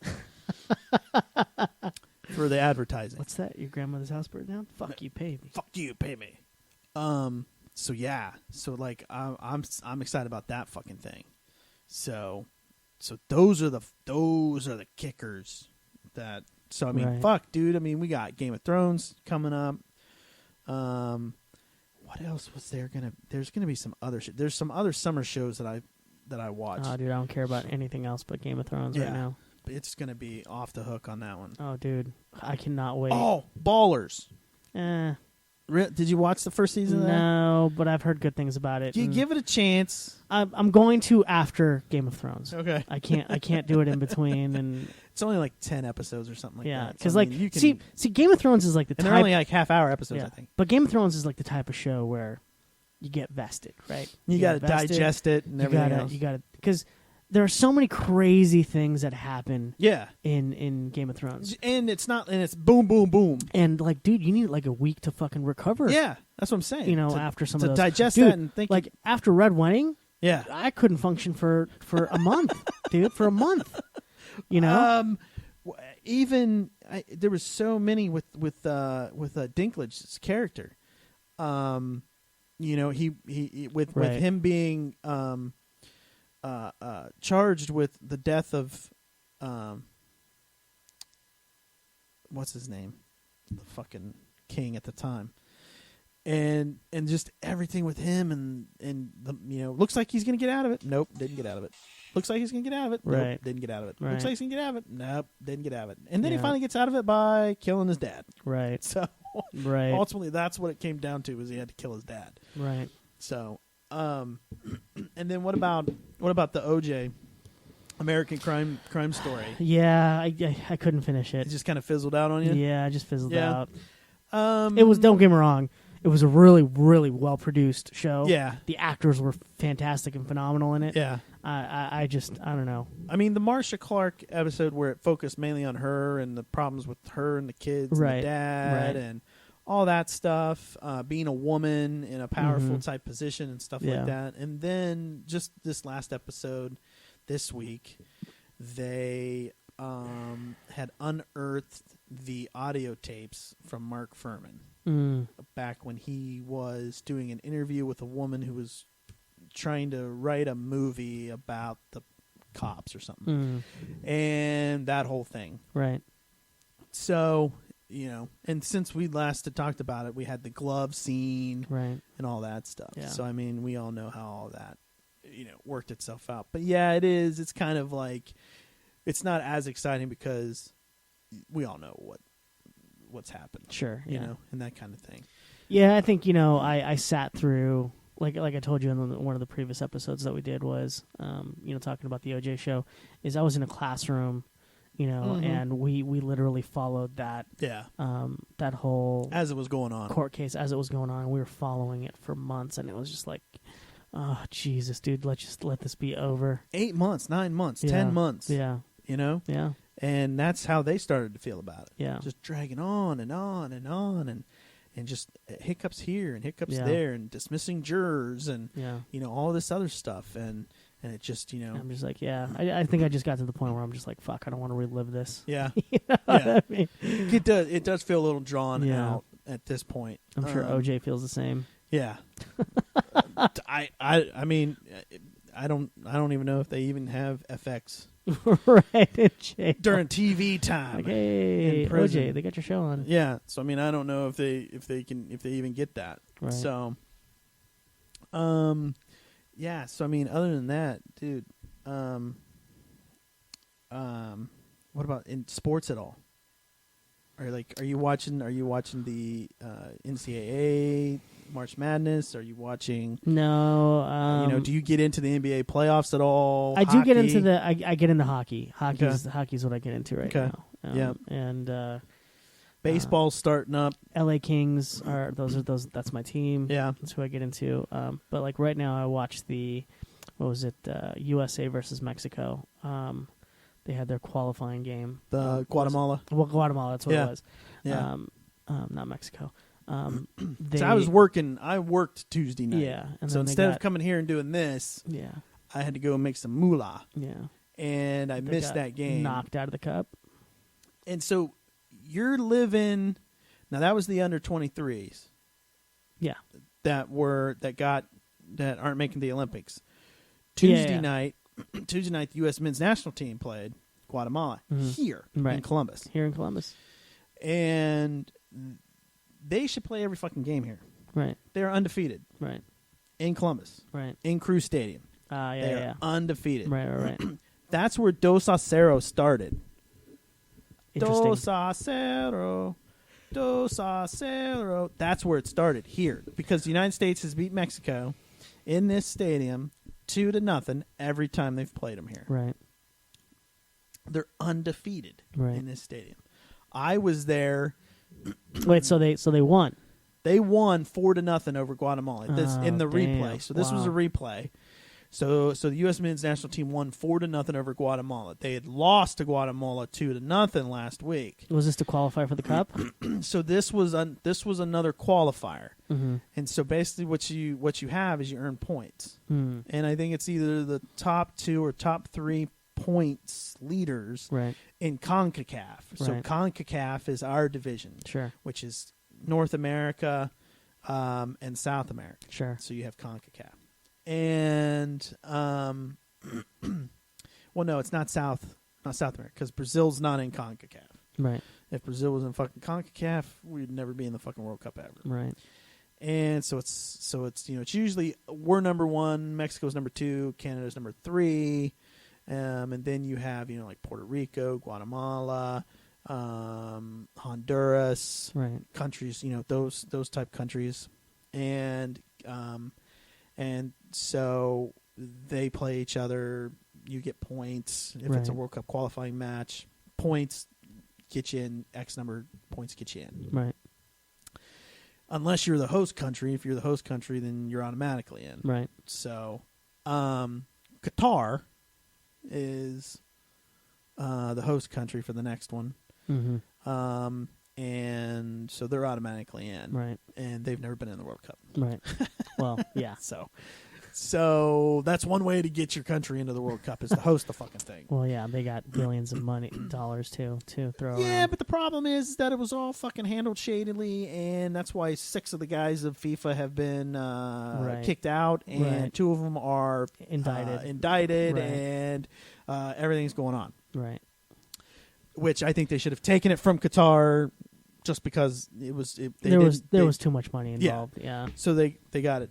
For the advertising. What's that? Your grandmother's house burned down? Fuck you, pay me. Fuck you, pay me. So yeah. So like I'm excited about that fucking thing. So those are the kickers that so I mean Right. fuck dude, I mean we got Game of Thrones coming up. What else was there's gonna be some other shit. There's some other summer shows that I watched. Oh, dude, I don't care about anything else but Game of Thrones right now. It's gonna be off the hook on that one. Oh, dude, I cannot wait. Oh, Ballers. Eh. Did you watch the first season of that? No, but I've heard good things about it. You give it a chance. I'm going to after Game of Thrones. Okay. I can't do it in between, and it's only like 10 episodes or something like that. yeah, because So, I like mean, you can, see, Game of Thrones is like the and type, they're only like half-hour episodes, yeah, I think. But Game of Thrones is like the type of show where you get vested, right? You get gotta vested, digest it and everything else. You gotta because there are so many crazy things that happen. Yeah. In Game of Thrones, and it's boom, boom, boom, and like, dude, you need like a week to fucking recover. Yeah, that's what I'm saying. You know, To- after some to of those, digest dude, that and think like after Red Wedding. Yeah, I couldn't function for a month, dude. For a month, you know. Even there was so many with Dinklage's character. You know, he with Right. him being charged with the death of what's his name, the fucking king at the time. And just everything with him and the, you know, looks like he's gonna get out of it. Nope, didn't get out of it. Looks like he's gonna get out of it. Nope, Right. didn't get out of it. Right. Looks like he's gonna get out of it. Nope, didn't get out of it. And then Yeah. he finally gets out of it by killing his dad. Right. So Right. ultimately, that's what it came down to, was he had to kill his dad. Right. So, and then what about the OJ American crime story? Yeah, I couldn't finish it. It just kind of fizzled out on you. Yeah, I just fizzled Yeah. out. It was. Don't get me wrong. It was a really, really well produced show. Yeah. The actors were fantastic and phenomenal in it. Yeah. I don't know. I mean, the Marsha Clark episode where it focused mainly on her and the problems with her and the kids Right. and the dad Right. and all that stuff, being a woman in a powerful Mhm. type position and stuff Yeah. like that. And then just this last episode this week, they had unearthed the audio tapes from Mark Furman back when he was doing an interview with a woman who was trying to write a movie about the cops or something, and that whole thing. Right. So, you know, and since we last had talked about it, we had the glove scene, Right. and all that stuff. Yeah. So, I mean, we all know how all that, you know, worked itself out. But yeah, it is. It's kind of like, it's not as exciting because we all know what's happened. Sure, you yeah. know, and that kind of thing. Yeah, I think, you know, I sat through, like I told you in one of the previous episodes that we did was, you know, talking about the OJ show, is I was in a classroom, you know, Mhm. and we literally followed that, Yeah. that whole As it was going on. court case as it was going on. We were following it for months, and it was just like, oh Jesus, dude, let's just let this be over. 8 months, 9 months, Yeah. 10 months. Yeah. You know? Yeah. And that's how they started to feel about it. Yeah. Just dragging on and on and on and just hiccups here and hiccups Yeah. there and dismissing jurors and, Yeah. you know, all this other stuff. And it just, you know. I'm just like, yeah. I think I just got to the point where I'm just like, fuck, I don't want to relive this. Yeah. You know what I mean? It does feel a little drawn Yeah. out at this point. I'm sure OJ feels the same. Yeah. I mean, I don't even know if they even have FX. Right, in jail. During TV time. Like, hey, in prison. OJ, they got your show on. Yeah, so I mean, I don't know if they even get that. Right. So, Yeah. So I mean, other than that, dude, what about in sports at all? Are you watching the NCAA March Madness? Are you watching? No. Do you get into the NBA playoffs at all? I do get into Hockey? I get into hockey. Hockey's what I get into right now. Yeah. And baseball's starting up. LA Kings are those. That's my team. Yeah, that's who I get into. But like right now, I watched USA versus Mexico. They had their qualifying game. Guatemala. Guatemala. That's what it was. Yeah. Not Mexico. So I worked Tuesday night. Yeah. And so instead of coming here and doing this, yeah, I had to go and make some moolah. Yeah. And I missed that game. Knocked out of the cup. And so you're living. Now that was the under 23s. Yeah. That aren't making the Olympics. Tuesday night, the U.S. men's national team played Guatemala here in Columbus. Here in Columbus. And they should play every fucking game here. Right. They're undefeated. Right. In Columbus. Right. In Cruz Stadium. They're undefeated. Right. That's where Dos Acero started. Interesting. Dos Acero. That's where it started, here. Because the United States has beat Mexico in this stadium 2-0 every time they've played them here. Right. They're undefeated right. in this stadium. I was there. Wait, so they won? They won 4-0 over Guatemala in the replay. So this was a replay. So the U.S. men's national team won 4-0 over Guatemala. They had lost to Guatemala 2-0 last week. Was this to qualify for the cup? So this was another qualifier. Mm-hmm. And so basically what you have is you earn points. Mm. And I think it's either the top 2 or top 3 points leaders in CONCACAF. So CONCACAF is our division, which is North America and South America. Sure. So you have CONCACAF. And well, no, it's not South America, because Brazil's not in CONCACAF. Right. If Brazil was in fucking CONCACAF, we'd never be in the fucking World Cup ever. Right. And so it's it's usually we're number 1, Mexico's number 2, Canada's number 3, and then you have like Puerto Rico, Guatemala, Honduras, countries, those type countries, and so they play each other. You get points if it's a World Cup qualifying match. Points get you in. X number of points get you in. Right. Unless you're the host country. If you're the host country, then you're automatically in. Right. So, Qatar is the host country for the next one. Mm-hmm. And so they're automatically in. Right. And they've never been in the World Cup. Right. Well, yeah. So that's one way to get your country into the World Cup is to host the fucking thing. Well, yeah, they got billions of dollars to throw around. Yeah, but the problem is that it was all fucking handled shadily, and that's why 6 of the guys of FIFA have been kicked out, and 2 of them are indicted, and everything's going on. Right. Which I think they should have taken it from Qatar, just because there was too much money involved. Yeah. So they got it.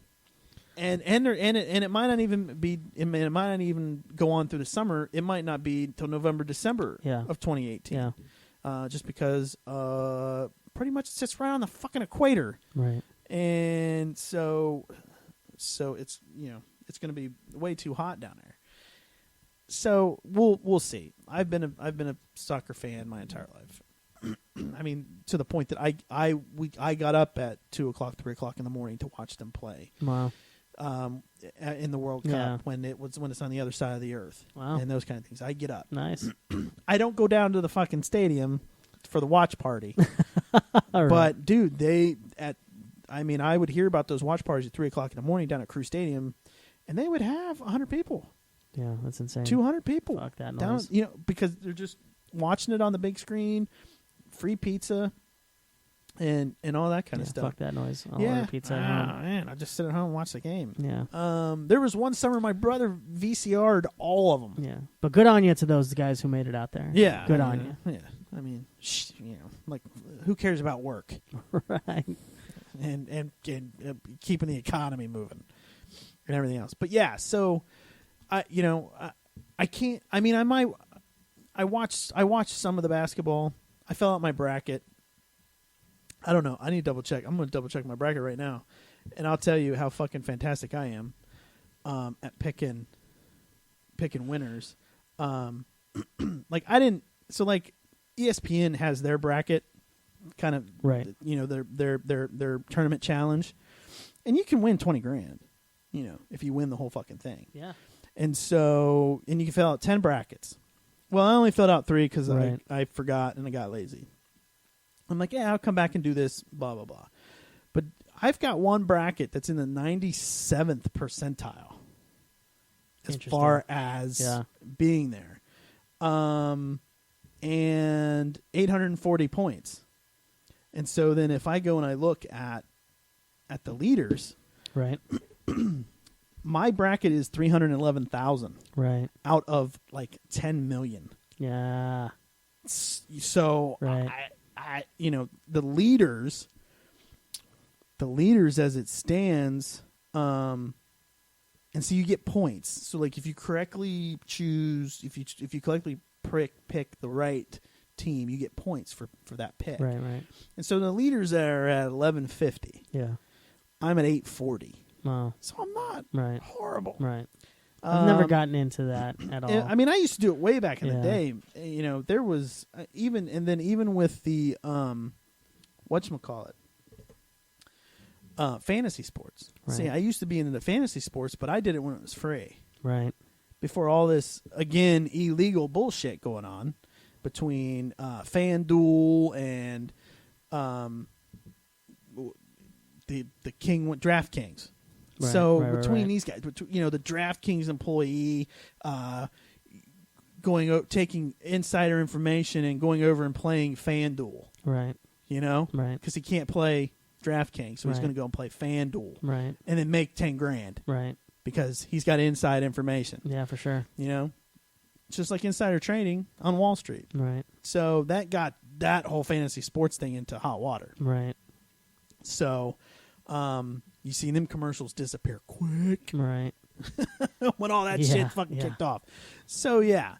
And it might not even be. It might not even go on through the summer. It might not be till November, December of 2018. Yeah. Just because pretty much it sits right on the fucking equator. Right. And so it's it's going to be way too hot down there. So we'll see. I've been a soccer fan my entire life. I mean, to the point that I got up at 2:00, 3:00 in the morning to watch them play. Wow. In the World Cup when it's on the other side of the earth. Wow. And those kind of things. I get up. Nice. I don't go down to the fucking stadium for the watch party. All right. But dude, I would hear about those watch parties at 3:00 in the morning down at Crew Stadium, and they would have 100 people. Yeah, that's insane. 200 people. Fuck that down, noise. Because they're just watching it on the big screen, free pizza, and all that kind of stuff. Fuck that noise. I'll order pizza at home. Man, I just sit at home and watch the game. Yeah. There was one summer my brother VCR'd all of them. Yeah. But good on you to those guys who made it out there. Yeah. Good on you. Yeah. I mean, like, who cares about work? Right. And keeping the economy moving. and everything else. But yeah, so I can't. I mean, I watched some of the basketball. I fell out my bracket. I don't know. I need to double check. I'm going to double check my bracket right now, and I'll tell you how fucking fantastic I am at picking winners. Like I didn't. So like ESPN has their bracket, kind of right. Their tournament challenge, and you can win $20,000. If you win the whole fucking thing. Yeah. And so, and you can fill out 10 brackets. Well, I only filled out 3 because Right. I forgot and I got lazy. I'm like, yeah, I'll come back and do this, blah, blah, blah. But I've got one bracket that's in the 97th percentile as far as being there. And 840 points. And so then if I go and I look at the leaders, right. My bracket is 311,000. Right. Out of like 10 million. Yeah. So right. I the leaders as it stands, and so you get points. So like if you correctly choose, if you correctly pick the right team, you get points for that pick. Right, right. And so the leaders are at 1150. Yeah. I'm at 840. Wow. So I'm not horrible. Right. I've never gotten into that at all. I mean, I used to do it way back in the day. There was even with the whatchamacallit, fantasy sports. Right. See, I used to be into the fantasy sports, but I did it when it was free. Right. Before all this, again, illegal bullshit going on between FanDuel and the DraftKings. Right, So right, between right. these guys, the DraftKings employee taking insider information and going over and playing FanDuel. Right. Right. Because he can't play DraftKings, so he's Right. going to go and play FanDuel. Right. And then make $10,000. Right. Because he's got inside information. Yeah, for sure. It's just like insider trading on Wall Street. Right. So that got that whole fantasy sports thing into hot water. Right. So, you see them commercials disappear quick. Right. When all that shit fucking kicked off. So, yeah.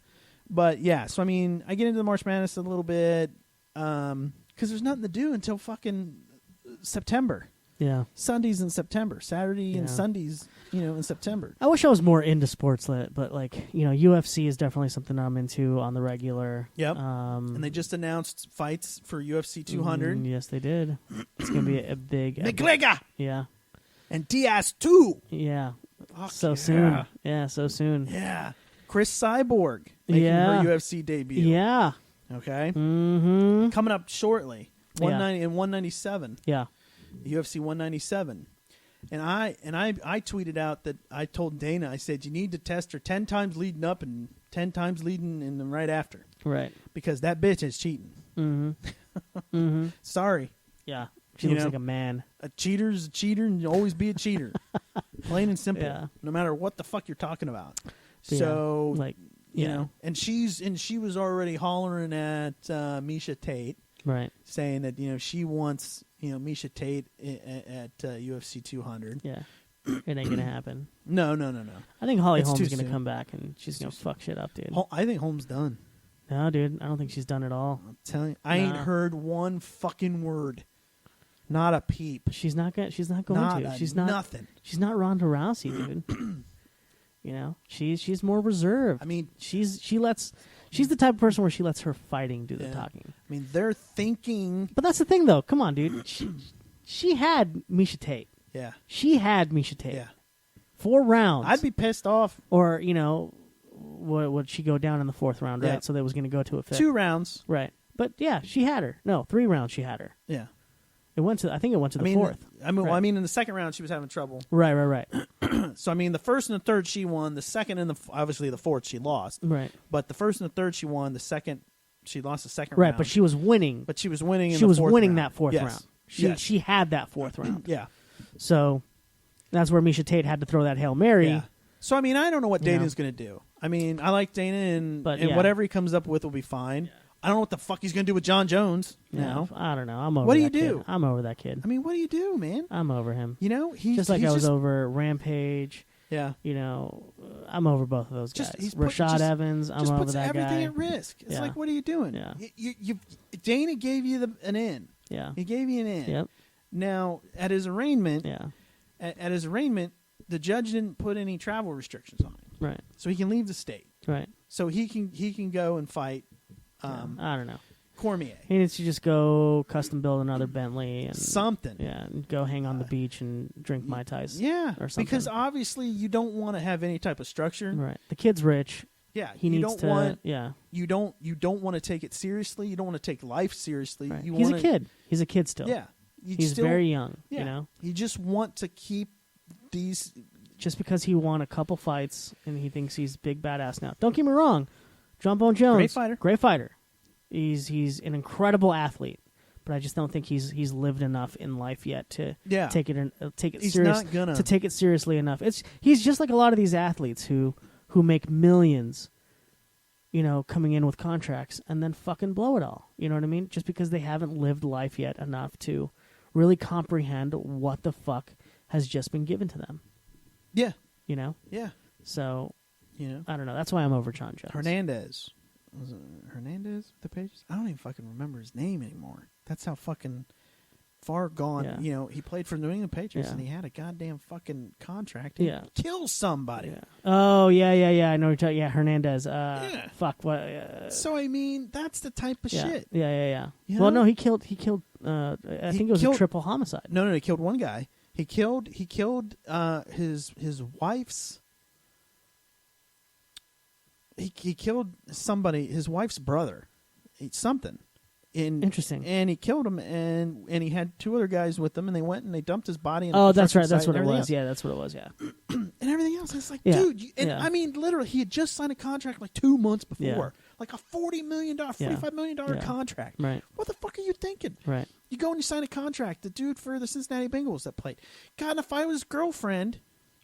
But, yeah. So, I mean, I get into the March Madness a little bit because there's nothing to do until fucking September. Yeah. Sundays in September. Saturday and Yeah. Sundays, in September. I wish I was more into sports lit, but UFC is definitely something I'm into on the regular. Yep. And they just announced fights for UFC 200. Yes, they did. It's going to be a big... McGregor! Yeah. And Diaz 2. Yeah. Fuck so soon. Yeah, so soon. Yeah. Chris Cyborg making her UFC debut. Yeah. Okay. Mm-hmm. Coming up shortly. 190 and 197. Yeah. UFC 197. And I tweeted out that I told Dana, I said, you need to test her 10 times leading up and 10 times leading and then right after. Right. Because that bitch is cheating. Mm-hmm. Mm-hmm. Sorry. Yeah. She looks like a man. A cheater's a cheater and you'll always be a cheater. Plain and simple. Yeah. No matter what the fuck you're talking about. Yeah. So, you know, and she was already hollering at Misha Tate. Right. Saying that, she wants, Misha Tate at UFC 200. Yeah. It ain't going to happen. No. I think Holly It's Holmes too is going to soon. come back and she's going to fuck shit up, dude. I think Holmes done. No, dude. I don't think she's done at all. I'm telling you. I ain't heard one fucking word. Not a peep. She's not going to. She's not nothing. She's not Ronda Rousey, dude. She's more reserved. I mean, she's the type of person where she lets her fighting do the talking. I mean, they're thinking. But that's the thing, though. Come on, dude. She had Misha Tate. Yeah. She had Misha Tate. Yeah. 4 rounds. I'd be pissed off. Or, would she go down in the 4th round, right? Yeah. So they was going to go to a 5th. 2 rounds. Right. But, yeah, she had her. No, 3 rounds she had her. Yeah. I think it went to the 4th. Right. In the second round, she was having trouble. Right. So, the first and the third she won. The second and obviously the fourth she lost. Right. But the first and the third she won. The second, she lost the second right, round. but she was winning. But she was winning in she the was fourth winning round. that 4th Yes. round. Yes. She had that 4th round. Yeah. So that's where Misha Tate had to throw that Hail Mary. Yeah. So, I don't know what Dana's going to do. I like Dana and whatever he comes up with will be fine. Yeah. I don't know what the fuck he's going to do with John Jones now. I don't know. I'm over what do that you do? Kid. I'm over that kid. What do you do, man? I'm over him. He's just like he's I was over Rampage. Yeah. You know, I'm over both of those guys. He's Rashad Evans, I'm just over puts that everything guy. at risk. It's Yeah. like, what are you doing? Yeah. Dana gave you an in. Yeah. He gave you an in. Yep. Now, at his arraignment, Yeah. at his arraignment, the judge didn't put any travel restrictions on him. Right. So he can leave the state. Right. So he can go and fight. I don't know. Cormier. He needs to just go custom build another Bentley and something. Yeah, and go hang on the beach and drink Mai Tais. Yeah, or something. because obviously you don't want to have any type of structure. Right. The kid's rich. Yeah, he you needs don't to. want. Yeah, you don't want to take it seriously. You don't want to take life seriously. right. You He's wanna, a kid. He's a kid still. Yeah, he's very young. Yeah, You know, you just want to keep these. just because he won a couple fights and he thinks he's big badass now. Don't get me wrong, John Bone Jones, great fighter. He's an incredible athlete, but I just don't think he's lived enough in life yet to take it He's serious. not gonna. To take it seriously enough. He's just like a lot of these athletes who make millions, you know, coming in with contracts and then fucking blow it all. You know what I mean? Just because they haven't lived life yet enough to really comprehend what the fuck has just been given to them. Yeah. You know? Yeah. So, you know, I don't know. That's why I'm over John Jones. Hernandez. Was it Hernandez? The Patriots? I don't even fucking remember his name anymore. That's how fucking far gone. Yeah. You know, he played for New England Patriots Yeah. and he had a goddamn fucking contract. He kill somebody. Yeah. Oh, yeah. I know what you're talking. Yeah, Hernandez. Fuck. What? So I mean, that's the type of yeah. shit. Yeah. You Well, know? no, he killed. I think it was a triple homicide. No, he killed one guy. He killed his wife's. He killed somebody, his wife's brother, something. Interesting. And he killed him, and he had two other guys with him, and they went and they dumped his body. In Oh, that's right. That's That's what it was. Yeah, that's what it was. Yeah. And everything else. It's like, Yeah. dude. Yeah. I mean, literally, he had just signed a contract like 2 months before, Yeah. like a $40 million, $45 million Yeah. contract. Right. What the fuck are you thinking? Right. You go and you sign a contract. The dude for the Cincinnati Bengals that played, got in a fight with his girlfriend,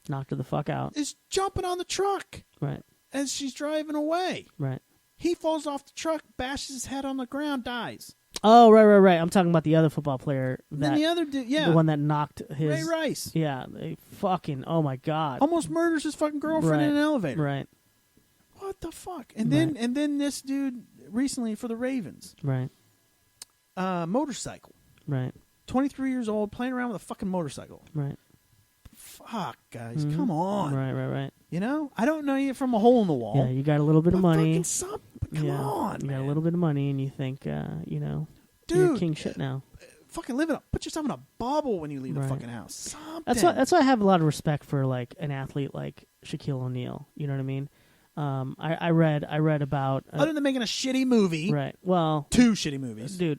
Knocked her the fuck out. is jumping on the truck Right. as she's driving away. Right. He falls off the truck, bashes his head on the ground, dies. Oh, right. I'm talking about the other football player. Then the other dude, yeah. The one that knocked his... Ray Rice. Yeah. They fucking... Oh, my God. Almost murders his fucking girlfriend in an elevator. Right. What the fuck? And then this dude recently for the Ravens. Right. Motorcycle. Right. 23 years old, playing around with a fucking motorcycle. Right. Fuck, guys. Mhm. Come on. Right. You know? I don't know you from a hole in the wall. Yeah, you got a little bit of money. Fucking something. But come on, You man. got a little bit of money, and you think, you know, Dude, you're king shit now. Fucking live it up. Put yourself in a bubble when you leave the Right. fucking house. Something. That's why I have a lot of respect for like an athlete like Shaquille O'Neal. You know what I mean? I read about Other than making a shitty movie. right. Well, 2 shitty movies. dude.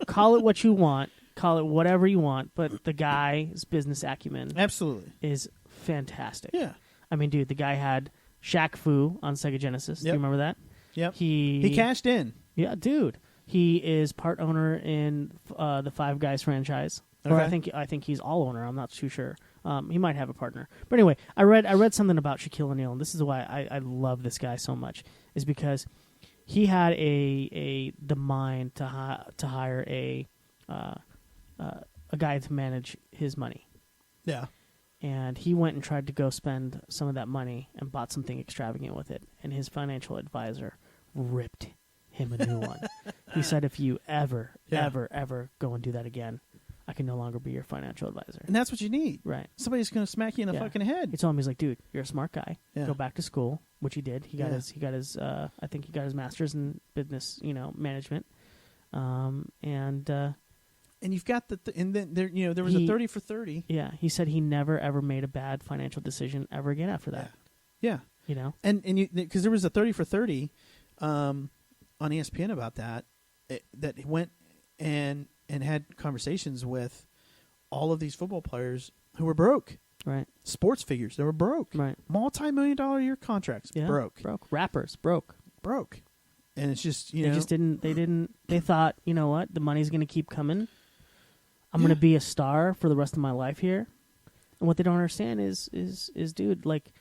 Call it what you want. Call it whatever you want. But the guy's business acumen Absolutely is fantastic. Yeah. I mean, dude, the guy had Shaq Fu on Sega Genesis. Do you Yep. remember that? Yep. He cashed in. Yeah, dude. He is part owner in the Five Guys franchise. Or Okay. I think he's all owner. I'm not too sure. He might have a partner. But anyway, I read something about Shaquille O'Neal, and this is why I love this guy so much, is because he had the mind to hire a guy to manage his money. Yeah. And he went and tried to go spend some of that money and bought something extravagant with it. And his financial advisor ripped him a new one. He said, if you ever go and do that again, I can no longer be your financial advisor. And that's what you need. Right. Somebody's going to smack you in the Yeah. fucking head. He told me, he's like, dude, you're a smart guy. Yeah. Go back to school, which he did. He got Yeah. his I think he got his master's in business, management. And you've got and then there was a 30 for 30. Yeah, he said he never ever made a bad financial decision ever again after that. Yeah. You know? And because there was a 30 for 30 on ESPN about that that went and had conversations with all of these football players who were broke. Right. Sports figures, they were broke. Right. Multi-million-dollar a year contracts, Yeah, broke. Rappers, broke. And it's just, they thought, you know what, the money's going to keep coming. I'm going to be a star for the rest of my life here. And what they don't understand is dude, like,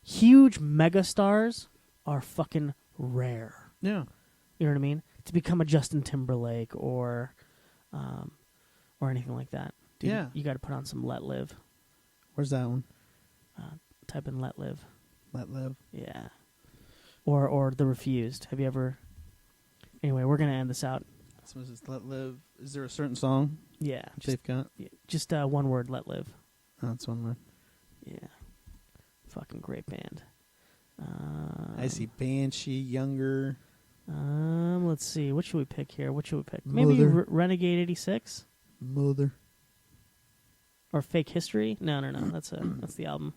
huge mega stars are fucking rare. Yeah. You know what I mean? To become a Justin Timberlake or anything like that. Dude, Yeah. You got to put on some Let Live. Where's that one? Type in Let Live. Let Live. Yeah. Or The Refused. Have you ever... Anyway, we're going to end this out. So is this Let Live? Is there a certain song? Yeah. They've got? Just one word, Let Live. Oh, that's one word. Yeah. Fucking great band. I see Banshee, Younger. Let's see. What should we pick here? Maybe Mother. Renegade 86? Mother. Or Fake History? No. That's the album.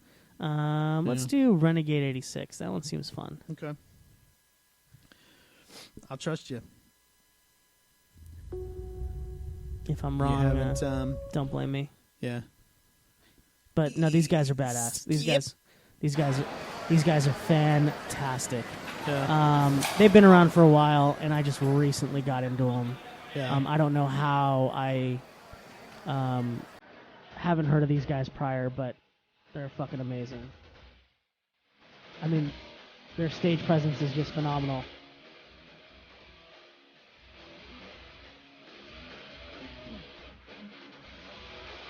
Let's Yeah. do Renegade 86. That one seems fun. Okay. I'll trust you. If I'm wrong, haven't, don't blame me. Yeah. But no, these guys are badass. These guys are fantastic. Yeah. They've been around for a while, and I just recently got into them. Yeah. I don't know how I haven't heard of these guys prior, but they're fucking amazing. I mean, their stage presence is just phenomenal.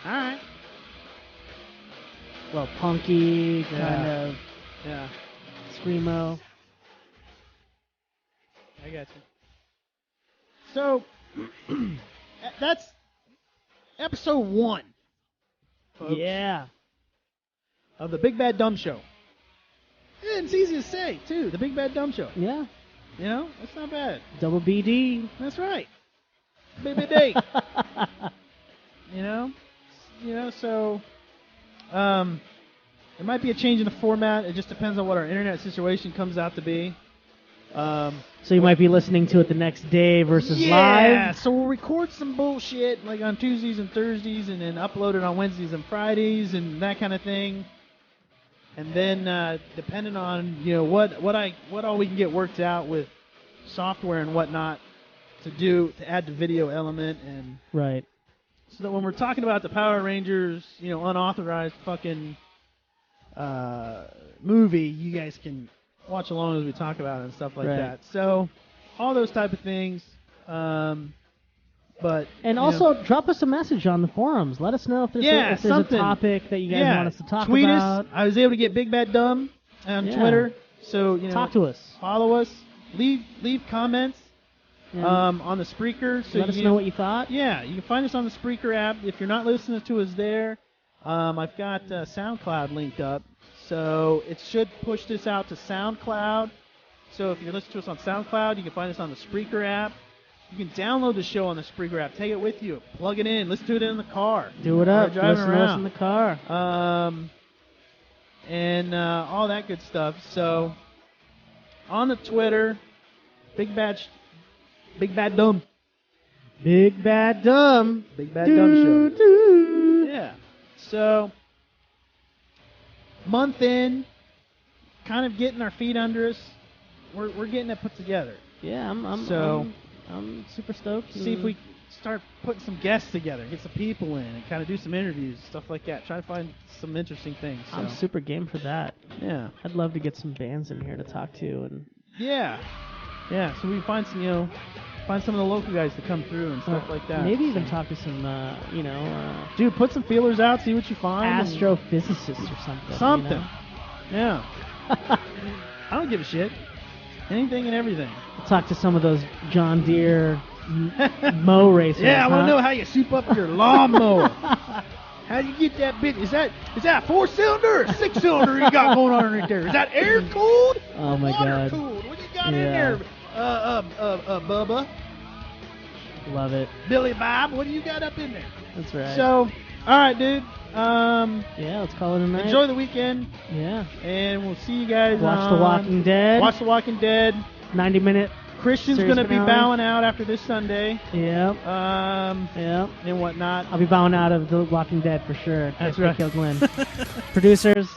All right. Well, punky, kind of. Yeah. Screamo. I got you. So, that's episode 1. Folks, Yeah. of the Big Bad Dumb Show. And it's easy to say, too. The Big Bad Dumb Show. Yeah. You know, that's not bad. Double BD. That's right. BBD. You know, so it might be a change in the format. It just depends on what our internet situation comes out to be. So you might be listening to it the next day versus Yeah, live. so we'll record some bullshit like on Tuesdays and Thursdays, and then upload it on Wednesdays and Fridays, and that kind of thing. And then depending on what all we can get worked out with software and whatnot to add the video element, and Right. so that when we're talking about the Power Rangers, unauthorized fucking movie, you guys can watch along as we talk about it and stuff like Right. that. So all those type of things. But And also, drop us a message on the forums. Let us know if there's, a something. topic that you guys want us to talk Tweet about. us. I was able to get Big Bad Dumb on Yeah. Twitter. So Talk to us. follow us, leave comments Yeah. on the Spreaker. So Let us know what you thought. Yeah, you can find us on the Spreaker app. If you're not listening to us there, I've got SoundCloud linked up, so it should push this out to SoundCloud. So if you're listening to us on SoundCloud, you can find us on the Spreaker app. You can download the show on the Spreaker app. Take it with you. Plug it in. Listen to it in the car. Do it While up. you're driving Listen to us around. in the car. And all that good stuff. So on the Twitter, Big Bad Dumb. Big Bad Dumb. Big Bad Dumb Show. Yeah. So month in, kind of getting our feet under us. We're getting it put together. Yeah, I'm super stoked. See if we start putting some guests together, get some people in, and kind of do some interviews, stuff like that. Try to find some interesting things. So. I'm super game for that. Yeah. I'd love to get some bands in here to talk to, and Yeah. So we find some, find some of the local guys to come through and stuff like that. maybe even talk to some, Dude, put some feelers out, see what you find. astrophysicists or something. Something. You know? Yeah. I don't give a shit. Anything and everything. Talk to some of those John Deere mow racers. Yeah, I want huh? to know how you soup up your lawnmower. How do you get that bit? Is that a 4-cylinder or a 6-cylinder you got going on right there? Is that air cooled? Oh my Water God. cooled? What you got in Yeah. there? Bubba, Love it. Billy Bob, what do you got up in there? That's right. So, all right, dude. Yeah, let's call it a night. Enjoy the weekend. Yeah. And we'll see you guys Watch The Walking Dead. Watch The Walking Dead. 90-minute. Christian's series going to be finale. bowing out after this Sunday. Yep. Yep. And whatnot. I'll be bowing out of The Walking Dead for sure. That's If they right. Kill Glenn. Producers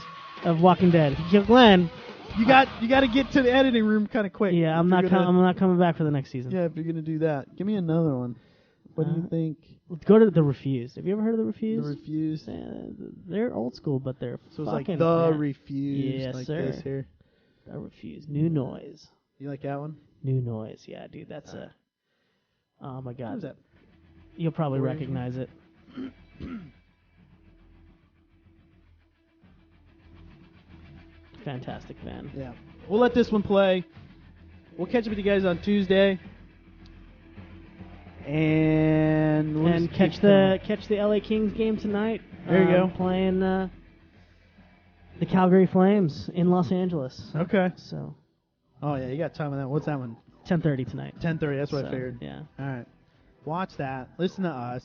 of Walking Dead. If you kill Glenn. You got to get to the editing room kind of quick. Yeah, if I'm you're not. gonna- I'm not coming back for the next season. Yeah, if you're going to do that. Give me another one. What do you think? Go to The Refused. Have you ever heard of The Refused? The Refused. They're old school, but they're So it's like fucking The bad. Refused, Yes, like sir. this here. The Refused. New Noise. You like that one? New Noise. Yeah, dude. That's a. Oh my God. Who's that? You'll probably Where- recognize it. fantastic fan. Yeah. We'll let this one play. We'll catch up with you guys on Tuesday. And we'll just catch keep the LA Kings game tonight. There you go. Playing the Calgary Flames in Los Angeles. Okay. So. Oh yeah, you got time on that. What's that one? 10:30 tonight. 10:30. That's what I So, figured. yeah. All right. Watch that. Listen to us.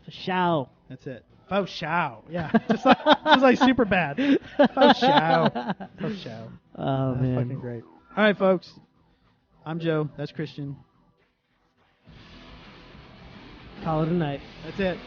For show. That's it. Faux show. Yeah. just like super bad. Faux show. Faux show. Oh That's man. fucking great. All right, folks. I'm Joe. That's Christian. Call it a night. That's it.